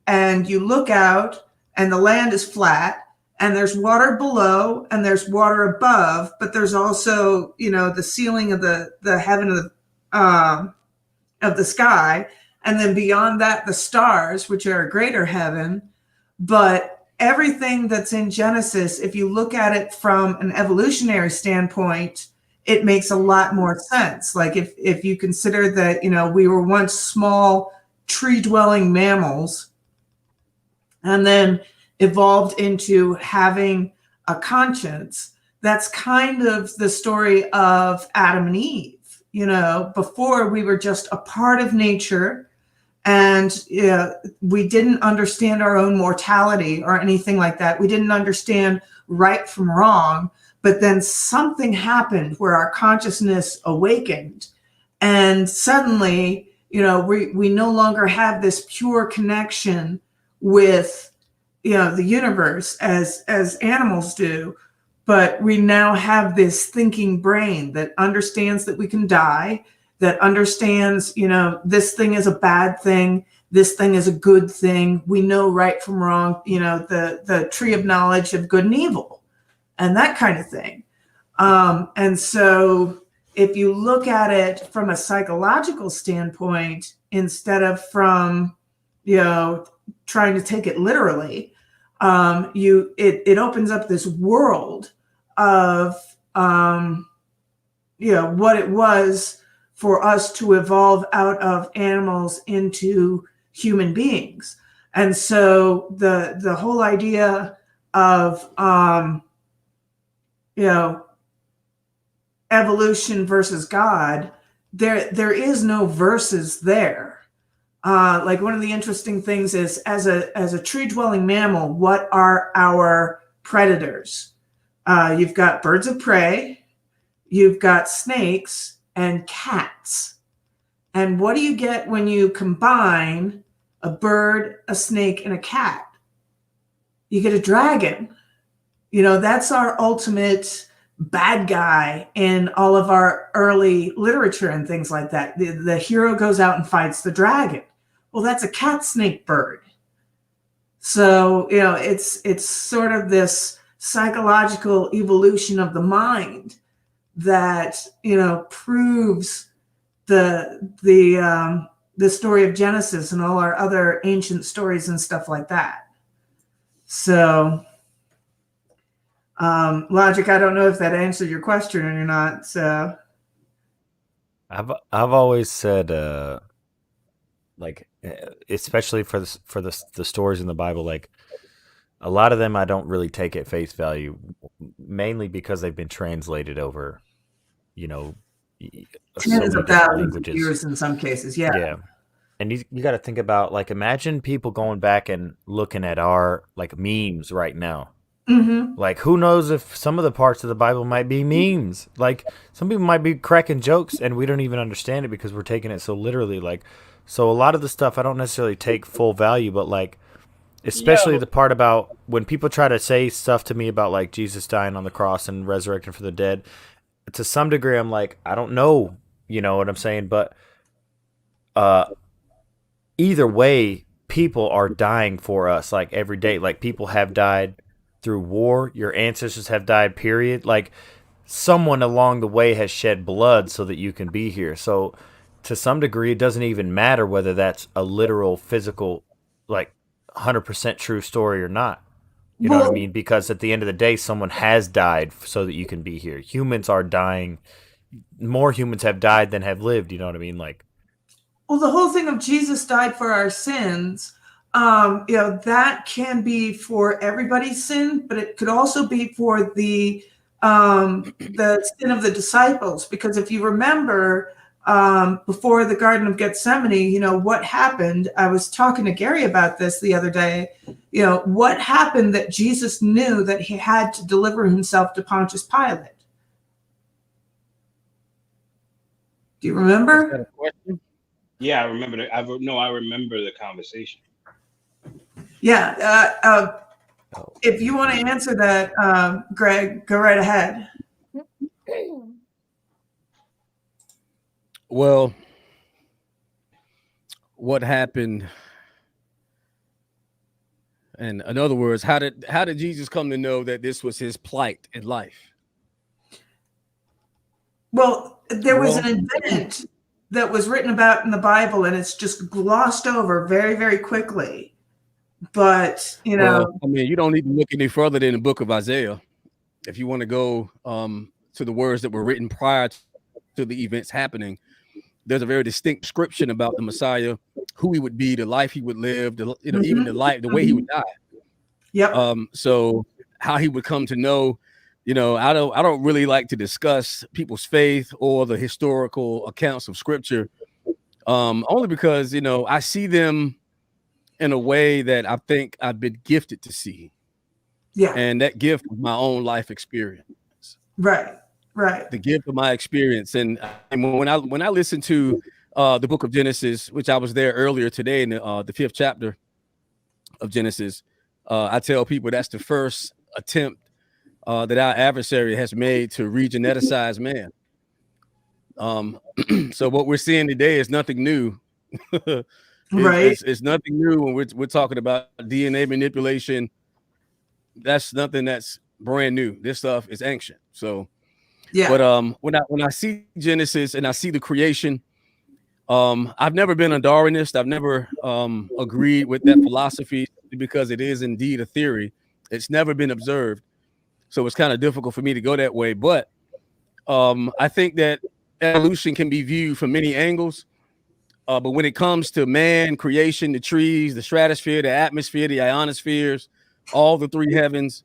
and you look out, and the land is flat, and there's water below, and there's water above, but there's also, the ceiling of the heaven of the sky, and then beyond that, the stars, which are a greater heaven. But everything that's in Genesis, if you look at it from an evolutionary standpoint, it makes a lot more sense. Like if you consider that, we were once small tree-dwelling mammals and then evolved into having a conscience, that's kind of the story of Adam and Eve. Before we were just a part of nature, and we didn't understand our own mortality or anything like that. We didn't understand right from wrong, but then something happened where our consciousness awakened, and suddenly, we no longer have this pure connection with, the universe as animals do, but we now have this thinking brain that understands that we can die, that understands, this thing is a bad thing, this thing is a good thing. We know right from wrong, the tree of knowledge of good and evil and that kind of thing. And so if you look at it from a psychological standpoint, instead of from, trying to take it literally, it opens up this world of, what it was for us to evolve out of animals into human beings. And so the whole idea of, evolution versus God, there is no versus there. Like one of the interesting things is, as a tree-dwelling mammal, what are our predators? You've got birds of prey, you've got snakes, and cats. And what do you get when you combine a bird, a snake, and a cat? You get a dragon. That's our ultimate bad guy in all of our early literature and things like that. The hero goes out and fights the dragon. Well, that's a cat snake bird. So, it's sort of this psychological evolution of the mind that, proves the story of Genesis and all our other ancient stories and stuff like that. So, Logic, I don't know if that answered your question or not. So, I've always said, especially for the stories in the Bible, like a lot of them I don't really take at face value, mainly because they've been translated over, tens of thousands of years in some cases. Yeah. And you got to think about, like, imagine people going back and looking at our memes right now. Mm-hmm. Like, who knows if some of the parts of the Bible might be memes? Like, some people might be cracking jokes and we don't even understand it because we're taking it so literally. Like, so a lot of the stuff I don't necessarily take full value, but especially the part about when people try to say stuff to me about like Jesus dying on the cross and resurrecting from the dead, to some degree I'm like, I don't know, you know what I'm saying? But either way, people are dying for us like every day. Like, people have died through war, your ancestors have died, period. Like, someone along the way has shed blood so that you can be here. So to some degree, it doesn't even matter whether that's a literal, physical, 100% true story or not. You know what I mean? Because at the end of the day, someone has died so that you can be here. Humans are dying. More humans have died than have lived. You know what I mean? Well, the whole thing of Jesus died for our sins, that can be for everybody's sin, but it could also be for the sin of the disciples. Because if you remember, before the Garden of Gethsemane, what happened? I was talking to Gary about this the other day. What happened that Jesus knew that he had to deliver himself to Pontius Pilate? Do you remember? Is that a question? Yeah, I remember. I remember the conversation. Yeah. If you want to answer that, Greg, go right ahead. Well, what happened? And in other words, how did Jesus come to know that this was his plight in life? Well, there was an event that was written about in the Bible, and it's just glossed over very, very quickly. But Well, I mean, you don't need to look any further than the book of Isaiah if you want to go to the words that were written prior to the events happening. There's a very distinct description about the Messiah, who he would be, the life he would live, even the life, the way he would die. Yep. So how he would come to know, I don't really like to discuss people's faith or the historical accounts of scripture, only because I see them in a way that I think I've been gifted to see. Yeah. And that gift was my own life experience. Right. The gift of my experience. And when I listen to the book of Genesis, which I was there earlier today in the 5th chapter of Genesis, I tell people that's the first attempt that our adversary has made to regeneticize man. So what we're seeing today is nothing new. It's nothing new when we're talking about DNA manipulation. That's nothing that's brand new. This stuff is ancient. So yeah. But when I see Genesis and I see the creation, I've never been a Darwinist. I've never agreed with that philosophy because it is indeed a theory. It's never been observed. So it's kind of difficult for me to go that way. But I think that evolution can be viewed from many angles. But when it comes to man, creation, the trees, the stratosphere, the atmosphere, the ionospheres, all the three heavens,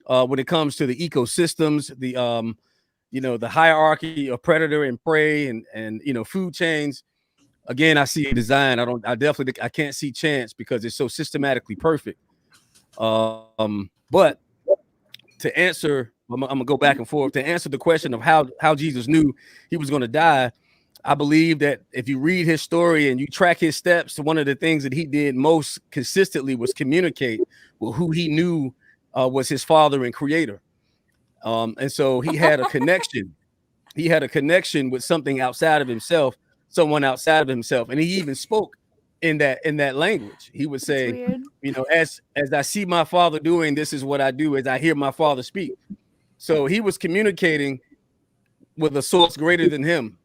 when it comes to the ecosystems, the hierarchy of predator and prey and food chains, again, I see a design. I can't see chance because it's so systematically perfect. But to answer, I'm gonna go back and forth to answer the question of how Jesus knew he was going to die. I believe that if you read his story and you track his steps, one of the things that he did most consistently was communicate with who he knew was his father and creator. And so he had a connection. He had a connection with something outside of himself, someone outside of himself. And he even spoke in that language. He would say, as I see my father doing, this is what I do as I hear my father speak. So he was communicating with a source greater than him.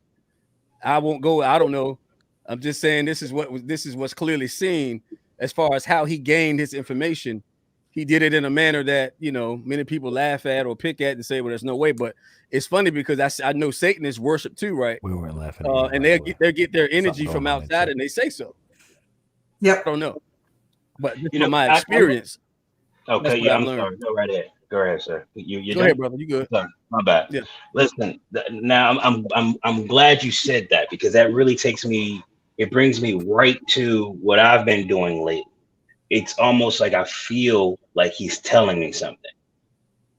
I won't go. I don't know. I'm just saying this is what's clearly seen as far as how he gained his information. He did it in a manner that many people laugh at or pick at and say, "Well, there's no way." But it's funny because I know Satanists worship too, right? We weren't laughing. And they get their energy from outside, and they say so. Yep. I don't know, but from my experience. Okay, yeah, I'm sorry. Go right ahead. Go ahead, sir. You go ahead, brother. You good? Sorry, my bad. Yeah. Listen, now I'm glad you said that because that really brings me right to what I've been doing lately. It's almost like I feel like he's telling me something.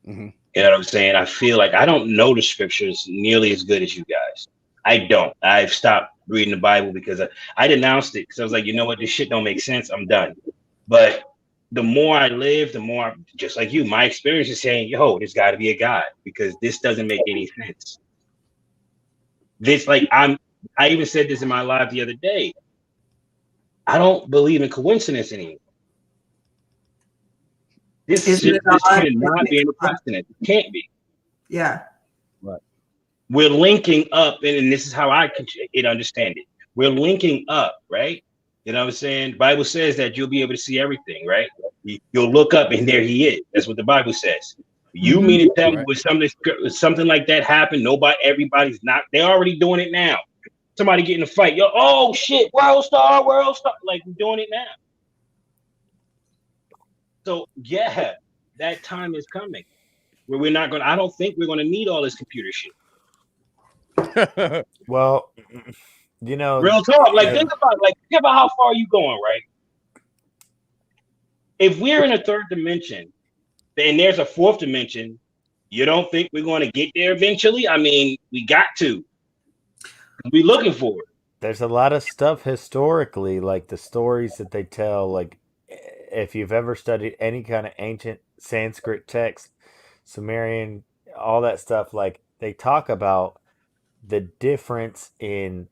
Mm-hmm. You know what I'm saying? I feel like I don't know the scriptures nearly as good as you guys. I don't. I've stopped reading the Bible because I denounced it because I was like, you know what? This shit don't make sense. I'm done. But the more I live, the more, just like you, my experience is saying, yo, there's got to be a God because this doesn't make any sense. I even said this in my live the other day. I don't believe in coincidence anymore. This cannot be a precedent. It can't be. Yeah. Right. We're linking up, and this is how I can understand it. We're linking up, right? You know what I'm saying? The Bible says that you'll be able to see everything, right? You'll look up and there he is. That's what the Bible says. You mean to tell me when something like that happened, everybody's not, they're already doing it now. Somebody getting a fight. Yo, oh shit, world star. Like we're doing it now. So yeah, that time is coming where I don't think we're gonna need all this computer shit. Well, real talk. Think about how far you going, right? If we're in a third dimension, then there's a fourth dimension. You don't think we're going to get there eventually? I mean, we got to. We're looking for it. There's a lot of stuff historically, like the stories that they tell, like if you've ever studied any kind of ancient Sanskrit text, Sumerian, all that stuff, like they talk about the difference in,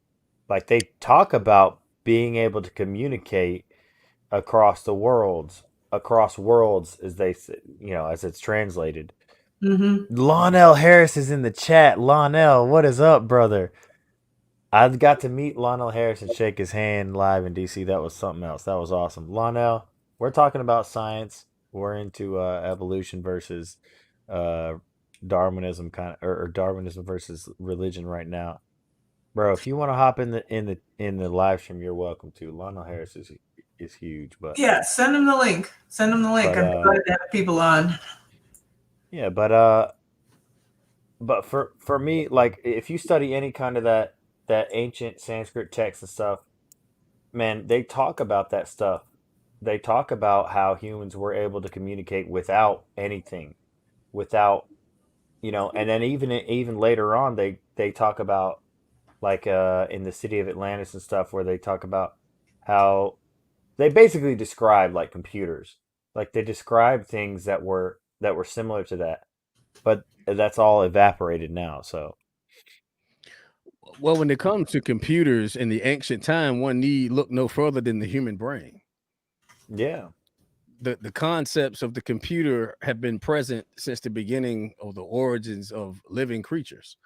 like they talk about being able to communicate across worlds as they say, as it's translated. Lonell Harris is in the chat. Lonell, what is up, brother? I got to meet Lonell Harris and shake his hand live in DC. That was something else. That was awesome. Lonell, we're talking about science. We're into evolution versus Darwinism or Darwinism versus religion right now. Bro, if you want to hop in the live stream, you're welcome to. Lionel Harris is huge, but yeah, send him the link. Send him the link. I'm glad to have people on. Yeah, but for me, like if you study any kind of that ancient Sanskrit text and stuff, man, they talk about that stuff. They talk about how humans were able to communicate without anything, without and then even later on they talk about like in the city of Atlantis and stuff where they talk about how they basically describe like computers. Like they describe things that were similar to that. But that's all evaporated now, so Well, when it comes to computers in the ancient time, one need look no further than the human brain. yeah. The concepts of the computer have been present since the beginning of the origins of living creatures.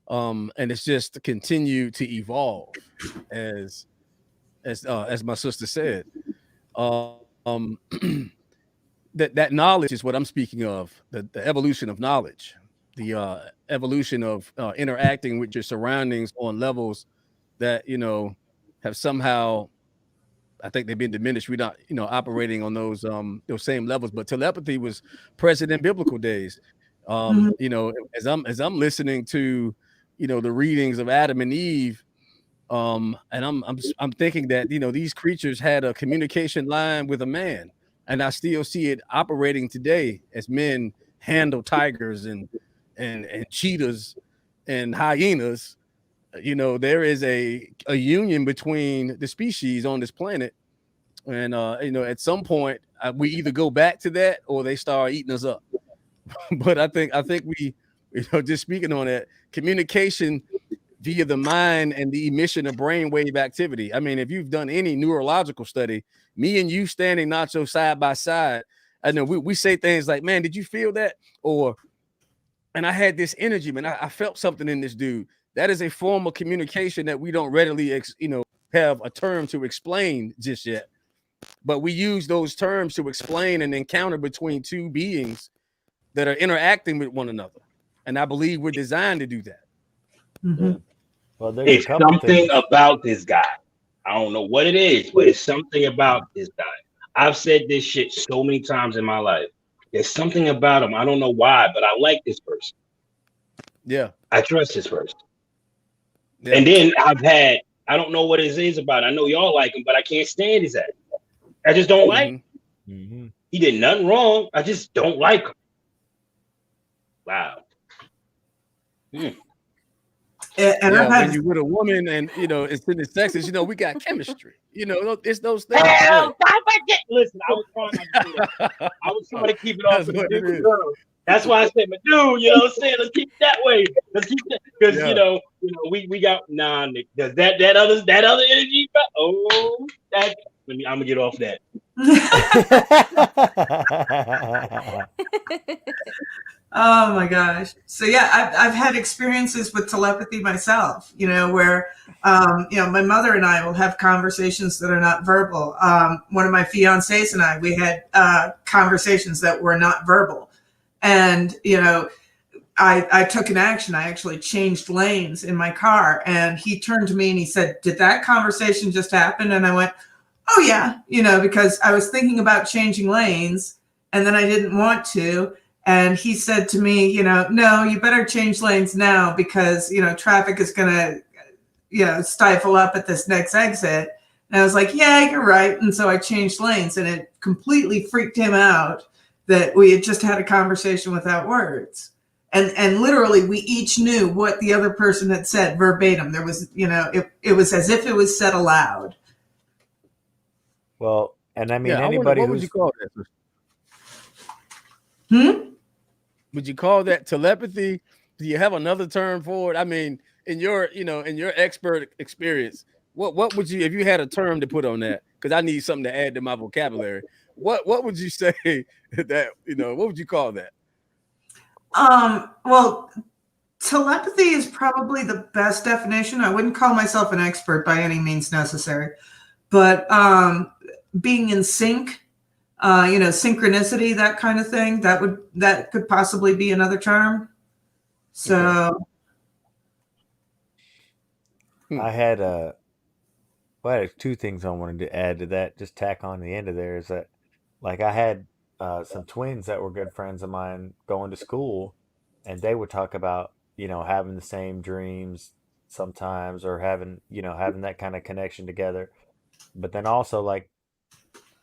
And it's just continued to evolve as my sister said. Um that knowledge is what I'm speaking of, the evolution of knowledge, the evolution of interacting with your surroundings on levels that have somehow, I think they've been diminished. We're not, operating on those same levels. But telepathy was present in biblical days. Mhm. As I'm listening to, the readings of Adam and Eve, and I'm thinking that these creatures had a communication line with a man, and I still see it operating today as men handle tigers and cheetahs and hyenas. There is a union between the species on this planet, and at some point we either go back to that or they start eating us up. But I think we, just speaking on that, communication via the mind and the emission of brainwave activity. I mean, if you've done any neurological study, me and you standing nacho side by side, I know we say things like, man, did you feel that? Or, and I had this energy, man, I felt something in this dude. That is a form of communication that we don't readily, have a term to explain just yet. But we use those terms to explain an encounter between two beings that are interacting with one another. And I believe we're designed to do that. Mm-hmm. Yeah. Well, there's a It's couple something things. about this guy. I don't know what it is, but it's something about this guy. I've said this shit so many times in my life. There's something about him. I don't know why, but I like this person. Yeah. I trust this person. Yeah. And then I don't know what it is about it. I know y'all like him, but I can't stand his ass. I just don't like him. Mm-hmm. He did nothing wrong. I just don't like him. Wow. And yeah, when you're with a woman and it's in the sexes, we got chemistry. It's those things. Hell, listen, I was trying to keep it off the big girl. That's why I said, but dude, let's keep it that way. Let's keep that because we got Nick. Does that other energy? Oh, I'm gonna get off that. Oh my gosh. So yeah, I've had experiences with telepathy myself, where, my mother and I will have conversations that are not verbal. One of my fiancés and I, we had conversations that were not verbal. And, I took an action. I actually changed lanes in my car, and he turned to me and he said, "Did that conversation just happen?" And I went, "Oh yeah," because I was thinking about changing lanes and then I didn't want to. And he said to me, "No, you better change lanes now because, traffic is going to, stifle up at this next exit." And I was like, "Yeah, you're right." And so I changed lanes, and it completely freaked him out that we had just had a conversation without words. And literally we each knew what the other person had said verbatim. There was, it was as if it was said aloud. Well, and I mean, Yeah, anybody what would you call that? Would you call that telepathy? Do you have another term for it? I mean, in your expert experience, what would you, if you had a term to put on that? Because I need something to add to my vocabulary. What would you say that, what would you call that? Well, telepathy is probably the best definition. I wouldn't call myself an expert by any means necessary, but being in sync, synchronicity, that kind of thing. That could possibly be another term. So I had two things I wanted to add to that. Just tack on the end of there is that, like, I had some twins that were good friends of mine going to school, and they would talk about having the same dreams sometimes, or having that kind of connection together. But then also, like,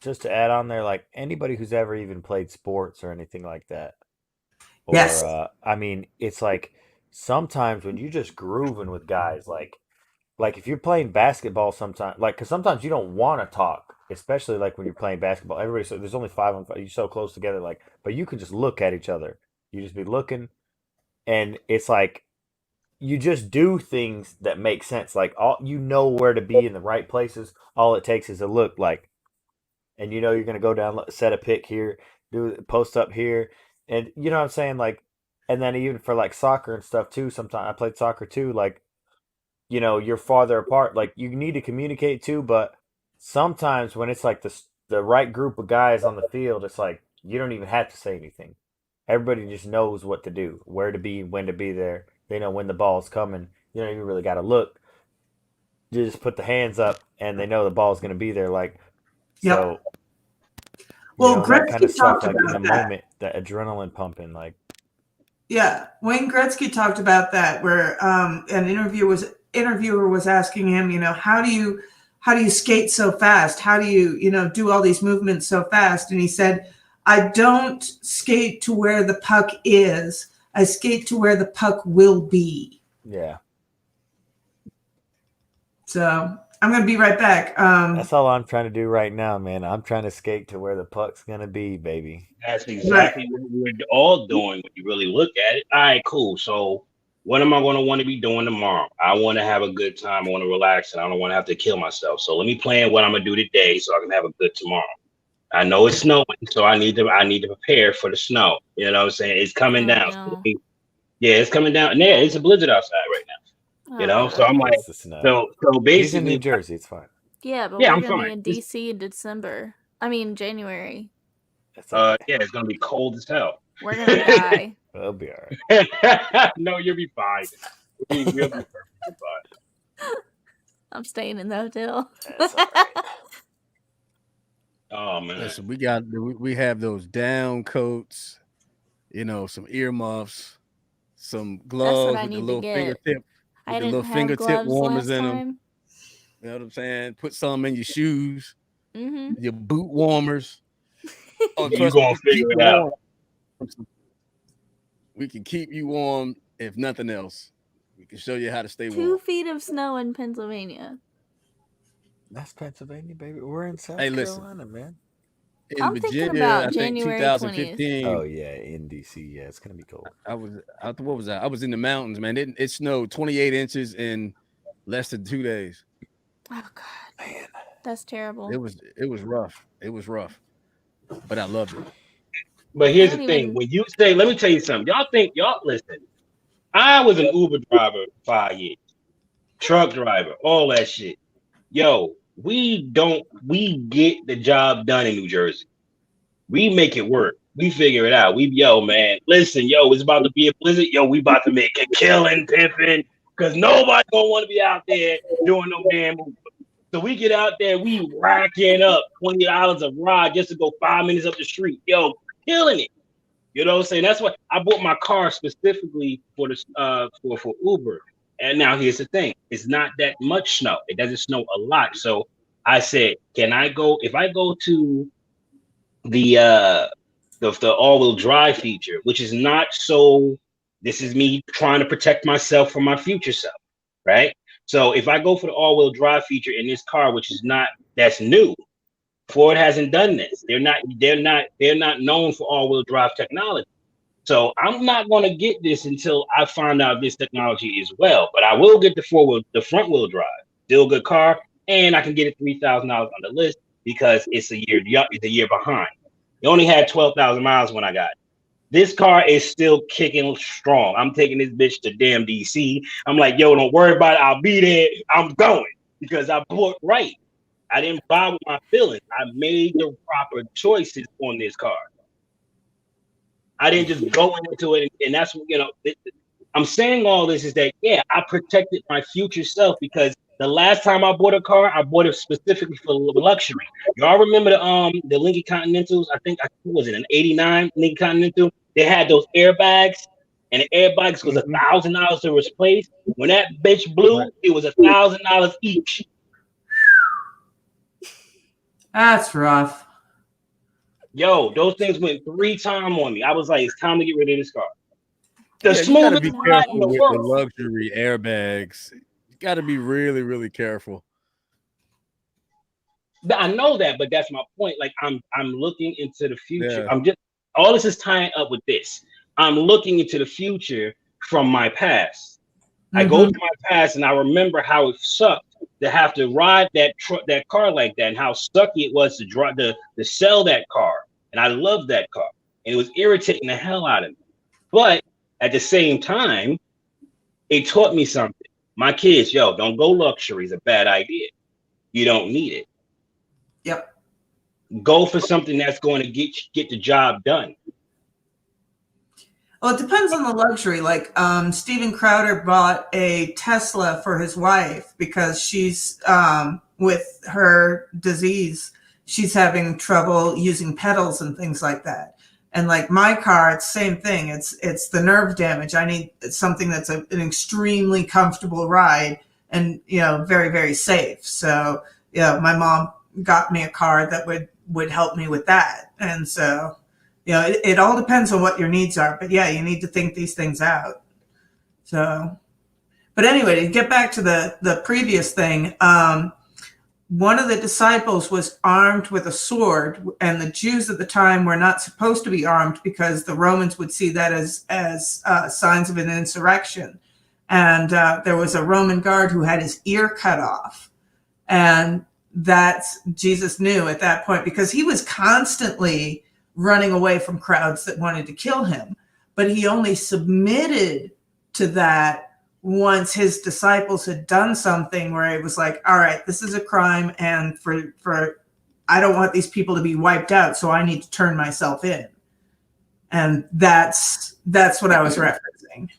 just to add on there, like, anybody who's ever even played sports or anything like that, yes, or I mean, it's like sometimes when you just grooving with guys, like if you're playing basketball, sometimes, like, because sometimes you don't want to talk, especially like when you're playing basketball. Everybody, so there's only 5 on 5. You're so close together, like, but you can just look at each other. You just be looking, and it's like you just do things that make sense. Like, all where to be in the right places. All it takes is a look, like, and you're gonna go down, set a pick here, do post up here, and you know what I'm saying, like, and then even for like soccer and stuff too. Sometimes I played soccer too, like, you're farther apart. Like, you need to communicate too, but sometimes when it's like the right group of guys on the field, it's like you don't even have to say anything. Everybody just knows what to do, where to be, when to be there. They know when the ball's coming. You don't even really got to look. You just put the hands up, and they know the ball's going to be there. Like, so, well, that kind of Gretzky stuff, talked like in about the that. moment, that adrenaline pumping, like. Yeah, Wayne Gretzky talked about that, where an interviewer was asking him, how do you skate so fast? How do you, do all these movements so fast? And he said, I don't skate to where the puck is. I skate to where the puck will be. Yeah. So I'm going to be right back. That's all I'm trying to do right now, man. I'm trying to skate to where the puck's going to be, baby. That's exactly what we're all doing when you really look at it. All right, cool. So what am I going to want to be doing tomorrow? I want to have a good time. I want to relax, and I don't want to have to kill myself. So let me plan what I'm going to do today so I can have a good tomorrow. I know it's snowing, so I need to prepare for the snow. You know what I'm saying? It's coming down. No. Yeah, it's coming down. Yeah, it's a blizzard outside right now. So I'm like, It's the snow. so basically, he's in New Jersey. It's fine. Yeah, but Yeah, we're I'm gonna fine. be in DC in December. I mean January. Okay. Yeah, it's gonna be cold as hell. We're gonna die. We'll be all right. No, you'll be fine. You'll be perfectly fine. I'm staying in the hotel. That's all right. Oh man! Listen, we have those down coats, some earmuffs, some gloves with the little fingertip, with the little fingertip warmers in them. You know what I'm saying? Put some in your shoes, your boot warmers. Oh, you're gonna figure it out. We can keep you warm, if nothing else. We can show you how to stay warm. 2 feet of snow in Pennsylvania. That's Pennsylvania, baby. We're in South listen, Carolina, man. In Virginia, I think January 2015. 20th. Oh yeah, in DC, yeah, it's gonna be cold. What was that? I was in the mountains, man. It snowed 28 inches in less than 2 days. Oh God, man, that's terrible. It was rough. It was rough, but I loved it. But here's the thing: when you say, let me tell you something. Y'all listen. I was an Uber driver for 5 years, truck driver, all that shit. Yo, we get the job done in New Jersey. We make it work. We figure it out. Man, listen, it's about to be a blizzard. We about to make a killing, pimping, because nobody gonna want to be out there doing no damn Uber. So we get out there, we racking up $20 a ride just to go 5 minutes up the street. Killing it. You know what I'm saying? That's why I bought my car specifically for the for Uber. And now here's the thing: it's not that much snow. It doesn't snow a lot. So I said, can I go? If I go to the all-wheel drive feature, which is not so. This is me trying to protect myself from my future self, right? So if I go for the all-wheel drive feature in this car, which is that's new. Ford hasn't done this. They're not known for all-wheel drive technology. So I'm not going to get this until I find out this technology is well. But I will get the front-wheel drive. Still a good car, and I can get it $3,000 on the list because it's a year behind. It only had 12,000 miles when I got it. This car is still kicking strong. I'm taking this bitch to damn DC. I'm like, don't worry about it. I'll be there. I'm going because I bought right. I didn't buy with my feelings. I made the proper choices on this car. I didn't just go into it, and that's what, you know. I'm saying all this is that, yeah, I protected my future self, because the last time I bought a car, I bought it specifically for luxury. Y'all remember the Lincoln Continentals? I think was it an '89 Lincoln Continental? They had those airbags, and the airbags was $1,000 to replace. When that bitch blew, it was $1,000 each. That's rough. Yo, those things went 3 times on me. I was like, it's time to get rid of this car. The You gotta smoothest be ride in careful the with the world. luxury airbags. You gotta be really, really careful. I know that, but that's my point. Like, I'm looking into the future. Yeah. I'm just, all this is tying up with this. I'm looking into the future from my past. I go to my past and I remember how it sucked to have to ride that car like that, and how sucky it was to drive to sell that car. And I loved that car, and it was irritating the hell out of me. But at the same time, it taught me something. My kids, yo, don't go luxury. It's a bad idea. You don't need it. Yep. Go for something that's going to get the job done. Well, it depends on the luxury. Like Steven Crowder bought a Tesla for his wife because she's with her disease, she's having trouble using pedals and things like that. And like my car, it's the same thing. It's the nerve damage. I need something that's an extremely comfortable ride and, you know, very, very safe. So, you know, my mom got me a car that would help me with that. And so, you know, it all depends on what your needs are. But yeah, you need to think these things out. So, but anyway, to get back to the previous thing, one of the disciples was armed with a sword, and the Jews at the time were not supposed to be armed because the Romans would see that as signs of an insurrection. And there was a Roman guard who had his ear cut off. And that's Jesus knew at that point, because he was constantly running away from crowds that wanted to kill him. But he only submitted to that once his disciples had done something where it was like, all right, this is a crime, and for I don't want these people to be wiped out, so I need to turn myself in. And that's what I was referencing.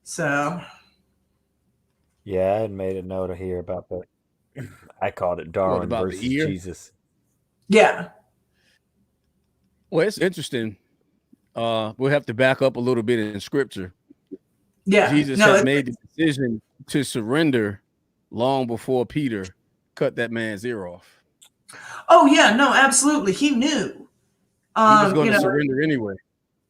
So yeah, I had made a note here about that. I called it Darwin versus Jesus. Yeah. Well, it's interesting. We'll have to back up a little bit in scripture. Yeah. Jesus had made the decision to surrender long before Peter cut that man's ear off. Oh yeah, no, absolutely. He knew. He was going to surrender anyway.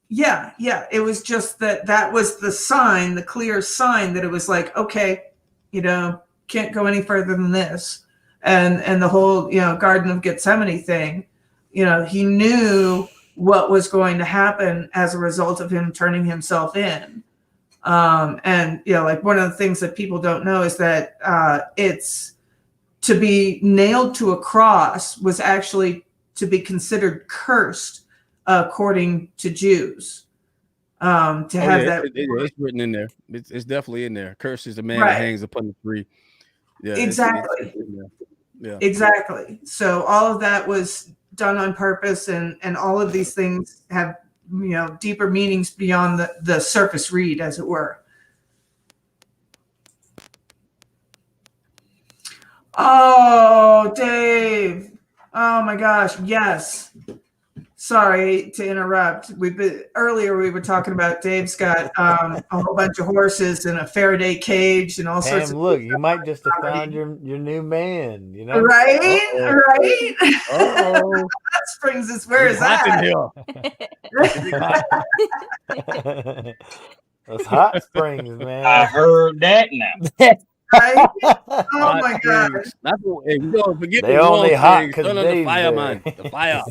Yeah, yeah. It was just that was the sign, the clear sign that it was like, okay, you know, can't go any further than this. And the whole, you know, Garden of Gethsemane thing, you know, he knew what was going to happen as a result of him turning himself in. And, you know, like one of the things that people don't know is that it's to be nailed to a cross was actually to be considered cursed according to Jews. It's written in there. It's definitely in there. Cursed is the man that hangs upon the tree. Yeah, exactly. Yeah, exactly. So all of that was done on purpose, and all of these things have, you know, deeper meanings beyond the surface read, as it were. Oh, Dave. Oh my gosh. Yes. Sorry to interrupt. Earlier we were talking about Dave's got a whole bunch of horses and a Faraday cage and all sorts of. Look, you might just have found your new man. You know, right? Uh-oh. Right. Oh, Hot Springs is where is that? Those hot springs, man. I heard that now. Right? Oh my gosh. Hey, we don't forget they the only hot because the fireman. The fire.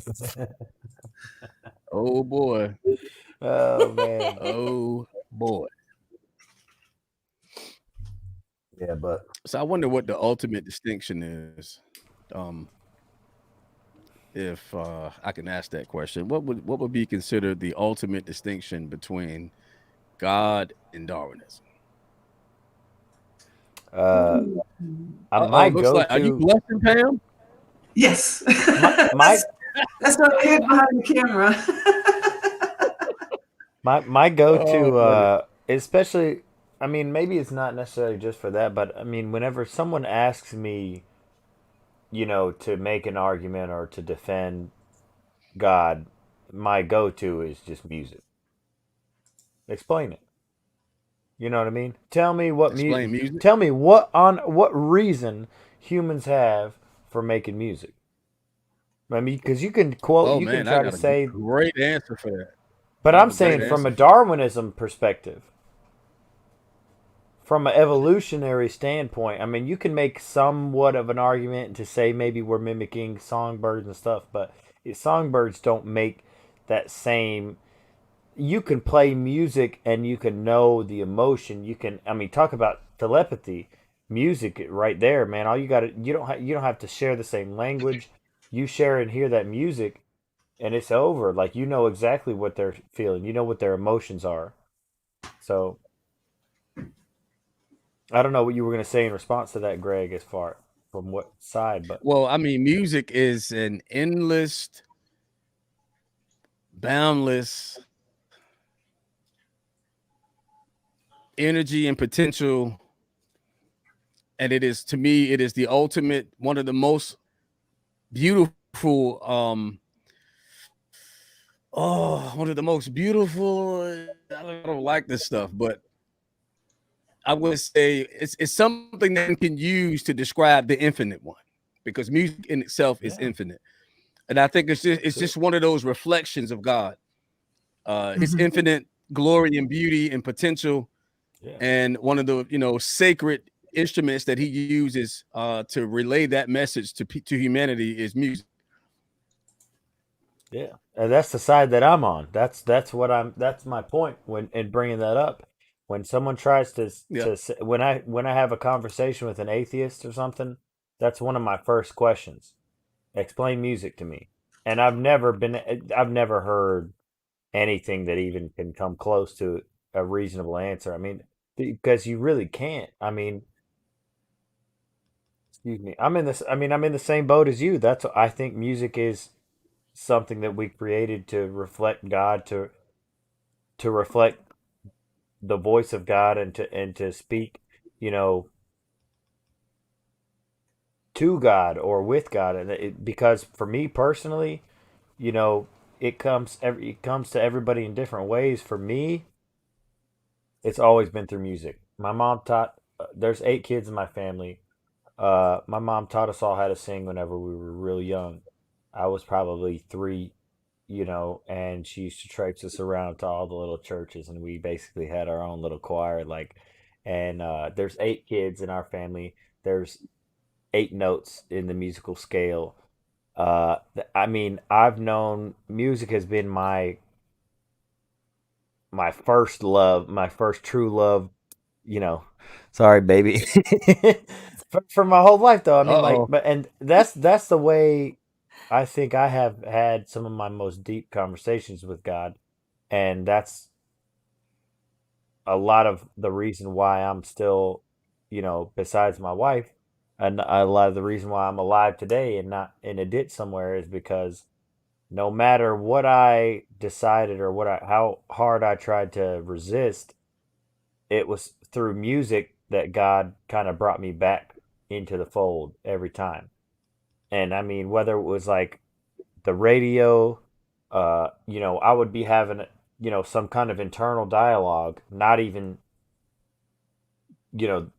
Oh boy. Oh man. Oh boy. Yeah, but so I wonder what the ultimate distinction is. If I can ask that question, what would be considered the ultimate distinction between God and Darwinism? I might go like, to. Are you blushing, Pam? Yes. My that's what I hid behind the camera. my go-to, Oh, especially, I mean, maybe it's not necessarily just for that, but I mean, whenever someone asks me, to make an argument or to defend God, my go-to is just music. Explain it. You know what I mean? Tell me what explain music. tell me what reason humans have for making music. I mean, because Oh you can man, I try to got a say, great answer for that. but I have I'm a great saying from answer a for that. Darwinism perspective, from an evolutionary standpoint, I mean, you can make somewhat of an argument to say maybe we're mimicking songbirds and stuff, but songbirds don't make that same. You can play music and you can know the emotion. You can, I mean, talk about telepathy, music right there, man. All you got to, you don't have to share the same language. You share and hear that music, and it's over. Like you know exactly what they're feeling. You know what their emotions are. So I don't know what you were going to say in response to that, Greg, as far from what side, but Well, I mean, music is an endless, boundless energy and potential. And it is, to me, it is the ultimate, one of the most beautiful, one of the most beautiful. I don't like this stuff, but I would say it's something that can use to describe the infinite one, because music in itself is yeah, infinite. And I think it's sure, just one of those reflections of God, his Mhm. infinite glory and beauty and potential, yeah. and one of the sacred instruments that he uses to relay that message to humanity is music. Yeah, and that's the side that I'm on. That's what I'm. That's my point when in bringing that up. When someone tries Yeah, when I have a conversation with an atheist or something, that's one of my first questions. Explain music to me. And I've never heard anything that even can come close to a reasonable answer. I mean, because you really can't. I mean, excuse me. I'm in the same boat as you. I think music is something that we created to reflect God, to reflect the voice of God, and to speak, you know, to God or with God. And because for me personally, you know, it comes to everybody in different ways. For me, it's always been through music. My mom taught. There's 8 kids in my family. My mom taught us all how to sing whenever we were real young. I was probably 3, and she used to traipse us around to all the little churches, and we basically had our own little choir. And there's 8 kids in our family. There's 8 notes in the musical scale. I mean, I've known music has been my first love, my first true love. You know, sorry, baby, for my whole life though. I mean, like, uh-oh. but and that's the way I think I have had some of my most deep conversations with God, and that's a lot of the reason why I'm still, besides my wife, and a lot of the reason why I'm alive today and not in a ditch somewhere is because no matter what I decided or how hard I tried to resist, it was through music that God kind of brought me back into the fold every time. And I mean, whether it was like the radio, I would be having, some kind of internal dialogue, not even,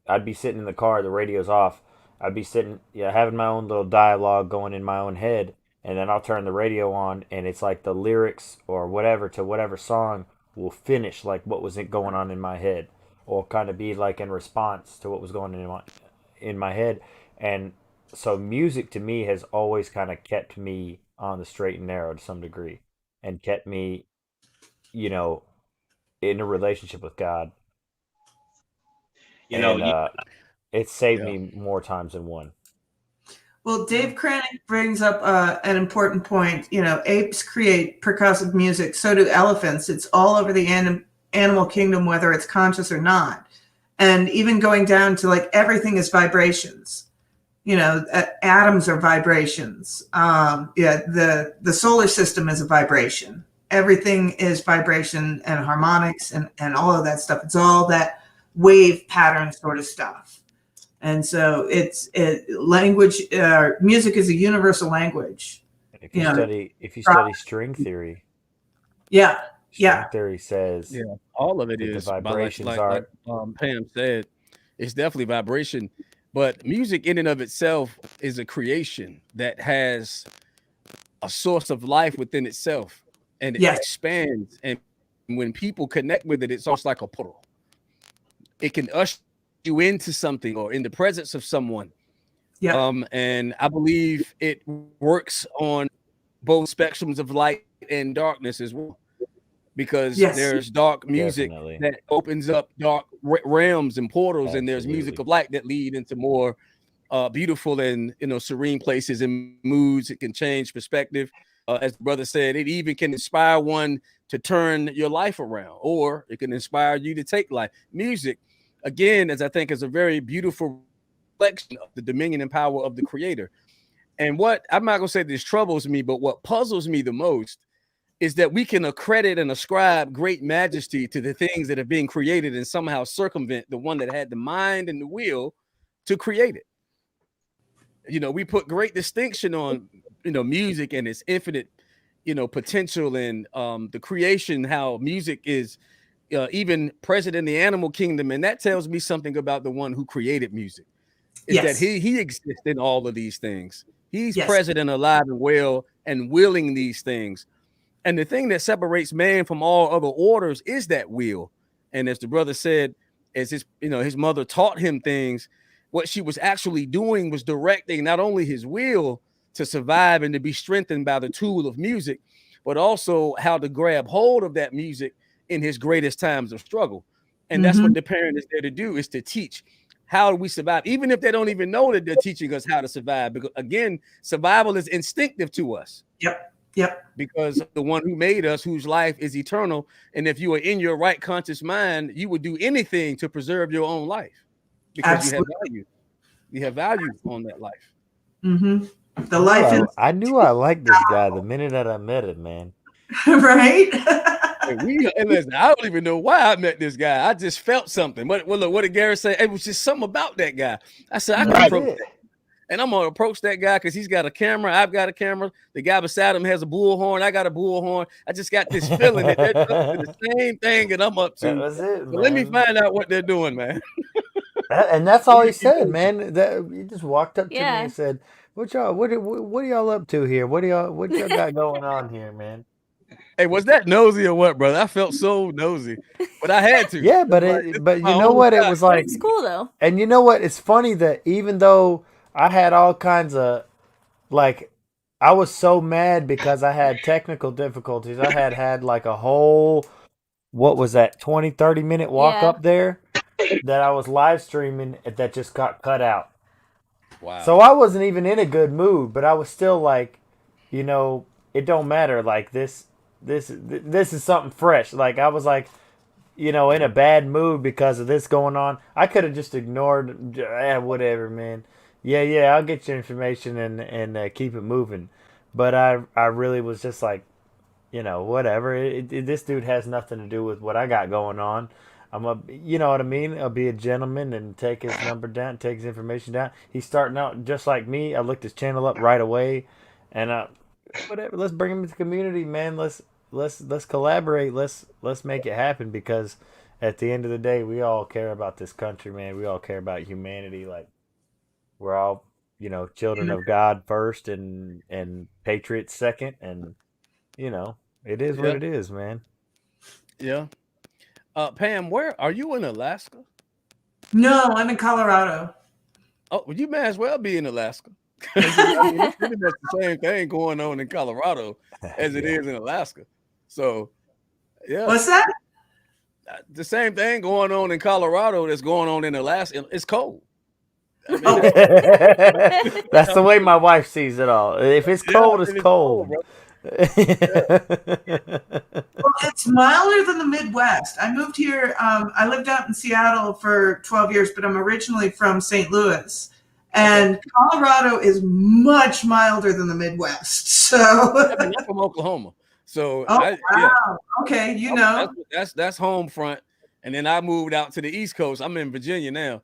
I'd be sitting in the car, the radio's off. I'd be sitting, having my own little dialogue going in my own head, and then I'll turn the radio on, and it's like the lyrics or whatever to whatever song will finish like what was going on in my head, or kind of be like in response to what was going on in my head. And so music to me has always kind of kept me on the straight and narrow to some degree, and kept me, you know, in a relationship with God. You know, And it saved Yeah. me more times than one. Well, Dave Cranick brings up an important point. Apes create percussive music. So do elephants. It's all over the animal kingdom, whether it's conscious or not. And even going down to like everything is vibrations. Atoms are vibrations. The solar system is a vibration. Everything is vibration and harmonics and all of that stuff. It's all that wave pattern sort of stuff. And so language, music is a universal language. If you study string theory, string theory says all of it is the vibrations are. Like Pam said, it's definitely vibration. But music in and of itself is a creation that has a source of life within itself, and it expands. And when people connect with it, it's almost like a portal. It can usher you into something or in the presence of someone. And I believe it works on both spectrums of light and darkness as well, because there's dark music that opens up dark realms and portals, and there's music of light that lead into more beautiful and serene places and moods. It can change perspective, as the brother said. It even can inspire one to turn your life around, or it can inspire you to take life. Music, again, as I think, is a very beautiful reflection of the dominion and power of the Creator. And what I'm not gonna say this troubles me, but what puzzles me the most is that we can accredit and ascribe great majesty to the things that are being created and somehow circumvent the one that had the mind and the will to create it. We put great distinction on, music and its infinite, potential, and the creation, how music is even present in the animal kingdom. And that tells me something about the one who created music, is that he exists in all of these things. He's present and alive and well and willing these things. And the thing that separates man from all other orders is that will. And as the brother said, as his mother taught him things, what she was actually doing was directing not only his will to survive and to be strengthened by the tool of music, but also how to grab hold of that music in his greatest times of struggle. And that's what the parent is there to do, is to teach how do we survive, even if they don't even know that they're teaching us how to survive. Because again, survival is instinctive to us. Yep. Because the one who made us, whose life is eternal. And if you are in your right conscious mind, you would do anything to preserve your own life, because you have value. You have value on that life. The life. I knew I liked this guy the minute that I met him, man. Right. And listen, I don't even know why I met this guy. I just felt something. But look, what did Garrett say? It was just something about that guy. I said, I can approach that. And I'm gonna approach that guy because he's got a camera. I've got a camera. The guy beside him has a bullhorn. I got a bullhorn. I just got this feeling that they're up to the same thing that I'm up to. That was it, so let me find out what they're doing, man. And that's all he said, man. He just walked up to me and said, what are y'all up to here? What y'all got going on here, man? Hey, was that nosy or what, brother? I felt so nosy, but I had to. Yeah, but you know what? It was like, it's cool though. And you know what? It's funny that even though I had all kinds of, I was so mad because I had technical difficulties. I had like a whole, 20-30 minute walk up there that I was live streaming that just got cut out. Wow. So I wasn't even in a good mood, but I was still like, it don't matter. Like this is something fresh. Like I was like, in a bad mood because of this going on. I could have just ignored, whatever, man. Yeah, I'll get your information and keep it moving. But I really was just like, whatever. This dude has nothing to do with what I got going on. You know what I mean? I'll be a gentleman and take his number down, take his information down. He's starting out just like me. I looked his channel up right away, and whatever. Let's bring him into the community, man. Let's collaborate. Let's make it happen, because at the end of the day, we all care about this country, man. We all care about humanity. Like, we're all, children of God first and patriots second, and it is what it is, man. Yeah. Pam, where are you, in Alaska? No, I'm in Colorado. Oh, well, you may as well be in Alaska. It's pretty much the same thing going on in Colorado as it is in Alaska. So, yeah. What's that? The same thing going on in Colorado that's going on in Alaska. It's cold. I mean, that's the way my wife sees it all. If it's cold, it's cold. Well, it's milder than the Midwest. I moved here. I lived out in Seattle for 12 years, but I'm originally from St. Louis. And Colorado is much milder than the Midwest. So I mean, I'm from Oklahoma. So okay, that's home front. And then I moved out to the East Coast. I'm in Virginia now.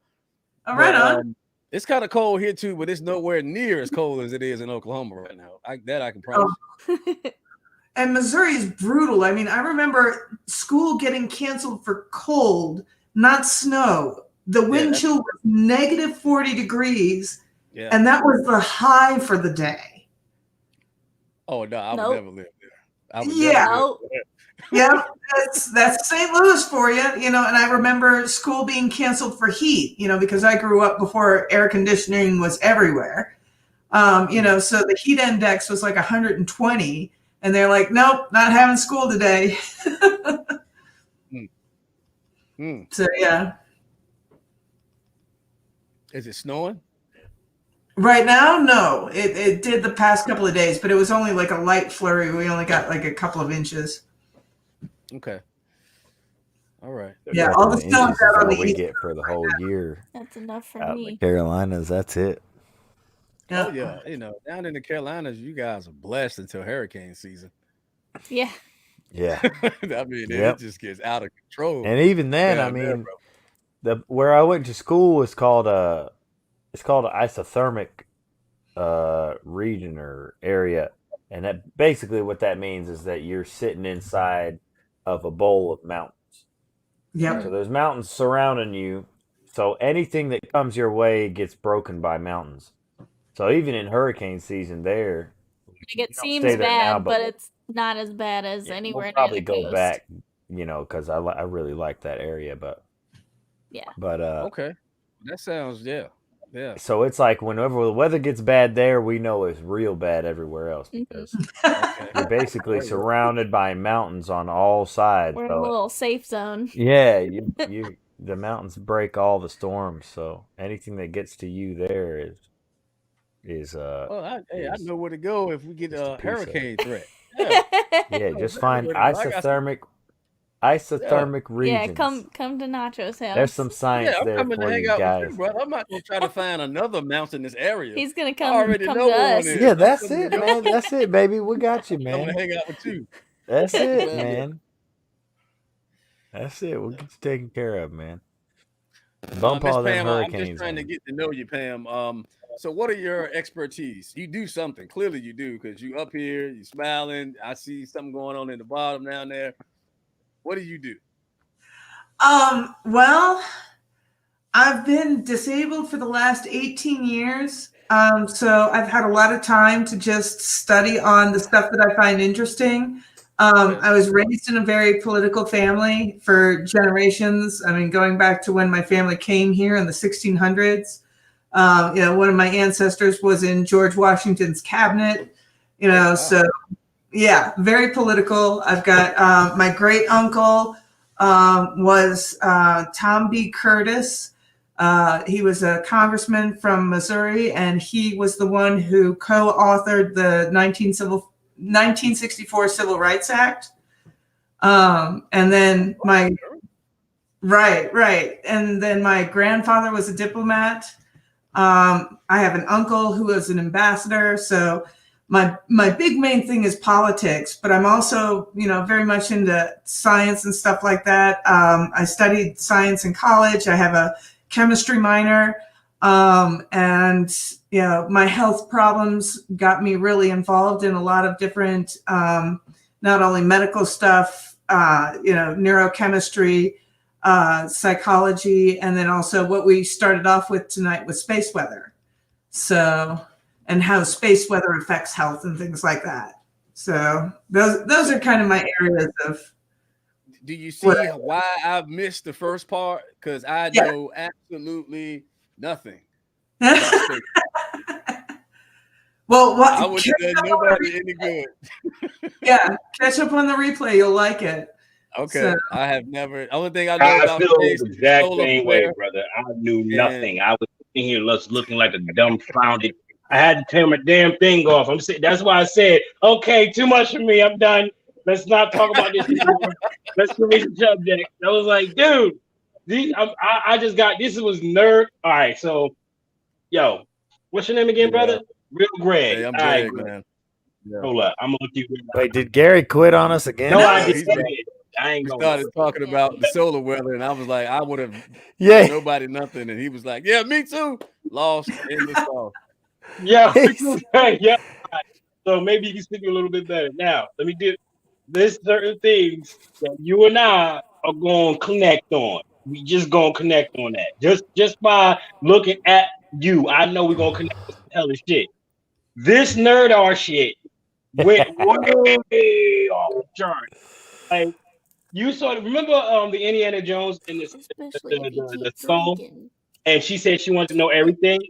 Right on. It's kind of cold here too, but it's nowhere near as cold as it is in Oklahoma right now. I can promise you. And Missouri is brutal. I mean, I remember school getting canceled for cold, not snow. The wind chill was negative 40 degrees, and that was the high for the day. Oh no, I would never live there. That's St. Louis for you, And I remember school being canceled for heat, because I grew up before air conditioning was everywhere. So the heat index was like 120, and they're like, nope, not having school today. So yeah. Is it snowing? Right now, no. It did the past couple of days, but it was only like a light flurry. We only got like a couple of inches. Okay. All right. Yeah, all the snow is out on the we east get for the whole year. That's enough for out me. in the Carolinas, that's it. Yeah. Oh yeah, down in the Carolinas, you guys are blessed until hurricane season. Yeah. Yeah. I mean, it just gets out of control. And even then, I mean, where I went to school is called an isothermic region or area, and that basically what that means is that you're sitting inside of a bowl of mountains. Yeah. So there's mountains surrounding you. So anything that comes your way gets broken by mountains. So even in hurricane season, there it seems bad, but it's not as bad as anywhere. We'll probably near the go coast. back, because I really like that area, but okay, that sounds yeah. So it's like whenever the weather gets bad there, we know it's real bad everywhere else because you're basically surrounded by mountains on all sides. We're in a little safe zone. Yeah, the mountains break all the storms, so anything that gets to you there is. I know where to go if we get a hurricane threat. Yeah, just find isothermic regions. Yeah, come to Nacho's house. There's some science there for you guys. Bro. I'm not gonna try to find another mountainous area. He's gonna come to us. Yeah, that's it, man. That's it, baby. We got you, man. I'm gonna hang out with you. That's it, man. That's it. We'll get you taken care of, man. Bump all them hurricanes. I'm just trying to get to know you, Pam. So what are your expertise? You do something. Clearly you do, because you up here, you smiling. I see something going on in the bottom down there. What do you do? Well, I've been disabled for the last 18 years. So I've had a lot of time to just study on the stuff that I find interesting. I was raised in a very political family for generations. I mean, going back to when my family came here in the 1600s. One of my ancestors was in George Washington's cabinet, so yeah, very political. I've got my great uncle was Tom B. Curtis. He was a congressman from Missouri, and he was the one who co-authored the 1964 Civil Rights Act. And then right. And then my grandfather was a diplomat. I have an uncle who is an ambassador. So my big main thing is politics, but I'm also, very much into science and stuff like that. I studied science in college. I have a chemistry minor. And my health problems got me really involved in a lot of different, not only medical stuff, neurochemistry, psychology, and then also what we started off with tonight was space weather. So, and how space weather affects health and things like that. So those are kind of my areas of. Do you see why I missed the first part? Because I know absolutely nothing. Well, I wouldn't have done nobody any good. Yeah, catch up on the replay. You'll like it. Okay, so, I have never. Only thing I know I about feel space the exact solar same way, brother. I knew nothing. I was sitting here looking like a dumbfounded. I had to turn my damn thing off. I'm saying that's why I said, okay, too much for me. I'm done. Let's not talk about this anymore. Let's change the subject. I was like, dude, I just got this. Was nerd. All right, so, What's your name again, brother? Real Greg. Hey, I'm All right, Greg, Greg. man. Yeah. Hold up. I'm gonna look you. Wait, did Gary quit on us again? No, Yeah, I he's did. back. I ain't We gonna. started talking about the solar weather, and I was like, I would have Yeah. nobody nothing, and he was like, yeah, me too. Lost in the sauce. Yeah, yeah. So maybe you can speak a little bit better. Now, let me do. There's certain things that you and I are gonna connect on. We just gonna connect on that. Just by looking at you, I know we're gonna connect with some hella shit. This nerd R shit went way off the chart. Like you saw, remember the Indiana Jones and Especially if you the keep skull, drinking. and she said she wanted to know everything,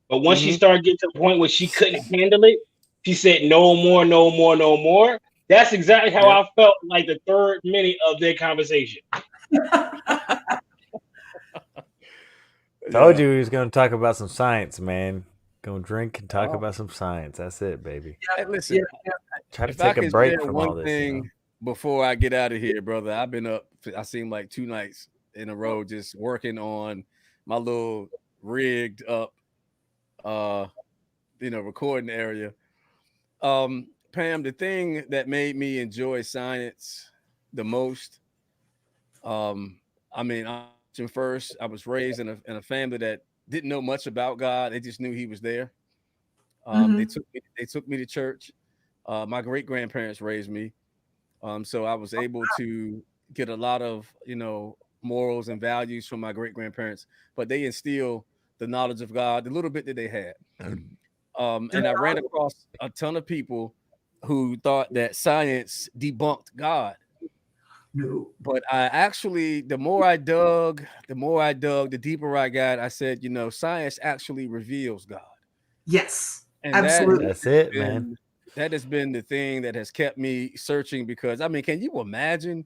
but once she Mhm. started getting to the point where she couldn't handle it, she said no more, no more, no more. That's exactly how Yeah. I felt like the third minute of their conversation. Told you he was going to talk about some science, man. Go drink and talk Oh. about some science. That's it, baby. Hey, listen, Try to if I take a can break share from one all this. thing before I get out of here, brother, I've been up. I seem like 2 nights in a row just working on my little rigged up, recording area. Pam, the thing that made me enjoy science the most, first, I was raised in a family that didn't know much about God. They just knew He was there. They took me to church. My great grandparents raised me, so I was able to get a lot of morals and values from my great grandparents. But they instill the knowledge of God, the little bit that they had. And I ran across a ton of people who thought that science debunked God. No. But I actually, the more I dug, the deeper I got, I said, science actually reveals God. Yes, And absolutely. That's it, man. That has been the thing that has kept me searching, because can you imagine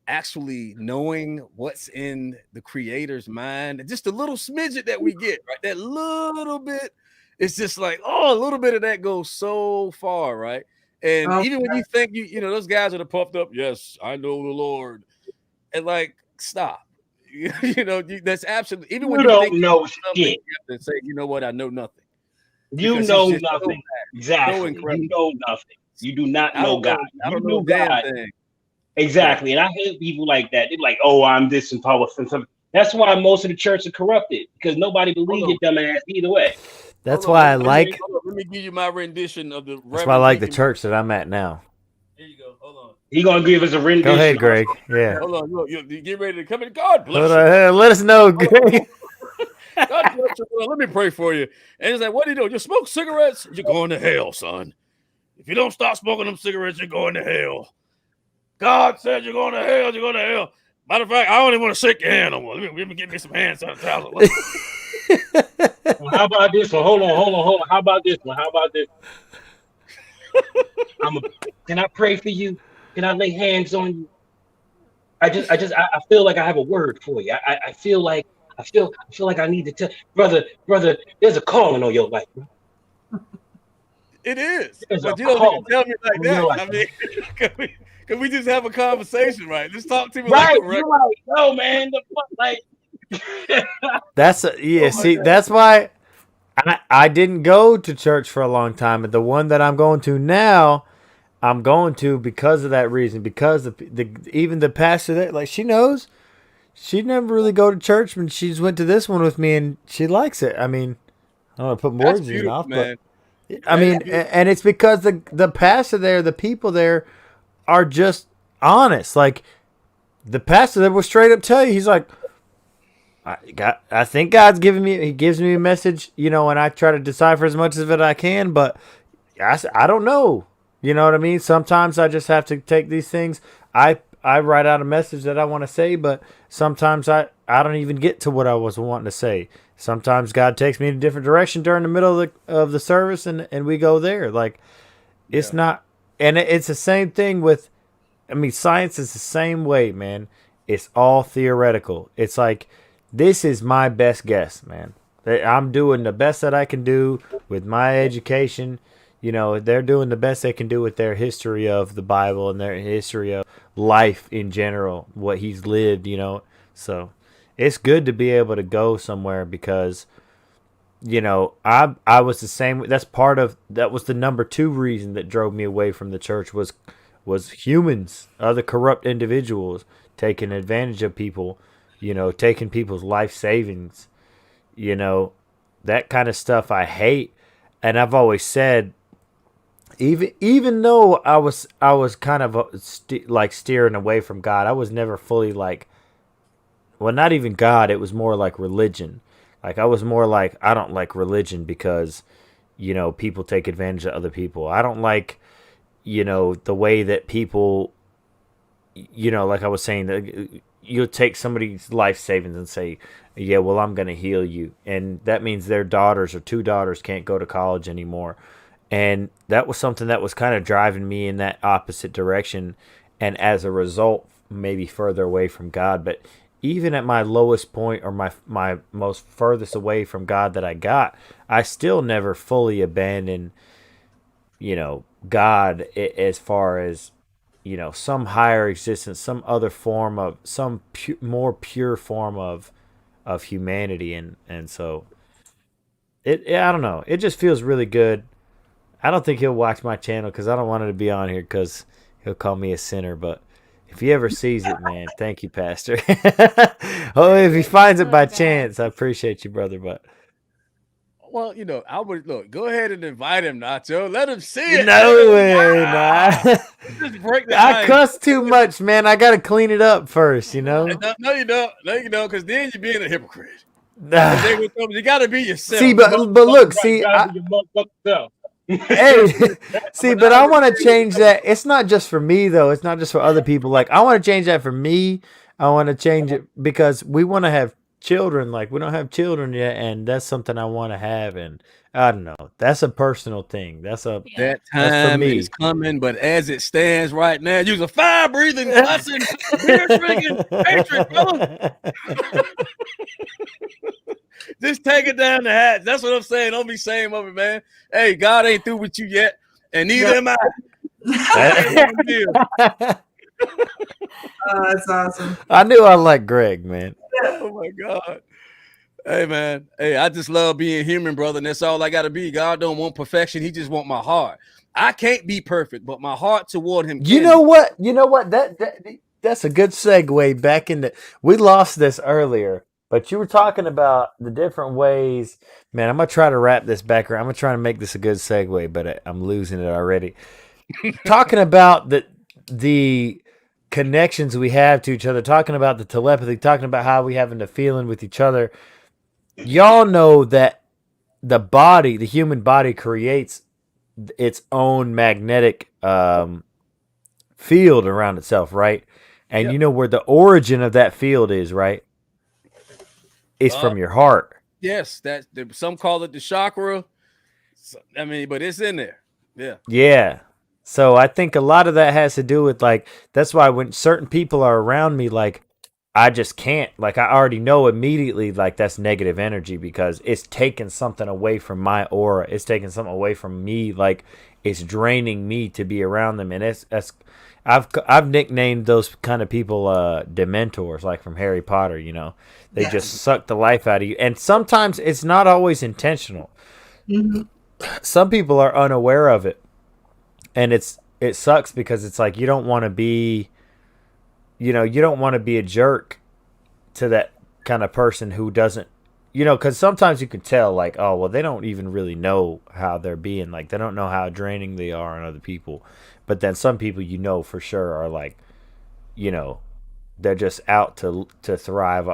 actually knowing what's in the creator's mind? Just a little smidget that we get, right? That little bit, it's just like, a little bit of that goes so far, right? And even when you think those guys that are puffed up, yes, I know the Lord, and like, stop. That's absolutely, even when you don't think know something, shit. you have to say, you know what, I know nothing. You Because know he's just nothing. so Exactly. incredible. You know nothing. You do not I know don't God. I You don't know knew a damn God. thing. Exactly. And I hate people like that. They're like, oh, I'm this and powerful. That's why most of the church are corrupted, because nobody believes your dumb ass either way. That's why I like. Let me give you my rendition of the. That's why I like the church that I'm at now. Here you go. Hold on. He gonna give us a rendition. Go ahead, Greg. Yeah. Hold on. Look, you get ready to come in. God bless Hold you. on. Let us know, Greg. God bless you. Well, let me pray for you. And he's like, what do you do? You smoke cigarettes? You're going to hell, son. If you don't stop smoking them cigarettes, you're going to hell. God said you're going to hell. You're going to hell. Matter of fact, I don't even want to shake your hand no more. Let me get me some hand sanitizer. Well, how about this one? Hold on. How about this one? Can I pray for you? Can I lay hands on you? I feel like I have a word for you. I feel like I need to tell brother. There's a calling on your life, bro. It is, There's but a you don't need to calling tell me like on your that. life, I mean, can we just have a conversation, right? Just talk to me right? like correct. You're right. No, man. The fuck, like. See, that's why I didn't go to church for a long time, but the one that I'm going to now, I'm going to because of that reason. Because even the pastor there, like, she knows, she'd never really go to church, but she just went to this one with me, and she likes it. I mean, I don't want to put words in your mouth, man. but I mean, and it's because the pastor there, the people there, are just honest. Like, the pastor there will straight up tell you, he's like, I think God's he gives me a message, and I try to decipher as much of it I can, but I don't know. You know what I mean? Sometimes I just have to take these things. I write out a message that I want to say, but sometimes I don't even get to what I was wanting to say. Sometimes God takes me in a different direction during the middle of the service, and we go there. Like, it's not, and it's the same thing with, science is the same way, man. It's all theoretical. It's like, this is my best guess, man. I'm doing the best that I can do with my education. They're doing the best they can do with their history of the Bible and their history of life in general, what he's lived, So it's good to be able to go somewhere because, you know, I was the same. That was the number 2 reason that drove me away from the church was humans, other corrupt individuals taking advantage of people, you know, taking people's life savings, you know, that kind of stuff I hate. And I've always said, even though I was kind of like steering away from God, I was never fully like, well, not even God. It was more like religion. Like I was more like, I don't like religion because, you know, people take advantage of other people. I don't like, you know, the way that people, you know, like I was saying, that you'll take somebody's life savings and say, yeah, well, I'm going to heal you. And that means their daughters or 2 daughters can't go to college anymore. And that was something that was kind of driving me in that opposite direction. And as a result, maybe further away from God. But even at my lowest point or my most furthest away from God that I got, I still never fully abandoned, you know, God as far as, you know, some higher existence, some other form of, some more pure form of humanity. And so I don't know. It just feels really good. I don't think he'll watch my channel because I don't want him to be on here because he'll call me a sinner. But if he ever sees it, man, thank you, Pastor. Oh, if he finds it by chance, I appreciate you, brother. But well, you know, I would go ahead and invite him, Nacho. Let him see it. No way, nah. Just break the I cuss too much, man. I gotta clean it up first, you know. No, you don't. No, you don't, because then you're being a hypocrite. Nah. You gotta be yourself. See, but look, see, hey, see, but I want to change that. It's not just for me though. It's not just for other people. Like I want to change that for me. I want to change it because we want to have children. Like we don't have children yet, and that's something I want to have. And I don't know. That's a personal thing. That time is coming, but as it stands right now, you're a fire breathing, cussing, beer drinking, patriot, brother. Just take it down the hatch. That's what I'm saying. Don't be saying of it, man. Hey, God ain't through with you yet, and neither am I. Oh, that's awesome. I knew I liked Greg, man. Oh my God. Hey, man. Hey, I just love being human, brother, and that's all I gotta be. God don't want perfection. He just want my heart. I can't be perfect, but my heart toward him. You know what? That's a good segue back into. We lost this earlier. But you were talking about the different ways. Man, I'm going to try to wrap this back around. I'm going to try to make this a good segue, but I'm losing it already. Talking about the connections we have to each other, talking about the telepathy, talking about how we having the feeling with each other. Y'all know that the human body creates its own magnetic field around itself, right? And you know where the origin of that field is, right? It's from your heart. Yes, some call it the chakra. I mean, but it's in there. Yeah. Yeah. So I think a lot of that has to do with like, that's why when certain people are around me, like I just can't, like I already know immediately, like that's negative energy because it's taking something away from my aura. It's taking something away from me. Like it's draining me to be around them. And I've nicknamed those kind of people Dementors, like from Harry Potter, you know. They just suck the life out of you. And sometimes it's not always intentional. Mm-hmm. Some people are unaware of it. And it sucks because it's like you don't want to be, you know, you don't want to be a jerk to that kind of person who doesn't, you know, because sometimes you can tell like, oh, well, they don't even really know how they're being. Like they don't know how draining they are on other people. But then some people, you know, for sure are like, you know, they're just out to thrive,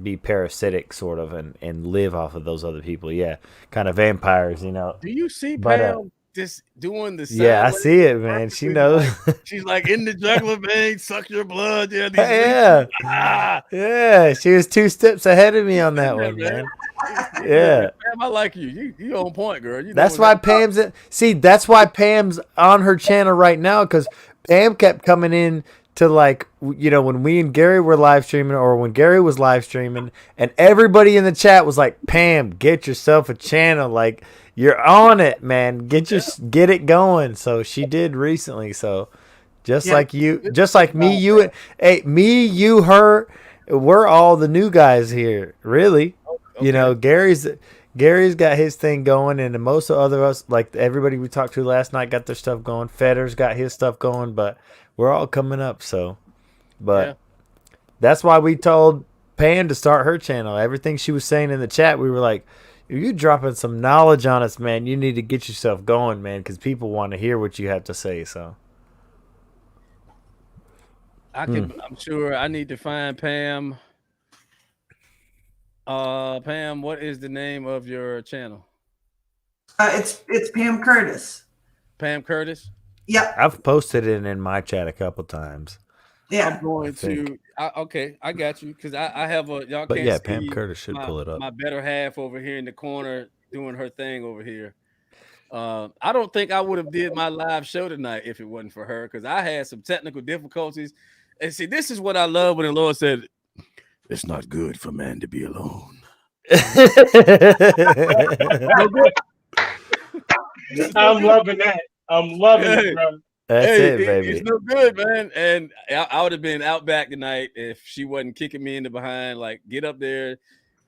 be parasitic sort of, and live off of those other people. Yeah, kind of vampires, you know. Do you see Pam just doing the yeah, I see it, man. She knows. She's like in the jugular vein, suck your blood. Yeah, yeah. She was 2 steps ahead of me on that one, man. Yeah, Pam, I like you. You on point, girl. You know that's why Pam's that's why Pam's on her channel right now, because Pam kept coming in to, like, you know, when we and Gary were live streaming, or when Gary was live streaming, and everybody in the chat was like, Pam, get yourself a channel, like you're on it, man, get it going. So she did recently. So just like you, just like me, you, her, we're all the new guys here, really. Okay. You know, Gary's Gary's got his thing going, and most of other us, like everybody we talked to last night, got their stuff going. Fedder's got his stuff going, but we're all coming up. So, but that's why we told Pam to start her channel. Everything she was saying in the chat, we were like, "You dropping some knowledge on us, man. You need to get yourself going, man, because people want to hear what you have to say." So, I'm sure I need to find Pam. Pam, what is the name of your channel? It's Pam Curtis. Pam Curtis? Yep. I've posted it in my chat a couple times. Yeah. I'm going to. Okay, I got you because I have a y'all. But can't yeah, see Pam Curtis should pull it up. My better half over here in the corner doing her thing over here. I don't think I would have did my live show tonight if it wasn't for her because I had some technical difficulties. And see, this is what I love when the Lord said, "It's not good for man to be alone." I'm loving that. I'm loving it, bro. That's it, baby. It's no good, man. And I would have been out back tonight if she wasn't kicking me in the behind. Like, get up there.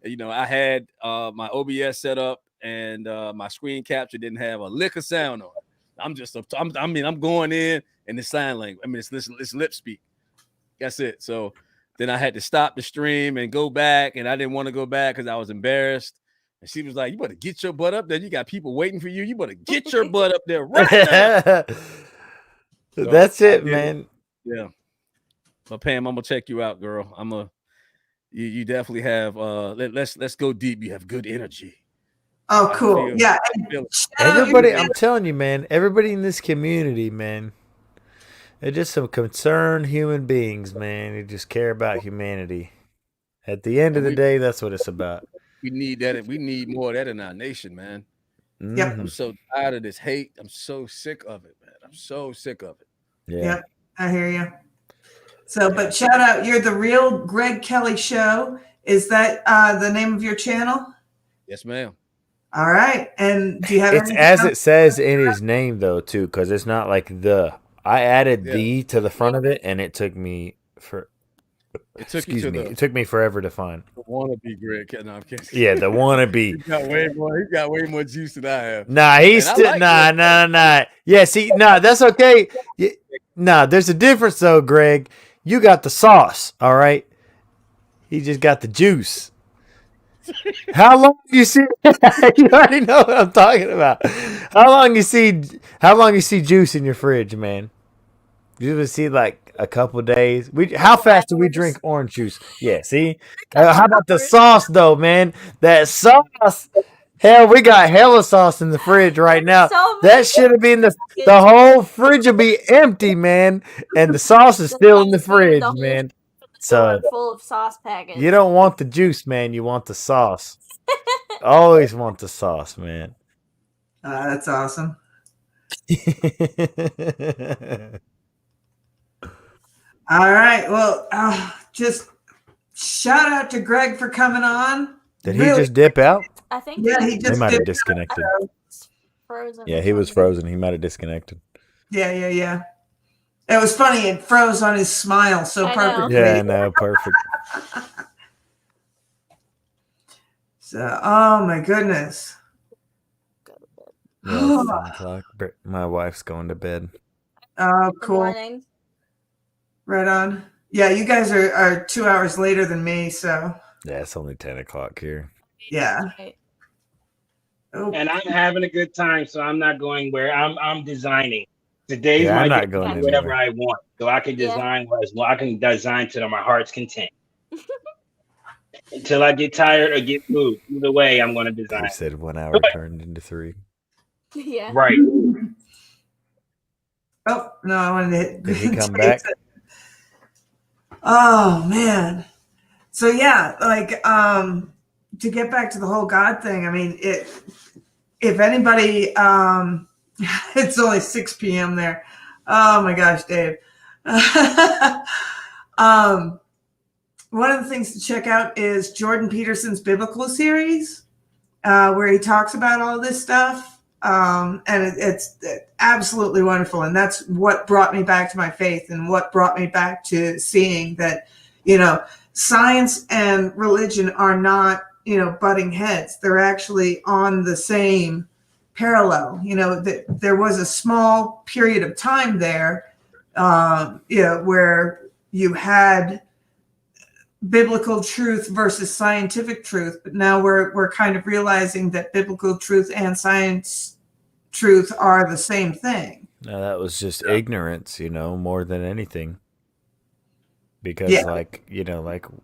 You know, I had my OBS set up and my screen capture didn't have a lick of sound on it. I'm going in and it's sign language. I mean, it's lip speak. That's it. So then I had to stop the stream and go back, and I didn't want to go back because I was embarrassed. And she was like, "You better get your butt up there. You got people waiting for you. You better get your butt up there right now." So that's it, man. Yeah. But Pam, I'm gonna check you out, girl. You definitely have let's go deep. You have good energy. Oh, cool. Yeah. Everybody, I'm telling you, man, everybody in this community, man, they're just some concerned human beings, man, who just care about humanity. At the end of the day, that's what it's about. We need that. We need more of that in our nation, man. Yep. I'm so tired of this hate. I'm so sick of it, man. I'm so sick of it. Yeah. Yep. I hear you. So, but shout out, you're the real Greg Kelly Show. Is that the name of your channel? Yes, ma'am. All right. And do you have it's as it says in his name, though, too, because it's not like the. I added the to the front of it, and it took me for. It took me forever to find. The wannabe Greg. No, I'm kidding. Yeah, the wannabe. He got way more juice than I have. Nah, he's still nah. Yeah, see, that's okay. Nah, there's a difference though, Greg. You got the sauce, all right. He just got the juice. How long do you see? You already know what I'm talking about. How long you see juice in your fridge, man? You would see like a couple days. How fast do we drink orange juice? Yeah, see. How about the sauce though, man? That sauce. Hell, we got hella sauce in the fridge right now. That should have been the whole fridge will be empty, man, and the sauce is still in the fridge, man. So full of sauce packets. You don't want the juice, man. You want the sauce. Always want the sauce, man. That's awesome. All right. Well, just shout out to Greg for coming on. Did he just dip out? I think. Yeah, he just might have disconnected. Frozen. Yeah, he was frozen. He might have disconnected. Yeah. It was funny. It froze on his smile so perfectly. Yeah, no, perfect. So, oh my goodness. Yeah, 7 o'clock. My wife's going to bed. Oh, cool. Right on. Yeah, you guys are 2 hours later than me, so. Yeah, it's only 10 o'clock here. Yeah. Oh. And I'm having a good time, so I'm not going where I'm designing. Today's I'm my not going day, whatever I want, so I can design as well. I can design to my heart's content. Until I get tired or get moved. Either way, I'm going to design. You said 1 hour turned into 3. Yeah. Right. Oh no, I wanted to hit. Did he come back? Oh man. So yeah, like to get back to the whole God thing, I mean, if anybody it's only 6 p.m. there. Oh my gosh, Dave. One of the things to check out is Jordan Peterson's biblical series, where he talks about all this stuff. And it's absolutely wonderful. And that's what brought me back to my faith and what brought me back to seeing that, science and religion are not, butting heads. They're actually on the same parallel. There was a small period of time there, where you had biblical truth versus scientific truth, but now we're kind of realizing that biblical truth and science truth are the same thing. No, that was just ignorance, more than anything. Because like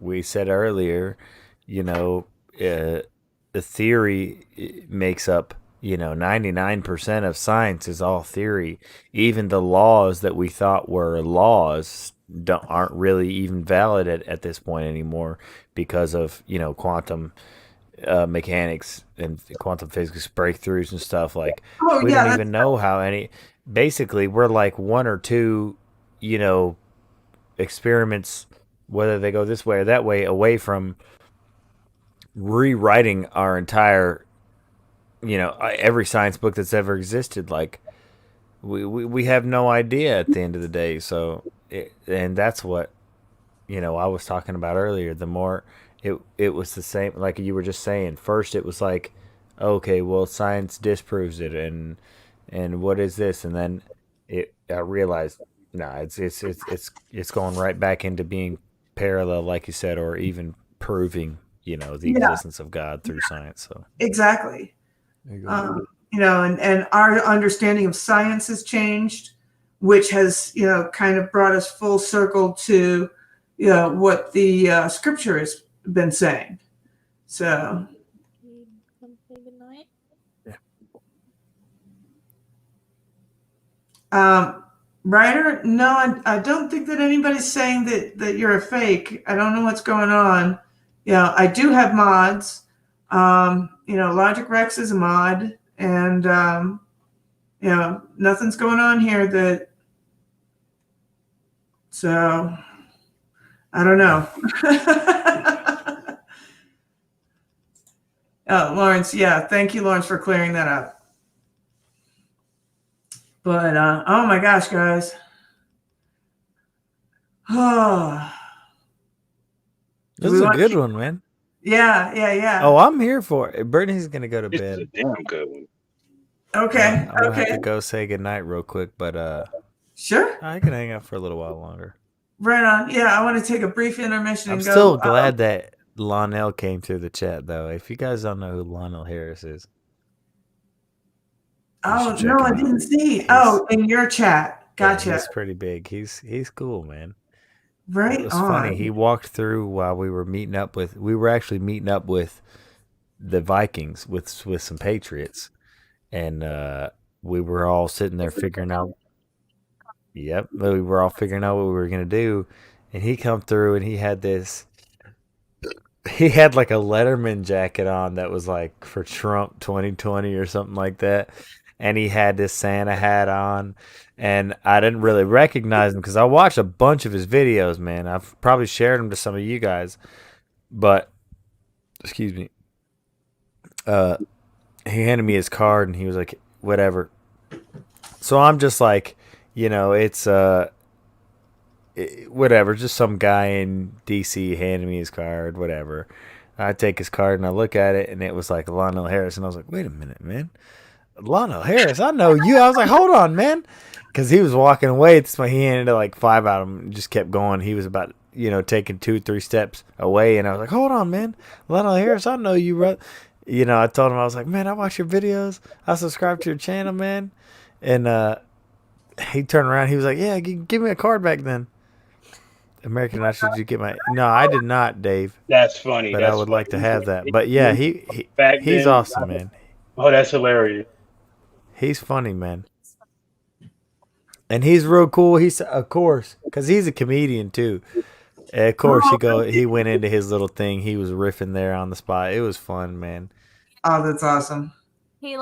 we said earlier, the theory makes up 99% of science is all theory. Even the laws that we thought were laws aren't really even valid at this point anymore because of quantum mechanics and quantum physics breakthroughs and stuff. Like we don't even know how any. Basically, we're like one or two, experiments, whether they go this way or that way, away from rewriting our entire, every science book that's ever existed. Like we have no idea at the end of the day. So, and that's what, I was talking about earlier. The more it was the same, like you were just saying, first it was like, okay, well, science disproves it. And what is this? And then I realized, no, it's going right back into being parallel, like you said, or even proving, the existence of God through science. So exactly. And our understanding of science has changed, which has, kind of brought us full circle to, what the scripture has been saying. So. Good night. Ryder, no, I don't think that anybody's saying that you're a fake. I don't know what's going on. I do have mods. Logic Rex is a mod, and nothing's going on here so I don't know. Oh, Lawrence, yeah, thank you, Lawrence, for clearing that up. But oh my gosh, guys. Oh. This is a good one, man. Yeah. Oh, I'm here for it. Brittany's gonna go to bed. It's a damn good one. Okay. I'm gonna have to go say goodnight real quick, but sure. I can hang out for a little while longer. Right on. Yeah, I want to take a brief intermission and I'm go. still glad that Lionel came through the chat, though. If you guys don't know who Lionel Harris is. Oh, no, I didn't see. In your chat. Gotcha. Yeah, he's pretty big. He's cool, man. Right. It was funny. He walked through while we were actually meeting up with the Vikings with some Patriots. And we were all sitting there figuring out. Yep, we were all figuring out what we were gonna do, and he come through and he had like a Letterman jacket on that was like for Trump 2020 or something like that, and he had this Santa hat on, and I didn't really recognize him because I watched a bunch of his videos, man. I've probably shared them to some of you guys, but excuse me. He handed me his card and he was like, whatever. So I'm just like, it's whatever, just some guy in DC handed me his card, whatever. I take his card and I look at it and it was like Lionel Harris, and I was like, wait a minute, man. Lionel Harris, I know you. I was like, hold on, man. Because he was walking away. He handed like 5 out of him and just kept going. He was about, taking 2-3 steps away, and I was like, hold on, man. Lionel Harris, I know you, bro. I told him, I was like, man, I watch your videos. I subscribe to your channel, man. And he turned around. He was like, yeah, give me a card back then. American Idol, should you get my... No, I did not, Dave. That's funny. But I would like to have that. But yeah, he's awesome, man. Oh, that's hilarious. He's funny, man. And he's real cool. He's, of course, because he's a comedian too. Of course, he went into his little thing. He was riffing there on the spot. It was fun, man. Oh, that's awesome. He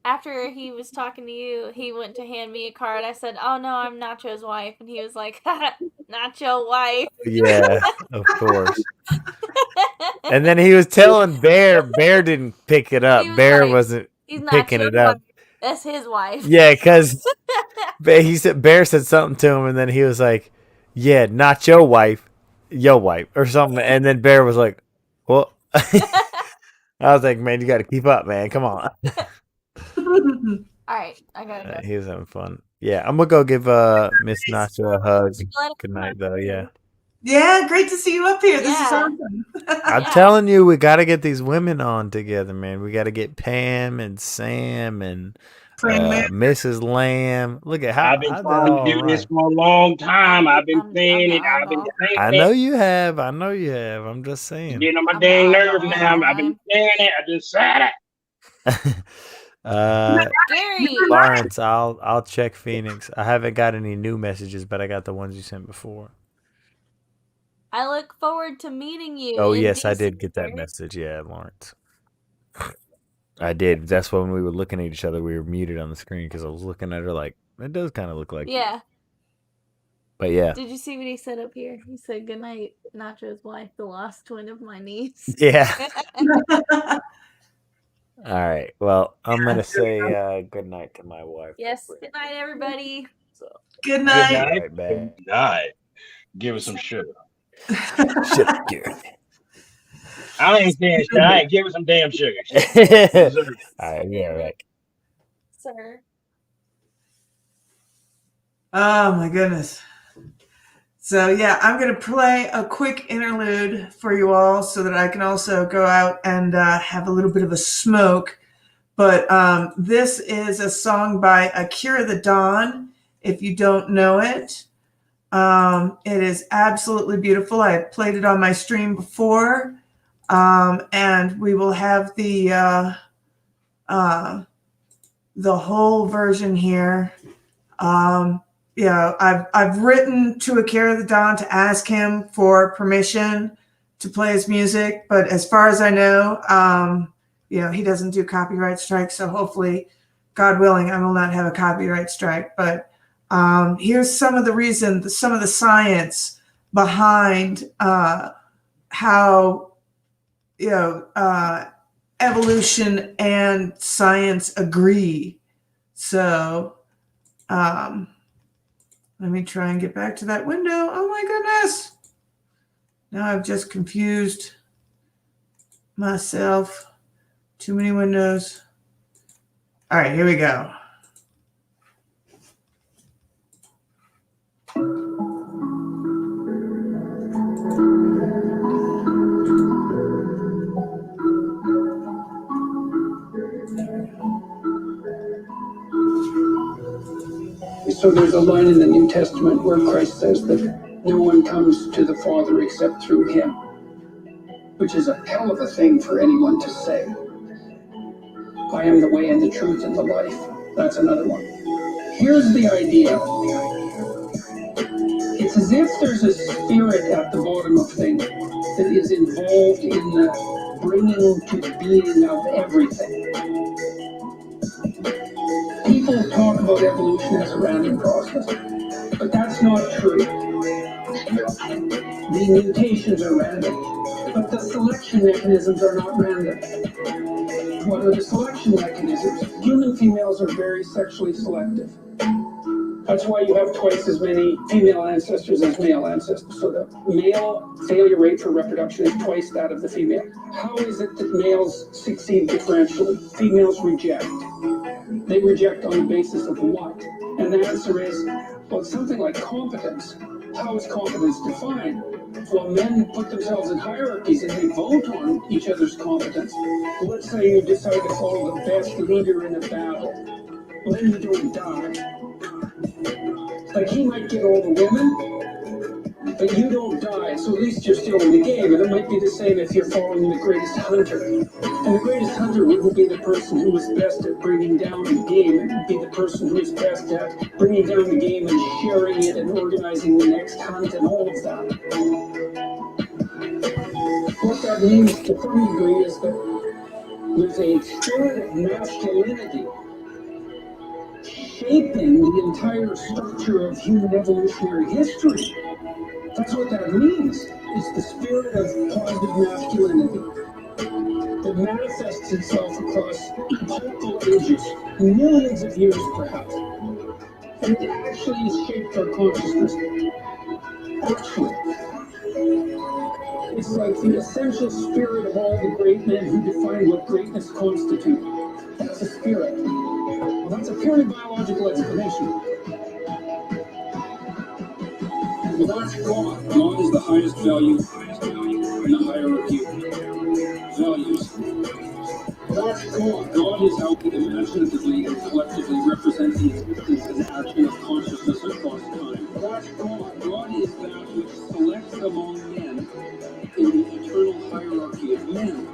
after he was talking to you, he went to hand me a card. I said, "Oh no, I'm Nacho's wife," and he was like, "Nacho wife." Yeah, of course. And then he was telling Bear. Bear didn't pick it up. Bear wasn't picking it up. Wife. That's his wife. Yeah, because Bear said something to him, and then he was like, "Yeah, not your wife, or something." And then Bear was like, "Well," I was like, man, you got to keep up, man. Come on. All right, I gotta go. He was having fun. Yeah, I'm gonna go give Miss Nacho a hug. Good night, though. Yeah. Yeah, great to see you up here. This is Yeah. awesome. I'm telling you, we got to get these women on together, man. We got to get Pam and Sam and Mrs. Lamb. Look at how I've been how'd that trying to all do this run? for a long time. I've been I'm saying the it. I've been oddball. saying I it. know you have. I know you have. I'm just It's saying. getting on my I'm the dang oddball nerves in now. the I've been line. saying it. I just said it. Gary. Lawrence, I'll check Phoenix. I haven't got any new messages, but I got the ones you sent before. I look forward to meeting you. Oh in yes, I DC, did get that Gary. message. Yeah, Lawrence. I did. That's when we were looking at each other. We were muted on the screen because I was looking at her like, it does kind of look like you. Yeah. But yeah. Did you see what he said up here? He said, "Good night, Nacho's wife, the lost twin of my niece." Yeah. All right. Well, I'm gonna say good night to my wife. Yes. Good night, everybody. So, Good Good night. night. right back. Good night. Give us some sugar. Shut up, Gary. I ain't saying shit. I ain't give us some damn sugar. All right. Yeah. Right. Sir. Oh my goodness. So yeah, I'm going to play a quick interlude for you all so that I can also go out and have a little bit of a smoke. But this is a song by Akira the Dawn, if you don't know it. It is absolutely beautiful. I played it on my stream before. And we will have the whole version here. I've written to Akira the Dawn to ask him for permission to play his music, but as far as I know, he doesn't do copyright strikes. So hopefully, God willing, I will not have a copyright strike. But here's some of the science behind how evolution and science agree. So. Let me try and get back to that window. Oh my goodness. Now I've just confused myself. Too many windows. All right, here we go. So there's a line in the New Testament where Christ says that no one comes to the Father except through him, which is a hell of a thing for anyone to say. I am the way and the truth and the life. That's another one. Here's the idea. It's as if there's a spirit at the bottom of things that is involved in the bringing to being of everything. People talk about evolution as a random process, but that's not true. The mutations are random, but the selection mechanisms are not random. What are the selection mechanisms? Human females are very sexually selective. That's why you have twice as many female ancestors as male ancestors. So the male failure rate for reproduction is twice that of the female. How is it that males succeed differentially? Females reject. They reject on the basis of what? And the answer is, well, something like competence. How is competence defined? Well, men put themselves in hierarchies and they vote on each other's competence. Let's say you decide to follow the best leader in a battle. Well, then you don't die. Like, he might get all the women, but you don't die, so at least you're still in the game. And it might be the same if you're following the greatest hunter. And the greatest hunter wouldn't be the person who was best at bringing down the game. It would be the person who is best at bringing down the game and sharing it and organizing the next hunt and all of that. What that means to some degree is that there's a spirit of masculinity shaping the entire structure of human evolutionary history. That's what that means. It's the spirit of positive masculinity that manifests itself across multiple ages, millions of years perhaps. And it actually has shaped our consciousness. Actually. It's It's like the essential spirit of all the great men who defined what greatness constitutes. That's a spirit. Well, that's a purely biological explanation. Well, that's God. God is the highest value in the hierarchy of values. That's God. God is how we imaginatively and collectively represent the existence and action of consciousness across time. That's God. God is that which selects among men in the eternal hierarchy of men.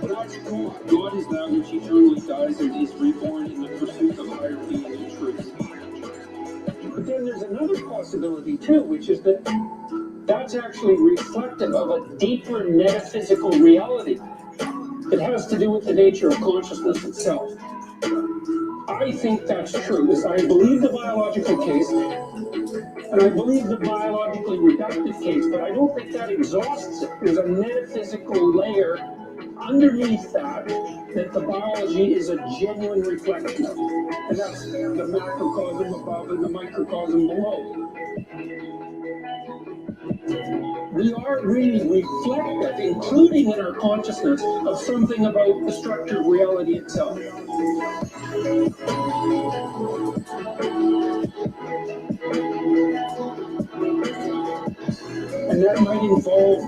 That's God. God is that which eternally dies and is reborn in the pursuit of higher being and truth. But then there's another possibility too, which is that that's actually reflective of a deeper metaphysical reality. It has to do with the nature of consciousness itself. I think that's true. I believe the biological case, and I believe the biologically reductive case, but I don't think that exhausts it. There's a metaphysical layer underneath that the biology is a genuine reflection of. And that's the macrocosm above and the microcosm below. We are really reflective, including in our consciousness, of something about the structure of reality itself. And that might involve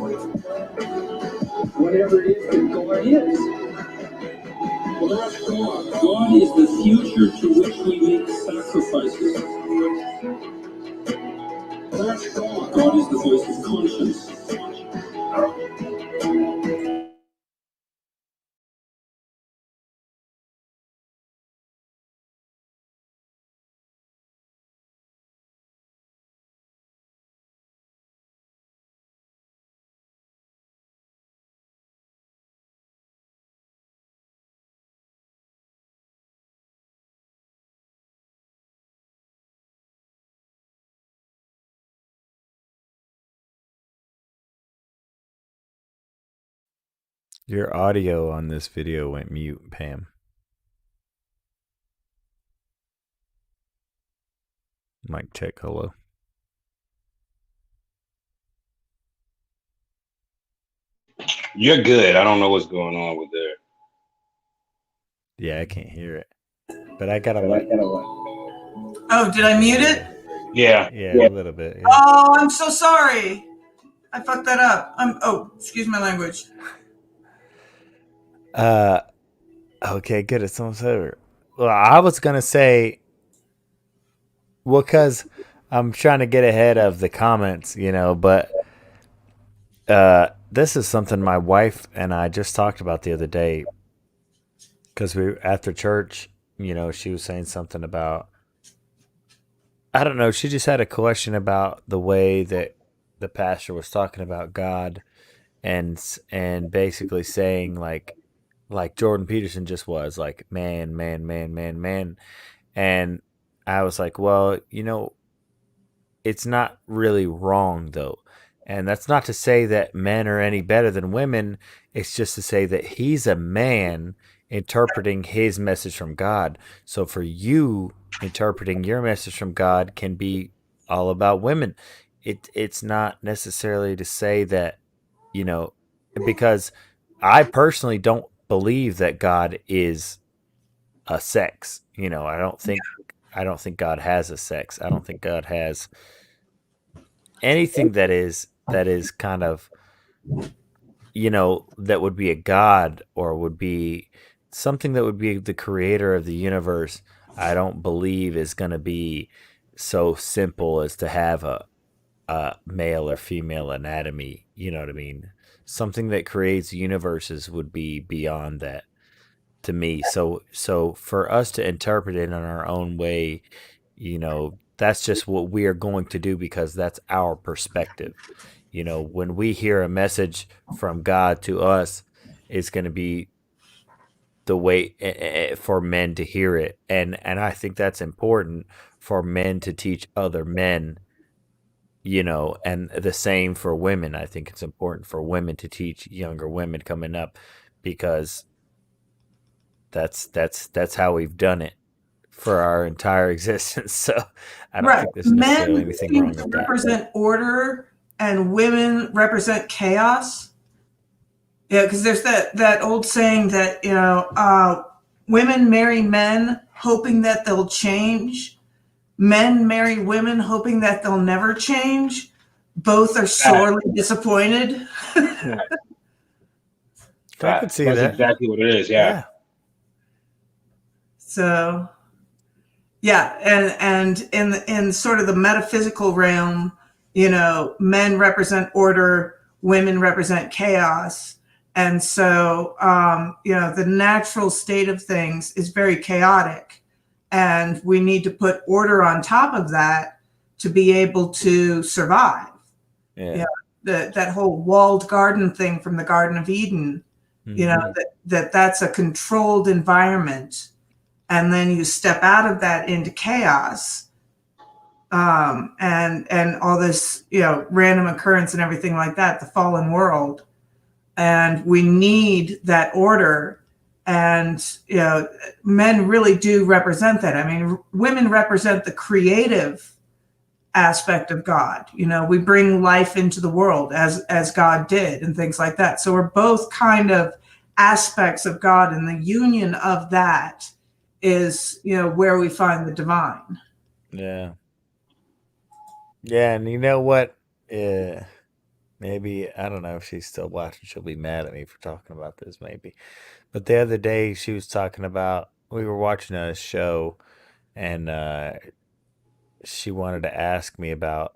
whatever it is that God is. Well, that's God. God is the future to which we make sacrifices. That's God. God is the voice of conscience. Your audio on this video went mute, Pam. Mic check, hello. You're good. I don't know what's going on with there. Yeah, I can't hear it. But I gotta what? Oh, did I mute it? Yeah. Yeah, a little bit. Yeah. Oh, I'm so sorry. I fucked that up. Excuse my language. Okay, good. It's almost over. Well, I was gonna say, well, because I'm trying to get ahead of the comments, but this is something my wife and I just talked about the other day. Because after church, she was saying something about, I don't know, she just had a question about the way that the pastor was talking about God and basically saying like Jordan Peterson just was like man, man, man, man, man. And I was like, well, it's not really wrong though. And that's not to say that men are any better than women. It's just to say that he's a man interpreting his message from God. So for you, interpreting your message from God can be all about women. It's not necessarily to say that, because I personally don't believe that God is a sex. I don't think God has a sex. I don't think God has anything that is kind of, that would be a god or would be something that would be the creator of the universe. I don't believe is going to be so simple as to have a male or female anatomy. You know what I mean? Something that creates universes would be beyond that to me. So for us to interpret it in our own way, that's just what we are going to do because that's our perspective. When we hear a message from God to us, it's going to be the way for men to hear it. And I think that's important for men to teach other men, and the same for women. I think it's important for women to teach younger women coming up because that's how we've done it for our entire existence. So I don't think there's necessarily Men anything seem wrong to with that. represent order and women represent chaos. Yeah, because there's that old saying that, women marry men hoping that they'll change. Men marry women hoping that they'll never change. Both are sorely disappointed. I could see That's that. exactly what it is. Yeah. So, yeah, and in sort of the metaphysical realm, men represent order, women represent chaos. And so, the natural state of things is very chaotic. And we need to put order on top of that to be able to survive. Yeah. That whole walled garden thing from the Garden of Eden, that's a controlled environment. And then you step out of that into chaos, and all this, random occurrence and everything like that, the fallen world. And we need that order. And, men really do represent that. I mean, women represent the creative aspect of God. We bring life into the world as God did and things like that. So we're both kind of aspects of God, and the union of that is, where we find the divine. Yeah. Yeah, and you know what? Maybe, I don't know if she's still watching. She'll be mad at me for talking about this, maybe. But the other day, she was talking about, we were watching a show, and she wanted to ask me about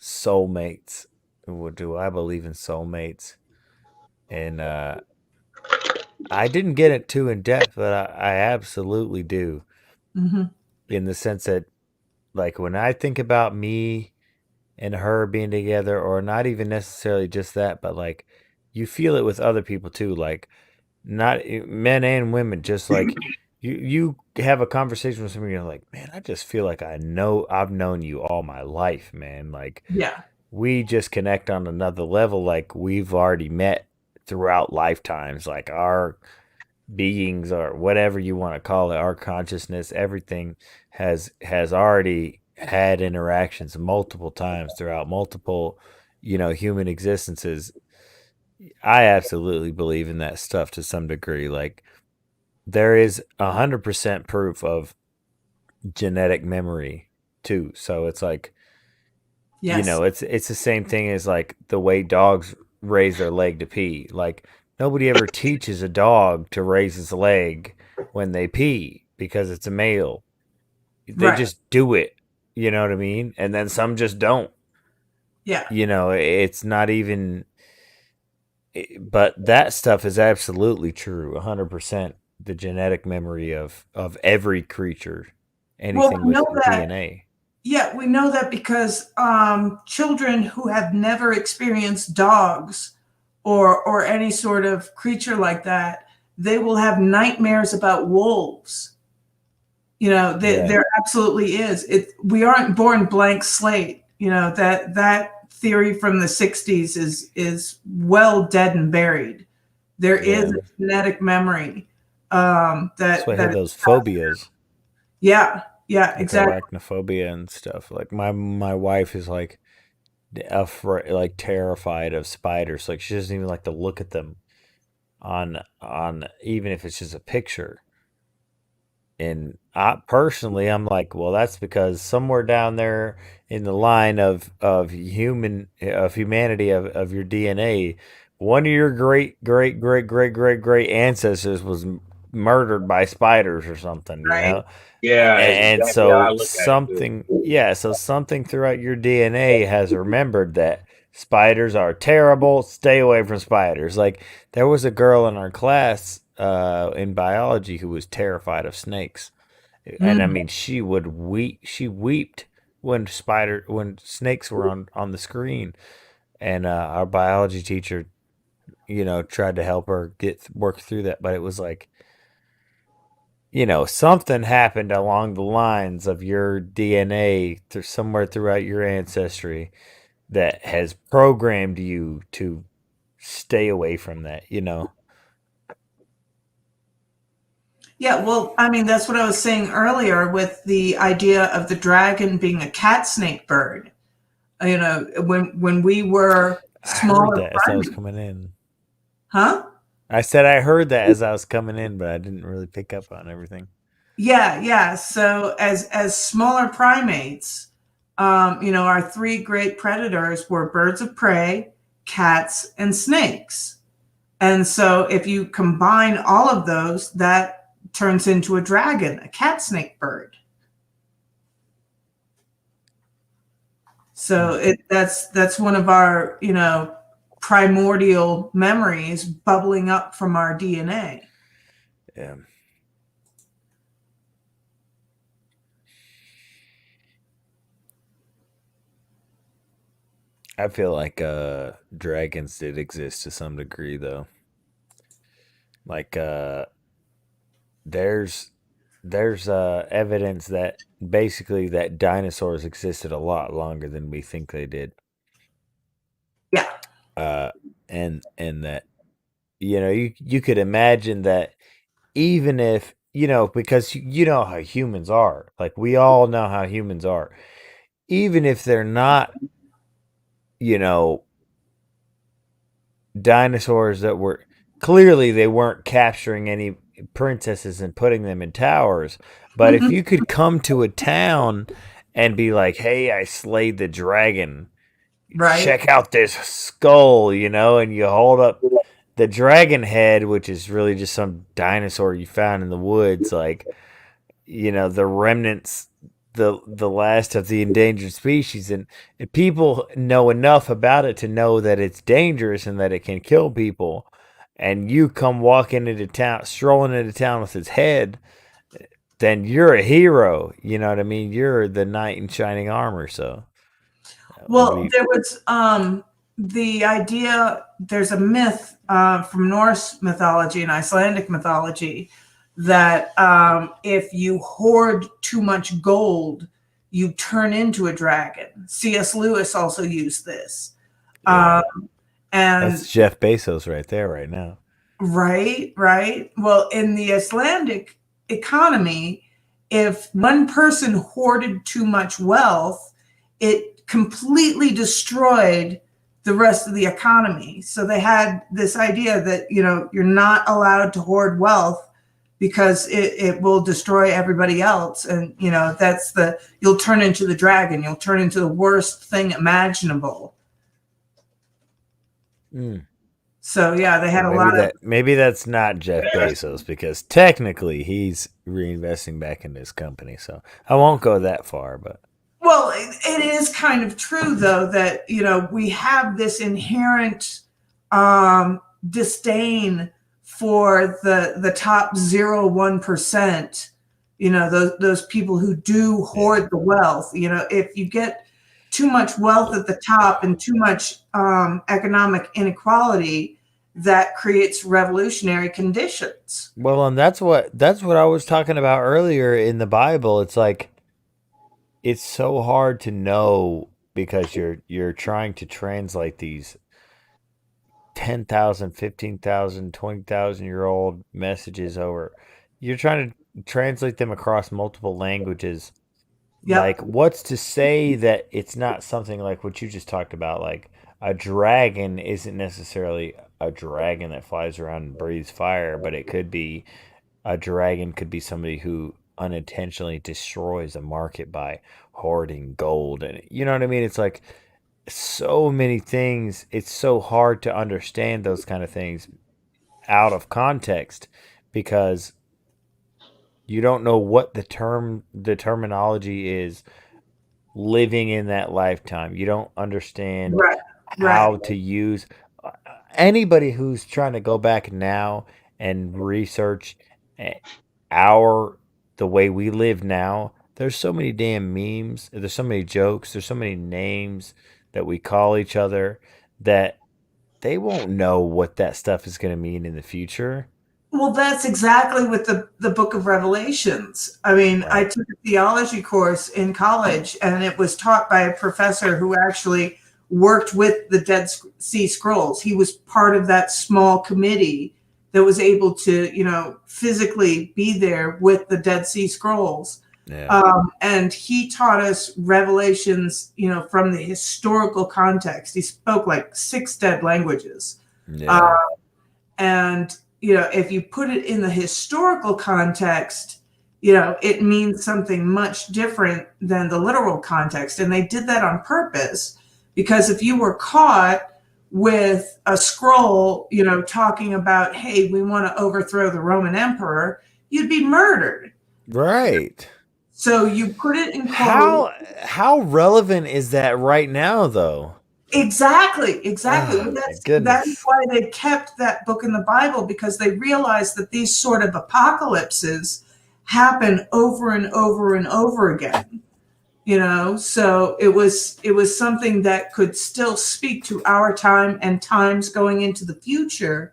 soulmates. Do I believe in soulmates? And I didn't get it too in depth, but I absolutely do. Mm-hmm. In the sense that, like, when I think about me and her being together, or not even necessarily just that, but like, you feel it with other people too, like, not men and women, just like you have a conversation with somebody, you're like, man, I just feel like I've known you all my life, man. Like, Yeah. we just connect on another level, like we've already met throughout lifetimes, like our beings, or whatever you want to call it, our consciousness, everything has already had interactions multiple times throughout multiple, human existences. I absolutely believe in that stuff to some degree. Like, there is 100% proof of genetic memory too. So it's like, Yes. it's the same thing as like the way dogs raise their leg to pee. Like, nobody ever teaches a dog to raise his leg when they pee because it's a male. They Right. just do it. You know what I mean? And then some just don't. Yeah. It's not even. But that stuff is absolutely true, 100%. The genetic memory of every creature, anything we with know that. DNA. Yeah, we know that because children who have never experienced dogs or any sort of creature like that, they will have nightmares about wolves. There absolutely is. We aren't born blank slate. That theory from the 60s is well dead and buried. There is a genetic memory. That's why I had those phobias. Yeah, like exactly. Arachnophobia and stuff. Like, my wife is like terrified of spiders. Like, she doesn't even like to look at them on even if it's just a picture. And I personally, I'm like, well, that's because somewhere down there in the line of humanity, of your DNA, one of your great great great great great great ancestors was murdered by spiders or something, Right. Yeah, it's And exactly how I so look at it too. something throughout your DNA has remembered that spiders are terrible. Stay away from spiders. Like, there was a girl in our class in biology who was terrified of snakes, and I mean, she would weep. She wept when snakes were on the screen, and our biology teacher, tried to help her work through that, but it was like, something happened along the lines of your DNA somewhere throughout your ancestry that has programmed you to stay away from that. Yeah, well, I mean, that's what I was saying earlier with the idea of the dragon being a cat snake bird. When we were I heard smaller that as I was coming in. Huh? I said I heard that as I was coming in, but I didn't really pick up on everything. Yeah. So as smaller primates, our three great predators were birds of prey, cats, and snakes. And so if you combine all of those, that turns into a dragon, a cat snake bird. So that's one of our, primordial memories bubbling up from our DNA. Yeah. I feel like dragons did exist to some degree, though. Like there's evidence that basically that dinosaurs existed a lot longer than we think they did. Yeah. And that you could imagine that even if because you know how humans are, like we all know how humans are, even if they're not dinosaurs that were clearly they weren't capturing any princesses and putting them in towers, but if you could come to a town and be like, hey, I slayed the dragon, Right. check out this skull, and you hold up the dragon head, which is really just some dinosaur you found in the woods, like the remnants, the last of the endangered species, and people know enough about it to know that it's dangerous and that it can kill people, and you come walking into town, strolling into town with its head, then you're a hero. You know what I mean? You're the knight in shining armor. So well, there was the idea, there's a myth from Norse mythology and Icelandic mythology that if you hoard too much gold, you turn into a dragon. C.S. Lewis also used this. Yeah. And that's Jeff Bezos right there right now. Right. Well, in the Icelandic economy, if one person hoarded too much wealth, it completely destroyed the rest of the economy. So they had this idea that, you're not allowed to hoard wealth because it will destroy everybody else. And, you'll turn into the dragon. You'll turn into the worst thing imaginable. So, yeah, they had a lot of... Maybe that's not Jeff Bezos, because technically he's reinvesting back in his company. So I won't go that far, but... Well, it is kind of true, though, that, we have this inherent disdain for the top 0.1%, those people who do hoard the wealth. If you get too much wealth at the top and too much economic inequality, that creates revolutionary conditions. Well, and that's what I was talking about earlier in the Bible. It's like, it's so hard to know because you're trying to translate these 10,000, 15,000, 20,000 year old messages over. You're trying to translate them across multiple languages. Yep. Like, what's to say that it's not something like what you just talked about? Like, a dragon isn't necessarily a dragon that flies around and breathes fire, but it could be a dragon could be somebody who unintentionally destroys a market by hoarding gold. And you know what I mean? It's like so many things. It's so hard to understand those kind of things out of context because you don't know what the terminology is living in that lifetime. You don't understand how to use anybody who's trying to go back now and research the way we live now. There's so many damn memes. There's so many jokes. There's so many names that we call each other that they won't know what that stuff is going to mean in the future. Well, that's exactly what the book of Revelations. I mean, I took a theology course in college, and it was taught by a professor who actually worked with the Dead Sea Scrolls. He was part of that small committee that was able to, physically be there with the Dead Sea Scrolls. Yeah. And he taught us Revelations, from the historical context. He spoke like 6 dead languages. Yeah. And, you know, if you put it in the historical context, you know, it means something much different than the literal context. And they did that on purpose, because if you were caught with a scroll, you know, talking about, hey, we want to overthrow the Roman emperor, you'd be murdered. Right. So you put it in How relevant is that right now, though? Exactly. Oh, That's why they kept that book in the Bible, because they realized that these sort of apocalypses happen over and over and over again. You know, so it was something that could still speak to our time and times going into the future,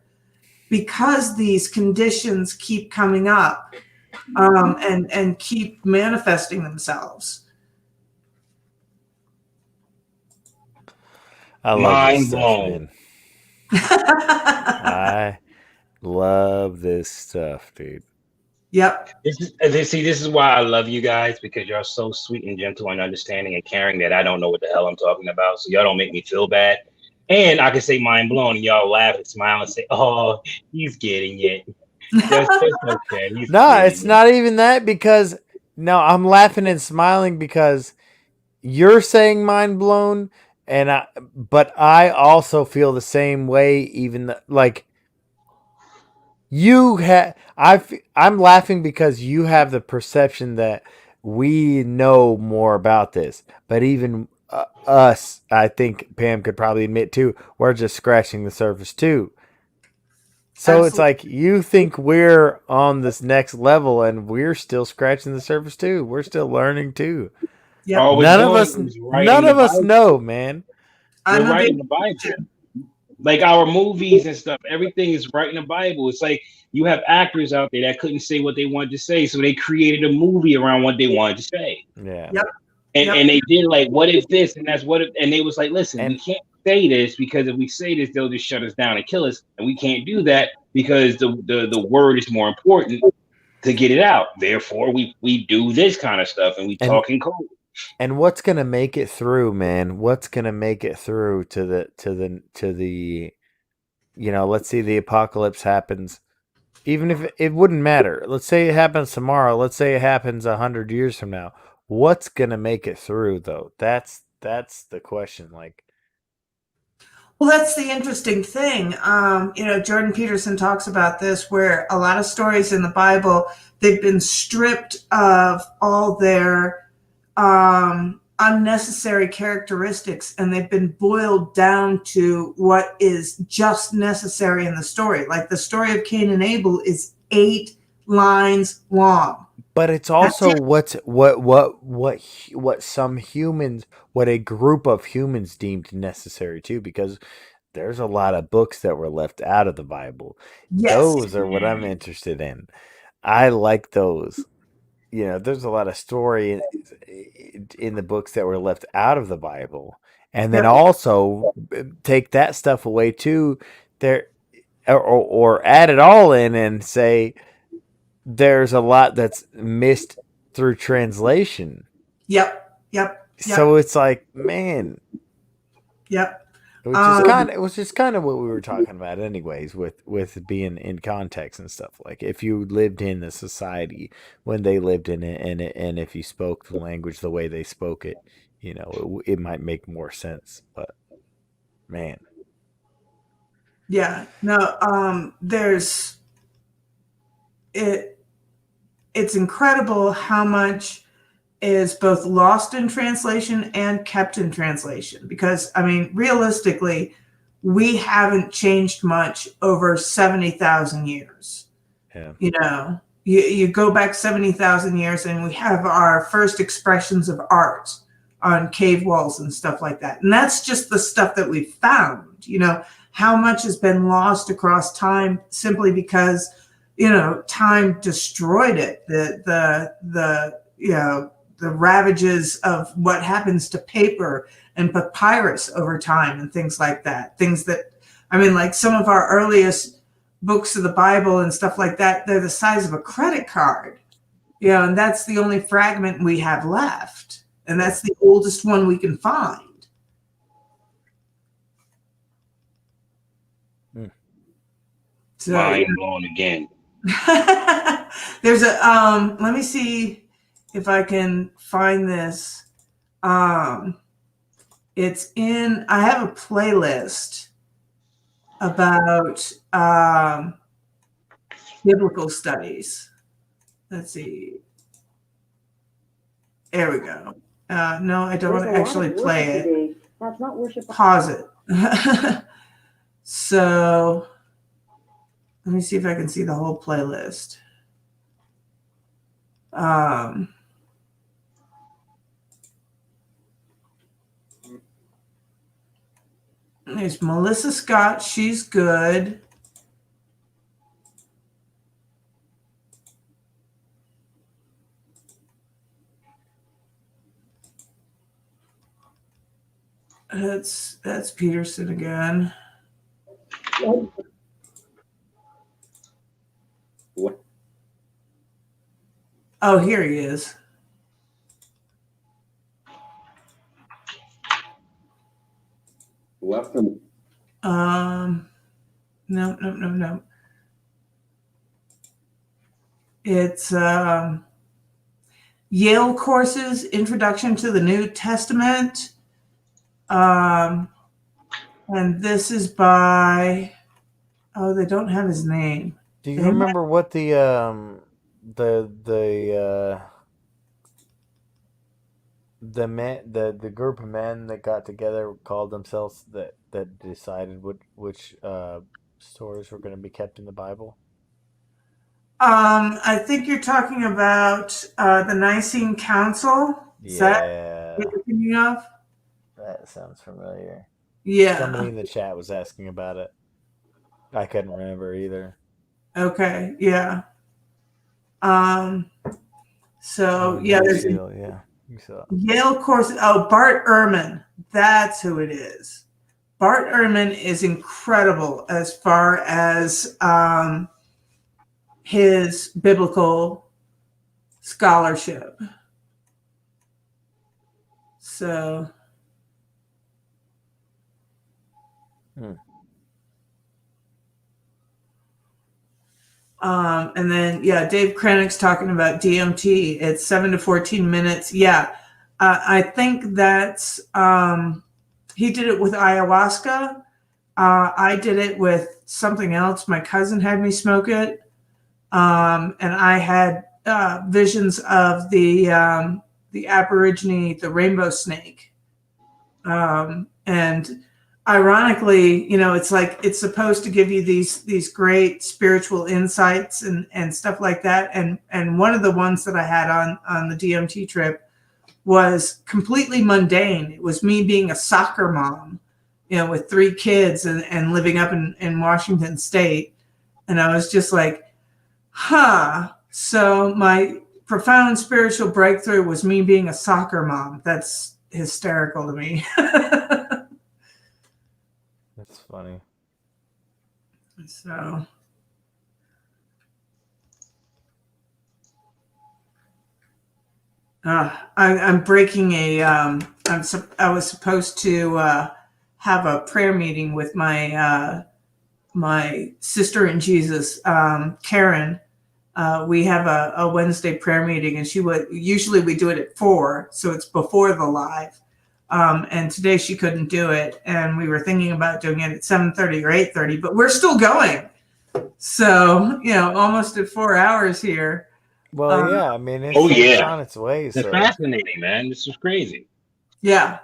because these conditions keep coming up, and keep manifesting themselves. I love this stuff, man. I love this stuff, dude. Yep. This is why I love you guys, because y'all so sweet and gentle and understanding and caring that I don't know what the hell I'm talking about. So y'all don't make me feel bad. And I can say mind blown, and y'all laugh and smile and say, "Oh, he's getting it." That's okay. No, it's not even that, because no, I'm laughing and smiling because you're saying mind blown, but I also feel the same way. Even like you I'm laughing because you have the perception that we know more about this, but even us, I think Pam could probably admit too, we're just scratching the surface too. So Absolutely. It's like you think we're on this next level, and we're still scratching the surface too. We're still learning too. Yep. None of us know, man. We're writing the Bible. Like our movies and stuff, everything is right in the Bible. It's like you have actors out there that couldn't say what they wanted to say, so they created a movie around what they wanted to say. Yeah. Yep. And they did like, what if this? And that's what if, and they was like, listen, we can't say this, because if we say this, they'll just shut us down and kill us. And we can't do that, because the word is more important to get it out. Therefore, we do this kind of stuff, and we talk in code. And what's gonna make it through, man? What's gonna make it through to the you know, let's say the apocalypse happens. Even if it wouldn't matter. Let's say it happens tomorrow. Let's say it happens 100 years from now. What's gonna make it through, though? That's the question. Like, well, that's the interesting thing. You know, Jordan Peterson talks about this, where a lot of stories in the Bible, they've been stripped of all their unnecessary characteristics, and they've been boiled down to what is just necessary in the story. Like the story of Cain and Abel is 8 lines long. But it's also what some humans, what a group of humans deemed necessary too, because there's a lot of books that were left out of the Bible. Yes. Those are what I'm interested in. I like those. You know, there's a lot of story in the books that were left out of the Bible, and then also take that stuff away too, there, or add it all in and say there's a lot that's missed through translation. Yep. So it's like, man. Yep. It was just kind of what we were talking about anyways, with being in context and stuff. Like if you lived in the society when they lived in it, and if you spoke the language the way they spoke it, you know, it might make more sense. But man. Yeah, no, it's incredible how much is both lost in translation and kept in translation, because I mean, realistically, we haven't changed much over 70,000 years. Yeah. You know, you go back 70,000 years and we have our first expressions of art on cave walls and stuff like that. And that's just the stuff that we found. You know, how much has been lost across time simply because, you know, time destroyed it. The you know, the ravages of what happens to paper and papyrus over time and things like that. Things that, I mean, like some of our earliest books of the Bible and stuff like that, they're the size of a credit card. You know, and that's the only fragment we have left. And that's the oldest one we can find. So mind blown again. there's a let me see if I can find this. It's in, I have a playlist about biblical studies. Let's see. There we go. No, I don't want to actually play it. That's not worship. Pause it. So let me see if I can see the whole playlist. There's Melissa Scott. She's good. That's Peterson again. What? Oh, here he is. Welcome. No. It's Yale courses, Introduction to the New Testament. And this is by, oh, they don't have his name. Do you remember what the group of men that got together called themselves that decided which stories were going to be kept in the Bible? I think you're talking about the Nicene Council. Is that what you're thinking of? That sounds familiar. Yeah. Somebody in the chat was asking about it. I couldn't remember either. Okay. Yeah. So yeah, there's Yale course. Oh, Bart Ehrman. That's who it is. Bart Ehrman is incredible as far as his biblical scholarship. So. And then, yeah, Dave Krennic's talking about DMT. It's 7 to 14 minutes. Yeah. I think that's, he did it with ayahuasca. I did it with something else. My cousin had me smoke it. And I had visions of the Aborigine, the rainbow snake. And ironically, you know, it's like it's supposed to give you these great spiritual insights and stuff like that. And one of the ones that I had on the DMT trip was completely mundane. It was me being a soccer mom, you know, with 3 kids and living up in Washington State. And I was just like, so my profound spiritual breakthrough was me being a soccer mom. That's hysterical to me. That's funny. So I'm breaking a I was supposed to have a prayer meeting with my my sister in Jesus, Karen. We have a Wednesday prayer meeting, and usually we do it at 4, so it's before the live. And today she couldn't do it, and we were thinking about doing it at 7:30 or 8:30, but we're still going. So, you know, almost at 4 hours here. Well, yeah, I mean, it's on its way. It's fascinating, man. This is crazy. Yeah.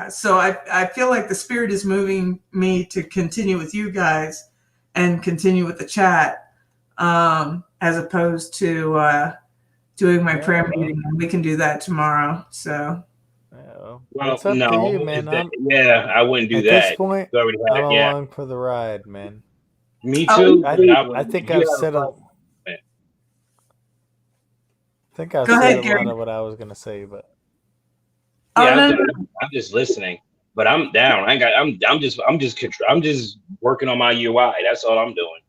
So I feel like the spirit is moving me to continue with you guys and continue with the chat, as opposed to doing my prayer meeting. And we can do that tomorrow. So. Well, it's up to you, man. I wouldn't do that. At this point, I'm along for the ride, man. Me too. I think I've said a lot of what I was gonna say, but I'm just listening. But I'm down. I'm just working on my UI. That's all I'm doing.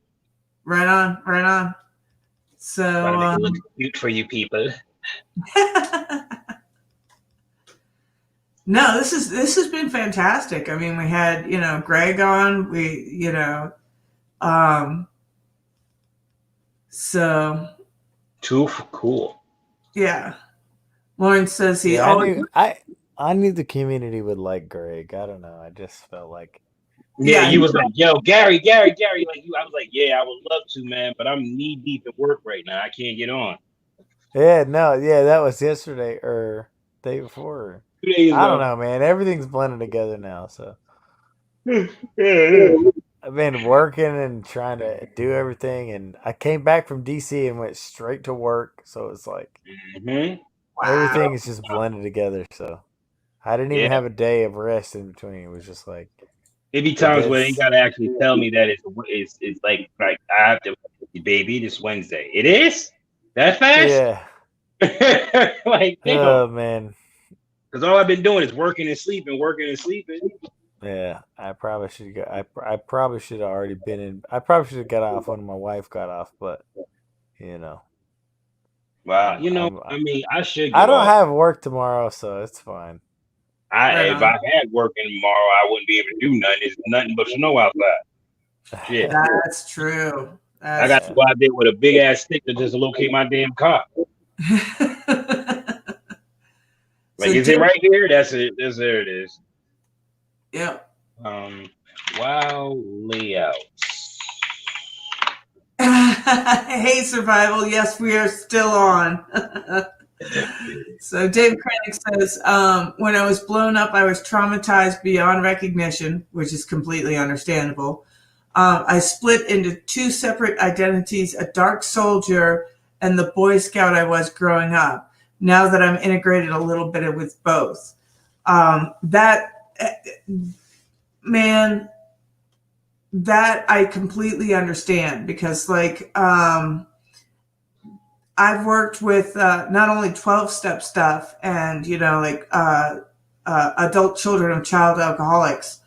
Right on. So look cute for you people. No, this has been fantastic. I mean, we had, Greg on, So Too cool. yeah. Lawrence says he Yeah, always I knew the community would like Greg. I don't know. I just felt like Yeah, yeah, you was like, yo, Gary, like you. I was like, yeah, I would love to, man, but I'm knee deep in work right now. I can't get on. yeah, no, yeah, that was yesterday or day before. 2 days I don't ago. know, man. Everything's blending together now, so Yeah. I've been working and trying to do everything, and I came back from DC and went straight to work. So it's like Mm-hmm. wow. everything is just blended together. So I didn't even Yeah. have a day of rest in between. It was just like It be the times where they days. gotta actually tell me that it's like I have to, baby, this Wednesday. It is that fast? Yeah. Like damn, Oh man. because all I've been doing is working and sleeping, working and sleeping. Yeah. I probably should go. I probably should have already been in. I probably should have got off when my wife got off, but you know, Wow, I'm. I'm. I mean, I should I get don't off. have work tomorrow, so it's fine. Right If I on. had working tomorrow, I wouldn't be able to do nothing. It's nothing but snow outside. Shit, That's true. I That's got to Yeah. go out there with a big ass stick to just locate my damn car. Like, So is it right here? That's it. There it is. Yep. Wow, layout. Hey, survival. Yes, we are still on. So Dave Krennic says, when I was blown up, I was traumatized beyond recognition, which is completely understandable. I split into two separate identities, a dark soldier and the Boy Scout I was growing up. Now that I'm integrated a little bit with both. Man, that I completely understand because like, I've worked with not only 12-step stuff and, like adult children of child alcoholics,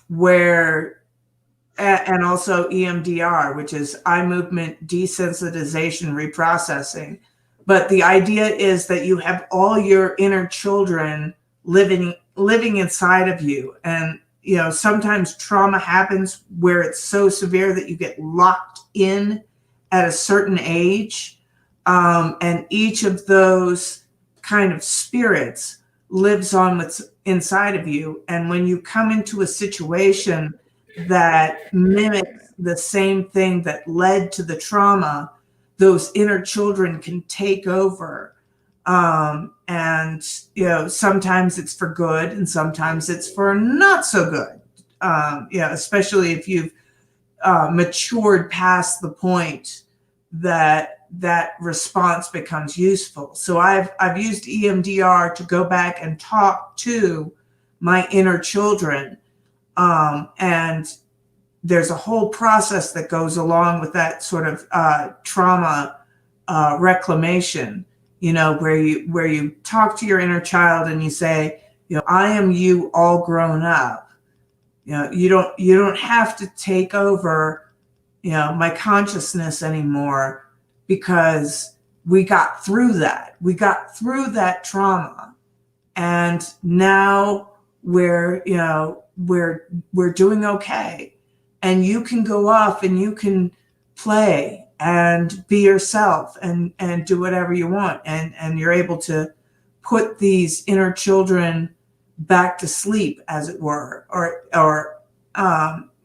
where, and also EMDR, which is eye movement desensitization reprocessing. But the idea is that you have all your inner children living inside of you. And, sometimes trauma happens where it's so severe that you get locked in at a certain age. And each of those kind of spirits lives on what's inside of you. And when you come into a situation that mimics the same thing that led to the trauma, those inner children can take over. And, sometimes it's for good and sometimes it's for not so good. Especially if you've matured past the point that response becomes useful. So I've used EMDR to go back and talk to my inner children. And there's a whole process that goes along with that sort of trauma reclamation, where you talk to your inner child and you say, I am you all grown up. You don't have to take over, my consciousness anymore because we got through that. We got through that trauma. And now we're doing okay. And you can go off and you can play and be yourself and do whatever you want. And you're able to put these inner children back to sleep, as it were, or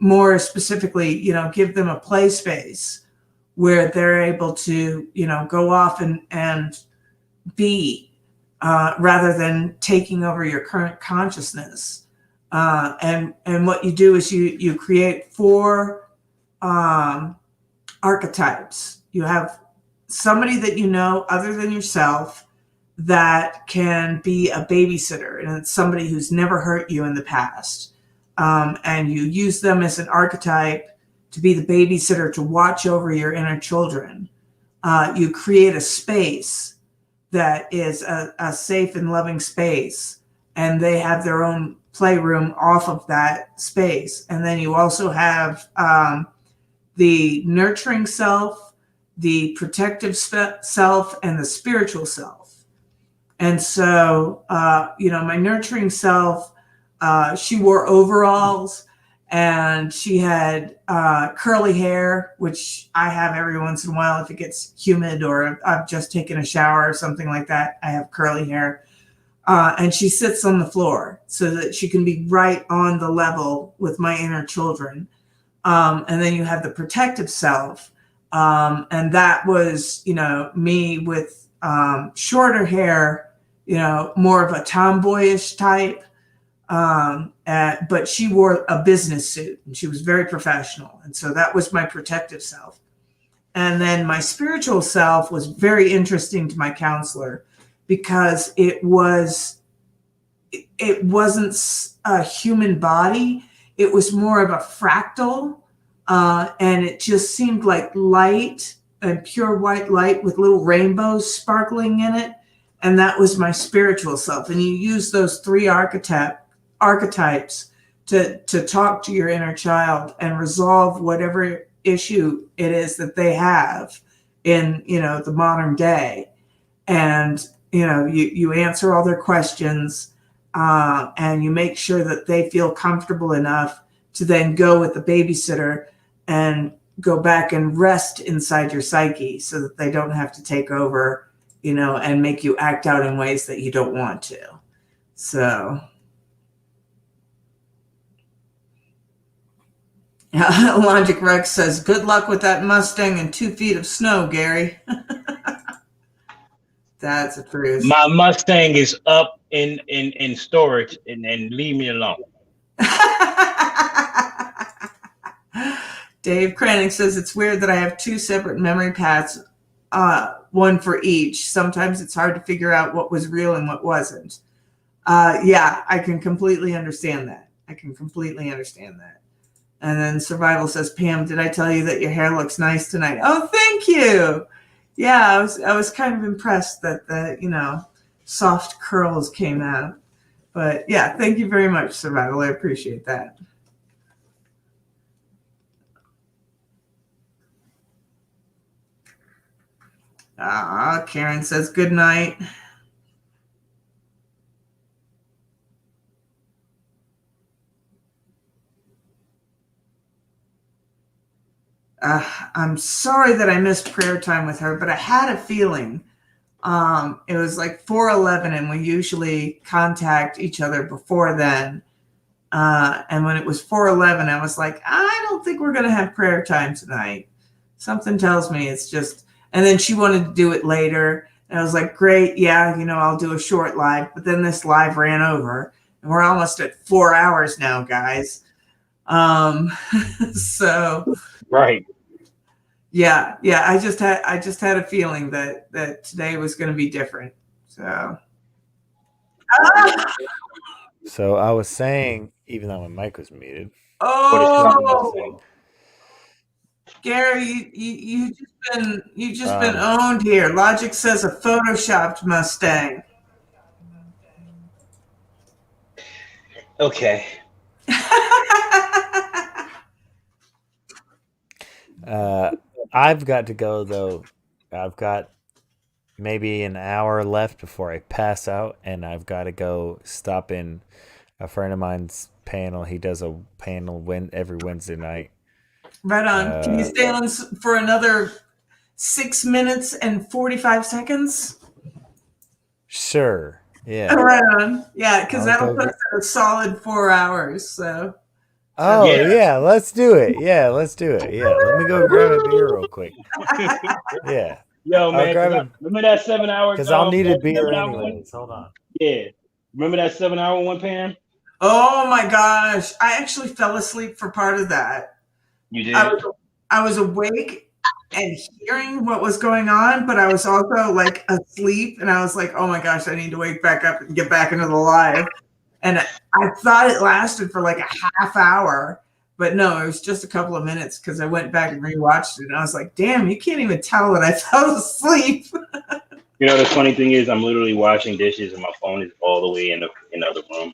more specifically, give them a play space where they're able to, go off and be, rather than taking over your current consciousness. And what you do is you create 4 archetypes. You have somebody that other than yourself that can be a babysitter, and it's somebody who's never hurt you in the past. And you use them as an archetype to be the babysitter to watch over your inner children. You create a space that is a safe and loving space, and they have their own playroom off of that space. And then you also have the nurturing self, the protective self, and the spiritual self. And so, my nurturing self, she wore overalls and she had curly hair, which I have every once in a while if it gets humid or I've just taken a shower or something like that. I have curly hair. And she sits on the floor so that she can be right on the level with my inner children. And then you have the protective self. And that was, me with shorter hair, more of a tomboyish type. But she wore a business suit and she was very professional. And so that was my protective self. And then my spiritual self was very interesting to my counselor because it wasn't a human body. It was more of a fractal. And it just seemed like light and pure white light with little rainbows sparkling in it. And that was my spiritual self. And you use those three archetypes to talk to your inner child and resolve whatever issue it is that they have in, the modern day. And, you answer all their questions and you make sure that they feel comfortable enough to then go with the babysitter and go back and rest inside your psyche so that they don't have to take over, and make you act out in ways that you don't want to. So Logic Rex says, good luck with that Mustang and 2 feet of snow, Gary. That's a truth. My Mustang is up in storage and leave me alone. Dave Cranning says, it's weird that I have 2 separate memory paths, one for each. Sometimes it's hard to figure out what was real and what wasn't. Yeah, I can completely understand that. And then Survival says, Pam, did I tell you that your hair looks nice tonight? Oh, thank you. Yeah, I was kind of impressed that the, soft curls came out. But yeah, thank you very much, Survival. I appreciate that. Karen says, good night. I'm sorry that I missed prayer time with her, but I had a feeling it was like 4:11, and we usually contact each other before then. And when it was 4:11, I was like, I don't think we're going to have prayer time tonight. Something tells me it's just, and then she wanted to do it later. And I was like, great. Yeah, I'll do a short live, but then this live ran over and we're almost at 4 hours now, guys. So right. Yeah. I just had a feeling that today was going to be different. So. So I was saying, even though my mic was muted. Oh, Gary, you just been owned here. Logic says a photoshopped Mustang. Okay. I've got to go though. I've got maybe an hour left before I pass out, and I've got to go stop in a friend of mine's panel. He does a panel every Wednesday night. Right on. Can you stay on for another 6 minutes and 45 seconds? Sure. Yeah. Right on. Yeah, because that'll put us at a solid 4 hours. So. Oh yeah, let's do it. Yeah, let's do it. Yeah, let me go grab a beer real quick. Yeah. Yo, man, remember that 7 hour? Because I'll need a beer anyways. Hold on. Yeah. Remember that 7 hour one, Pam? Oh my gosh. I actually fell asleep for part of that. You did? I was awake and hearing what was going on, but I was also like asleep, and I was like, oh my gosh, I need to wake back up and get back into the live. And I thought it lasted for like a half hour, but no, it was just a couple of minutes because I went back and rewatched it. And I was like, damn, you can't even tell that I fell asleep. The funny thing is I'm literally washing dishes and my phone is all the way in the other room.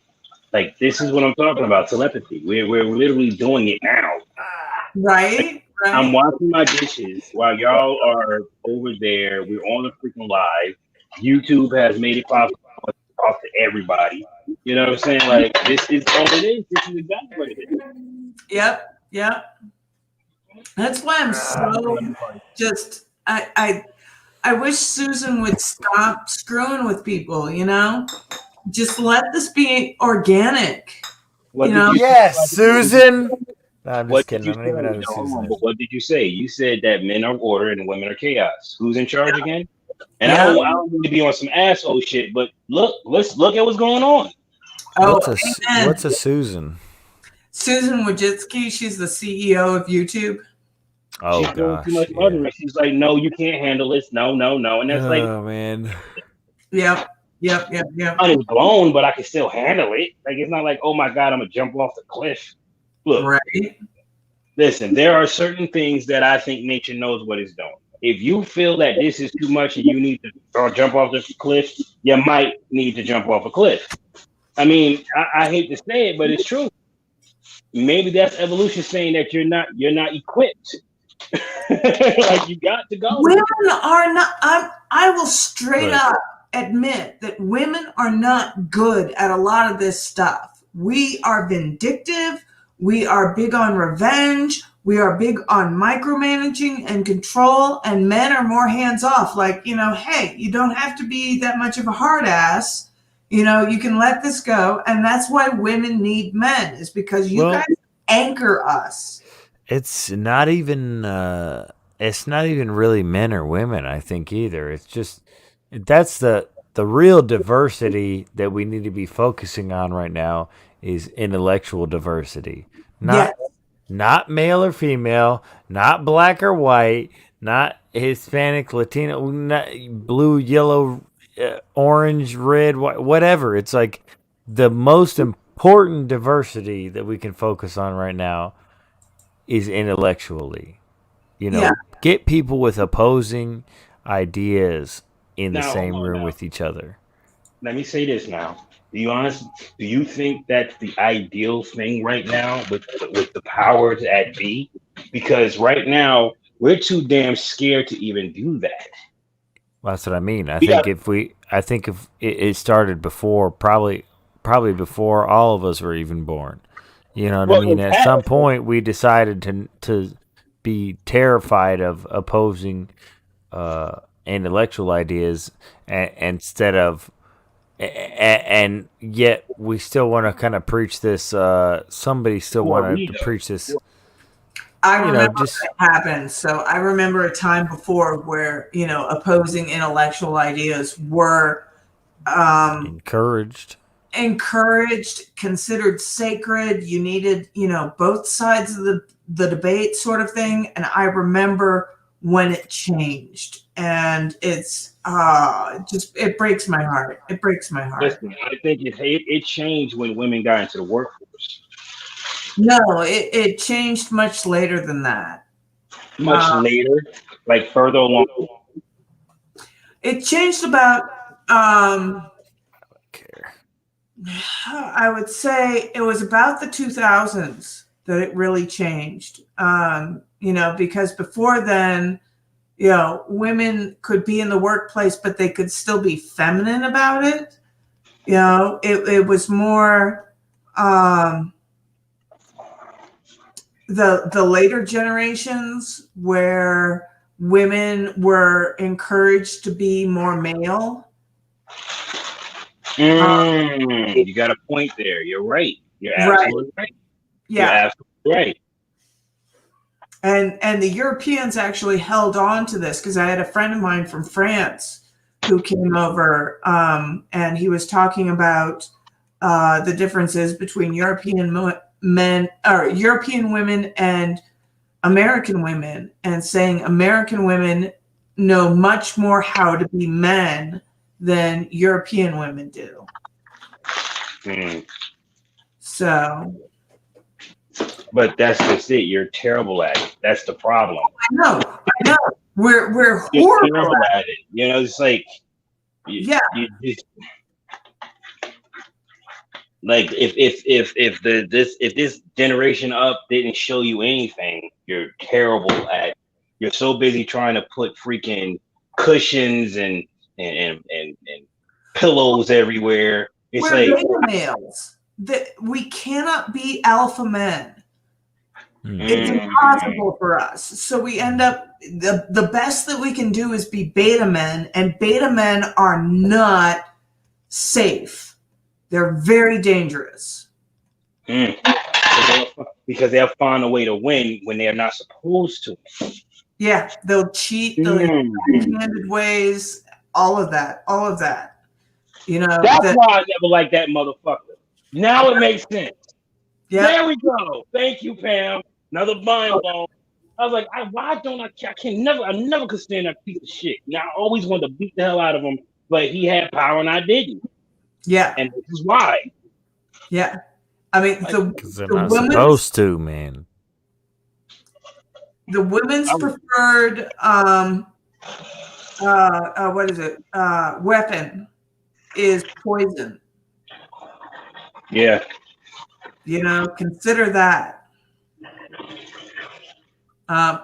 Like, this is what I'm talking about, telepathy. We're literally doing it now. Right. I'm washing my dishes while y'all are over there. We're on the freaking live. YouTube has made it possible to talk to everybody. You know what I'm saying? Like, this is all it is. This is exactly what it is. Yep. Yep. That's why I'm so just I wish Susan would stop screwing with people, you know? Just let this be organic. What You did know? you Yes, Susan. No, I'm What just did kidding. you I don't say? even know who No, hold Susan on, but is. what did you say? You said that men are order and women are chaos. Who's in charge again? And Yeah. I don't mean to be on some asshole shit, but let's look at what's going on. Oh, amen. What's a Susan? Susan Wojcicki, she's the CEO of YouTube. Oh She's doing too gosh, much yeah. mothering. She's like, no, you can't handle this. No, no, no. And that's like, Oh man. Yep. Yep. mine is blown, but I can still handle it. Like, it's not like, oh my God, I'm going to jump off the cliff. Look, Right. listen, there are certain things that I think nature knows what it's doing. If you feel that this is too much and you need to jump off the cliff, you might need to jump off a cliff. I mean, I hate to say it, but it's true. Maybe that's evolution saying that you're not equipped. Like, you got to go. Women are not, I will straight Look. up admit that women are not good at a lot of this stuff. We are vindictive. We are big on revenge. We are big on micromanaging and control, and men are more hands off. Like, you know, hey, you don't have to be that much of a hard ass. You know, you can let this go. And that's why women need men, is because you guys anchor us. It's not even really men or women, I think, either. It's just that's the real diversity that we need to be focusing on right now is intellectual diversity. Not male or female, not black or white, not Hispanic, Latino, not blue, yellow, orange, red, whatever. It's like the most important diversity that we can focus on right now is intellectually. You know, get people with opposing ideas in the same room with each other. Let me say this now. Do you think that's the ideal thing right now with the powers at be? Because right now we're too damn scared to even do that. Well, that's what I mean. I think if it started before, probably before all of us were even born. You know what I mean? At some point, we decided to be terrified of opposing intellectual ideas instead of, and yet we still want to kind of preach this. Somebody still wanted to preach this. I remember when it happened. So I remember a time before where, you know, opposing intellectual ideas were encouraged, considered sacred. You needed, you know, both sides of the debate sort of thing. And I remember when it changed, and it's it breaks my heart. It breaks my heart. Listen, I think it changed when women got into the workforce. No, it changed much later than that. Much later, like further along. It changed about I would say it was about the 2000s that it really changed. You know, because before then, you know, women could be in the workplace, but they could still be feminine about it. You know, it was more the later generations where women were encouraged to be more male. You got a point there. You're right. You're absolutely right. Yeah. You're absolutely right. And the Europeans actually held on to this, because I had a friend of mine from France who came over, and he was talking about the differences between European women and American women, and saying American women know much more how to be men than European women do. So, but that's just it. You're terrible at it. That's the problem. I know. We're horrible at it. You know, it's like you just, like if this generation up didn't show you anything, you're terrible at it. You're so busy trying to put freaking cushions and pillows everywhere. It's we're like beta males. That we cannot be alpha men. It's impossible for us. So we end up, the best that we can do is be beta men, and beta men are not safe. They're very dangerous. Because they'll find a way to win when they're not supposed to. Yeah, they'll cheat, they'll handed ways, all of that. You know, that's why I never liked that motherfucker. Now it makes sense. Yeah. There we go. Thank you, Pam. Another mind blown. I was like, why don't I never could stand that piece of shit. Now I always wanted to beat the hell out of him, but he had power and I didn't. Yeah. And this is why. Yeah. I mean, because they're not supposed to, man. The women's preferred what is it? Weapon is poison. Yeah. You know, consider that.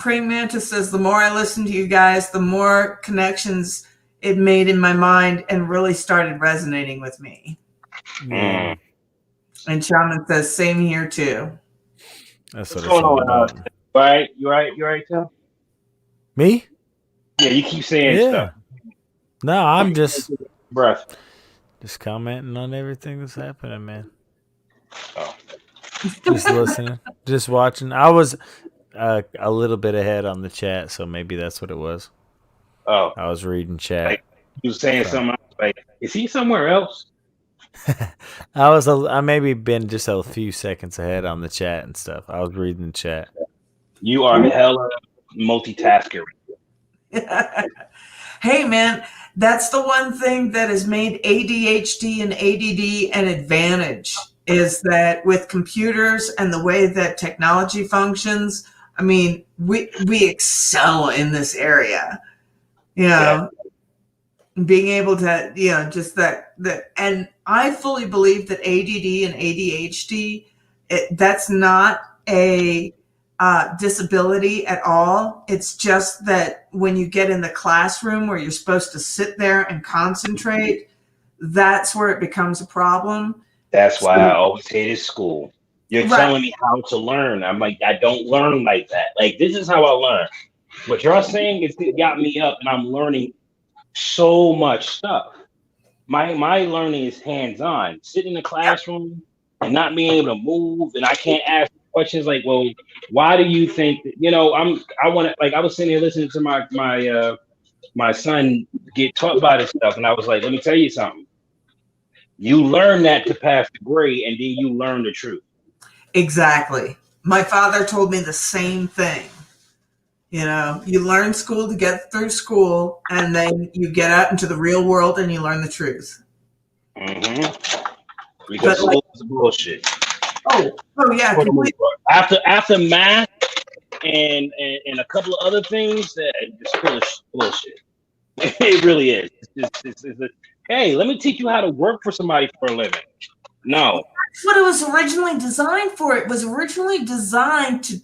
Praying Mantis says, the more I listen to you guys, the more connections it made in my mind and really started resonating with me. And Shaman says, same here too. That's what it's all about. Right? You right, Tim? Me? Yeah, you keep saying stuff. No, I'm just commenting on everything that's happening, man. Just listening, just watching. I was a little bit ahead on the chat, so maybe that's what it was. Oh, I was reading chat. Like, you was saying something like, is he somewhere else? I maybe been just a few seconds ahead on the chat and stuff. I was reading the chat. You are hella multitasker. Hey, man, that's the one thing that has made ADHD and ADD an advantage, is that with computers and the way that technology functions, I mean, we excel in this area, you know, being able to, you know, just that, and I fully believe that ADD and ADHD, that's not a disability at all. It's just that when you get in the classroom where you're supposed to sit there and concentrate, that's where it becomes a problem. That's why I always hated school. You're telling me how to learn. I'm like, I don't learn like that. Like, this is how I learn. What you're saying is it got me up, and I'm learning so much stuff. My learning is hands-on. Sitting in the classroom and not being able to move, and I can't ask questions like, well, why do you think that, you know, I want to, like, I was sitting here listening to my son get taught by this stuff, and I was like, let me tell you something. You learn that to pass the grade, and then you learn the truth. Exactly. My father told me the same thing. You know, you learn school to get through school, and then you get out into the real world and you learn the truth. Because school is bullshit. Oh yeah. After math and a couple of other things, it's bullshit. It really is. It's hey, let me teach you how to work for somebody for a living. No. That's what it was originally designed for. It was originally designed to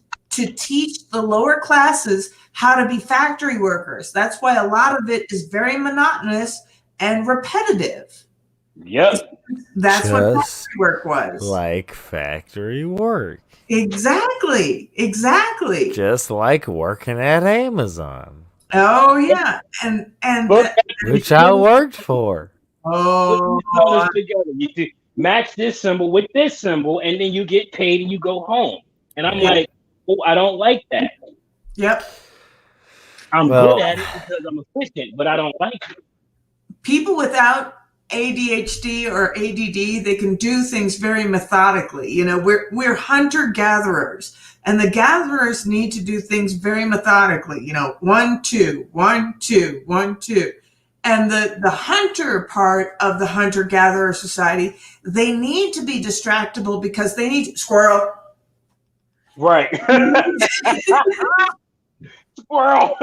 teach the lower classes how to be factory workers. That's why a lot of it is very monotonous and repetitive. Yep. That's what factory work was. Like factory work. Exactly. Just like working at Amazon. Oh yeah. And which I worked for. Oh, together. You do match this symbol with this symbol, and then you get paid and you go home. And I'm like, oh, I don't like that. Yep. I'm good at it because I'm efficient, but I don't like it. People without ADHD or ADD, they can do things very methodically. You know, we're hunter-gatherers, and the gatherers need to do things very methodically. You know, 1, 2, 1, 2, 1, 2. And the hunter part of the hunter-gatherer society, they need to be distractible because they need squirrel. Right. Squirrel.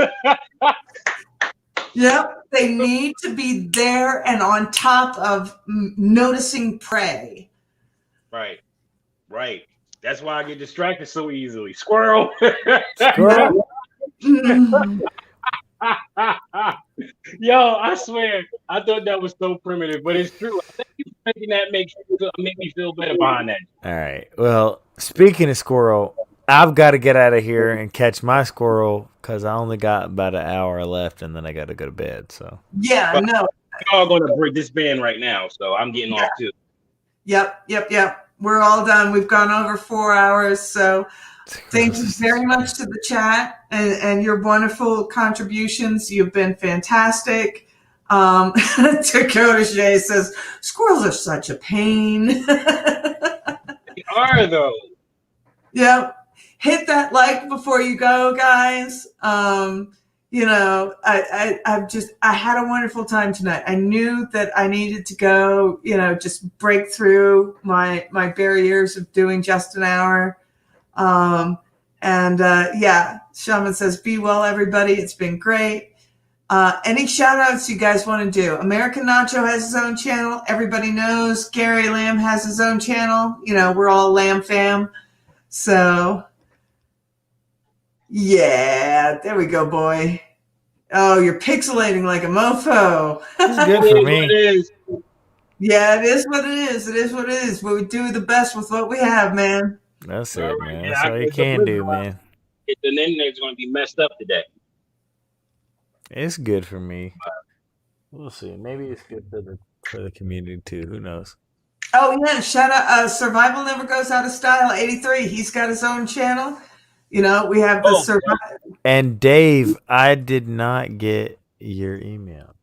Yep. They need to be there and on top of noticing prey. Right. That's why I get distracted so easily. Squirrel. Squirrel. Yo, I swear, I thought that was so primitive, but it's true. I think you making that make me feel better behind that. All right. Well, speaking of squirrel, I've got to get out of here and catch my squirrel because I only got about an hour left, and then I got to go to bed. So Yeah, But no. we're all going to break this band right now, so I'm getting off too. Yep. We're all done. We've gone over 4 hours. So thank you very much to the chat and your wonderful contributions. You've been fantastic. Dakota Shea says, squirrels are such a pain. They are, though. Yep. Hit that like before you go, guys. You know, I had a wonderful time tonight. I knew that I needed to go, you know, just break through my barriers of doing just an hour. Yeah, Shaman says, be well, everybody. It's been great. Any shout outs you guys want to do? American Nacho has his own channel. Everybody knows Gary Lamb has his own channel. You know, we're all Lamb fam. So yeah, there we go, boy. Oh, you're pixelating like a mofo. it's good for me. It is. Yeah, it is what it is. It is what it is. But we do the best with what we have, man. That's All it, right, man. yeah, That's all you can do, man. The internet's going to be messed up today. It's good for me. We'll see. Maybe it's good for the community too. Who knows? Oh yeah, shout out Survival Never Goes Out of Style 83. He's got his own channel. You know, we have the survival. And Dave, I did not get your email.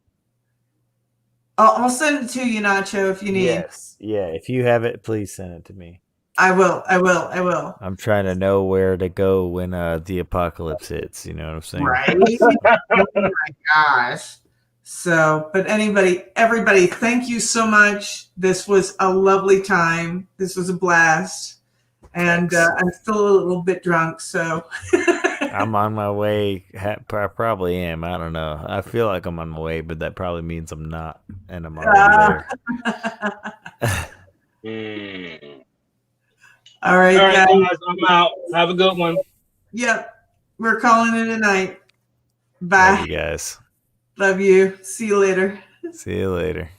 I'll send it to you, Nacho, if you need. Yes. Yeah, if you have it, please send it to me. I will. I'm trying to know where to go when the apocalypse hits. You know what I'm saying? Right? Oh my gosh. So, but everybody, thank you so much. This was a lovely time. This was a blast. And I'm still a little bit drunk, so. I'm on my way. I probably am. I don't know. I feel like I'm on my way, but that probably means I'm not, and I'm already there. All right, guys. I'm out. Have a good one. Yep. We're calling it a night. Bye. Love you guys. Love you. See you later. See you later.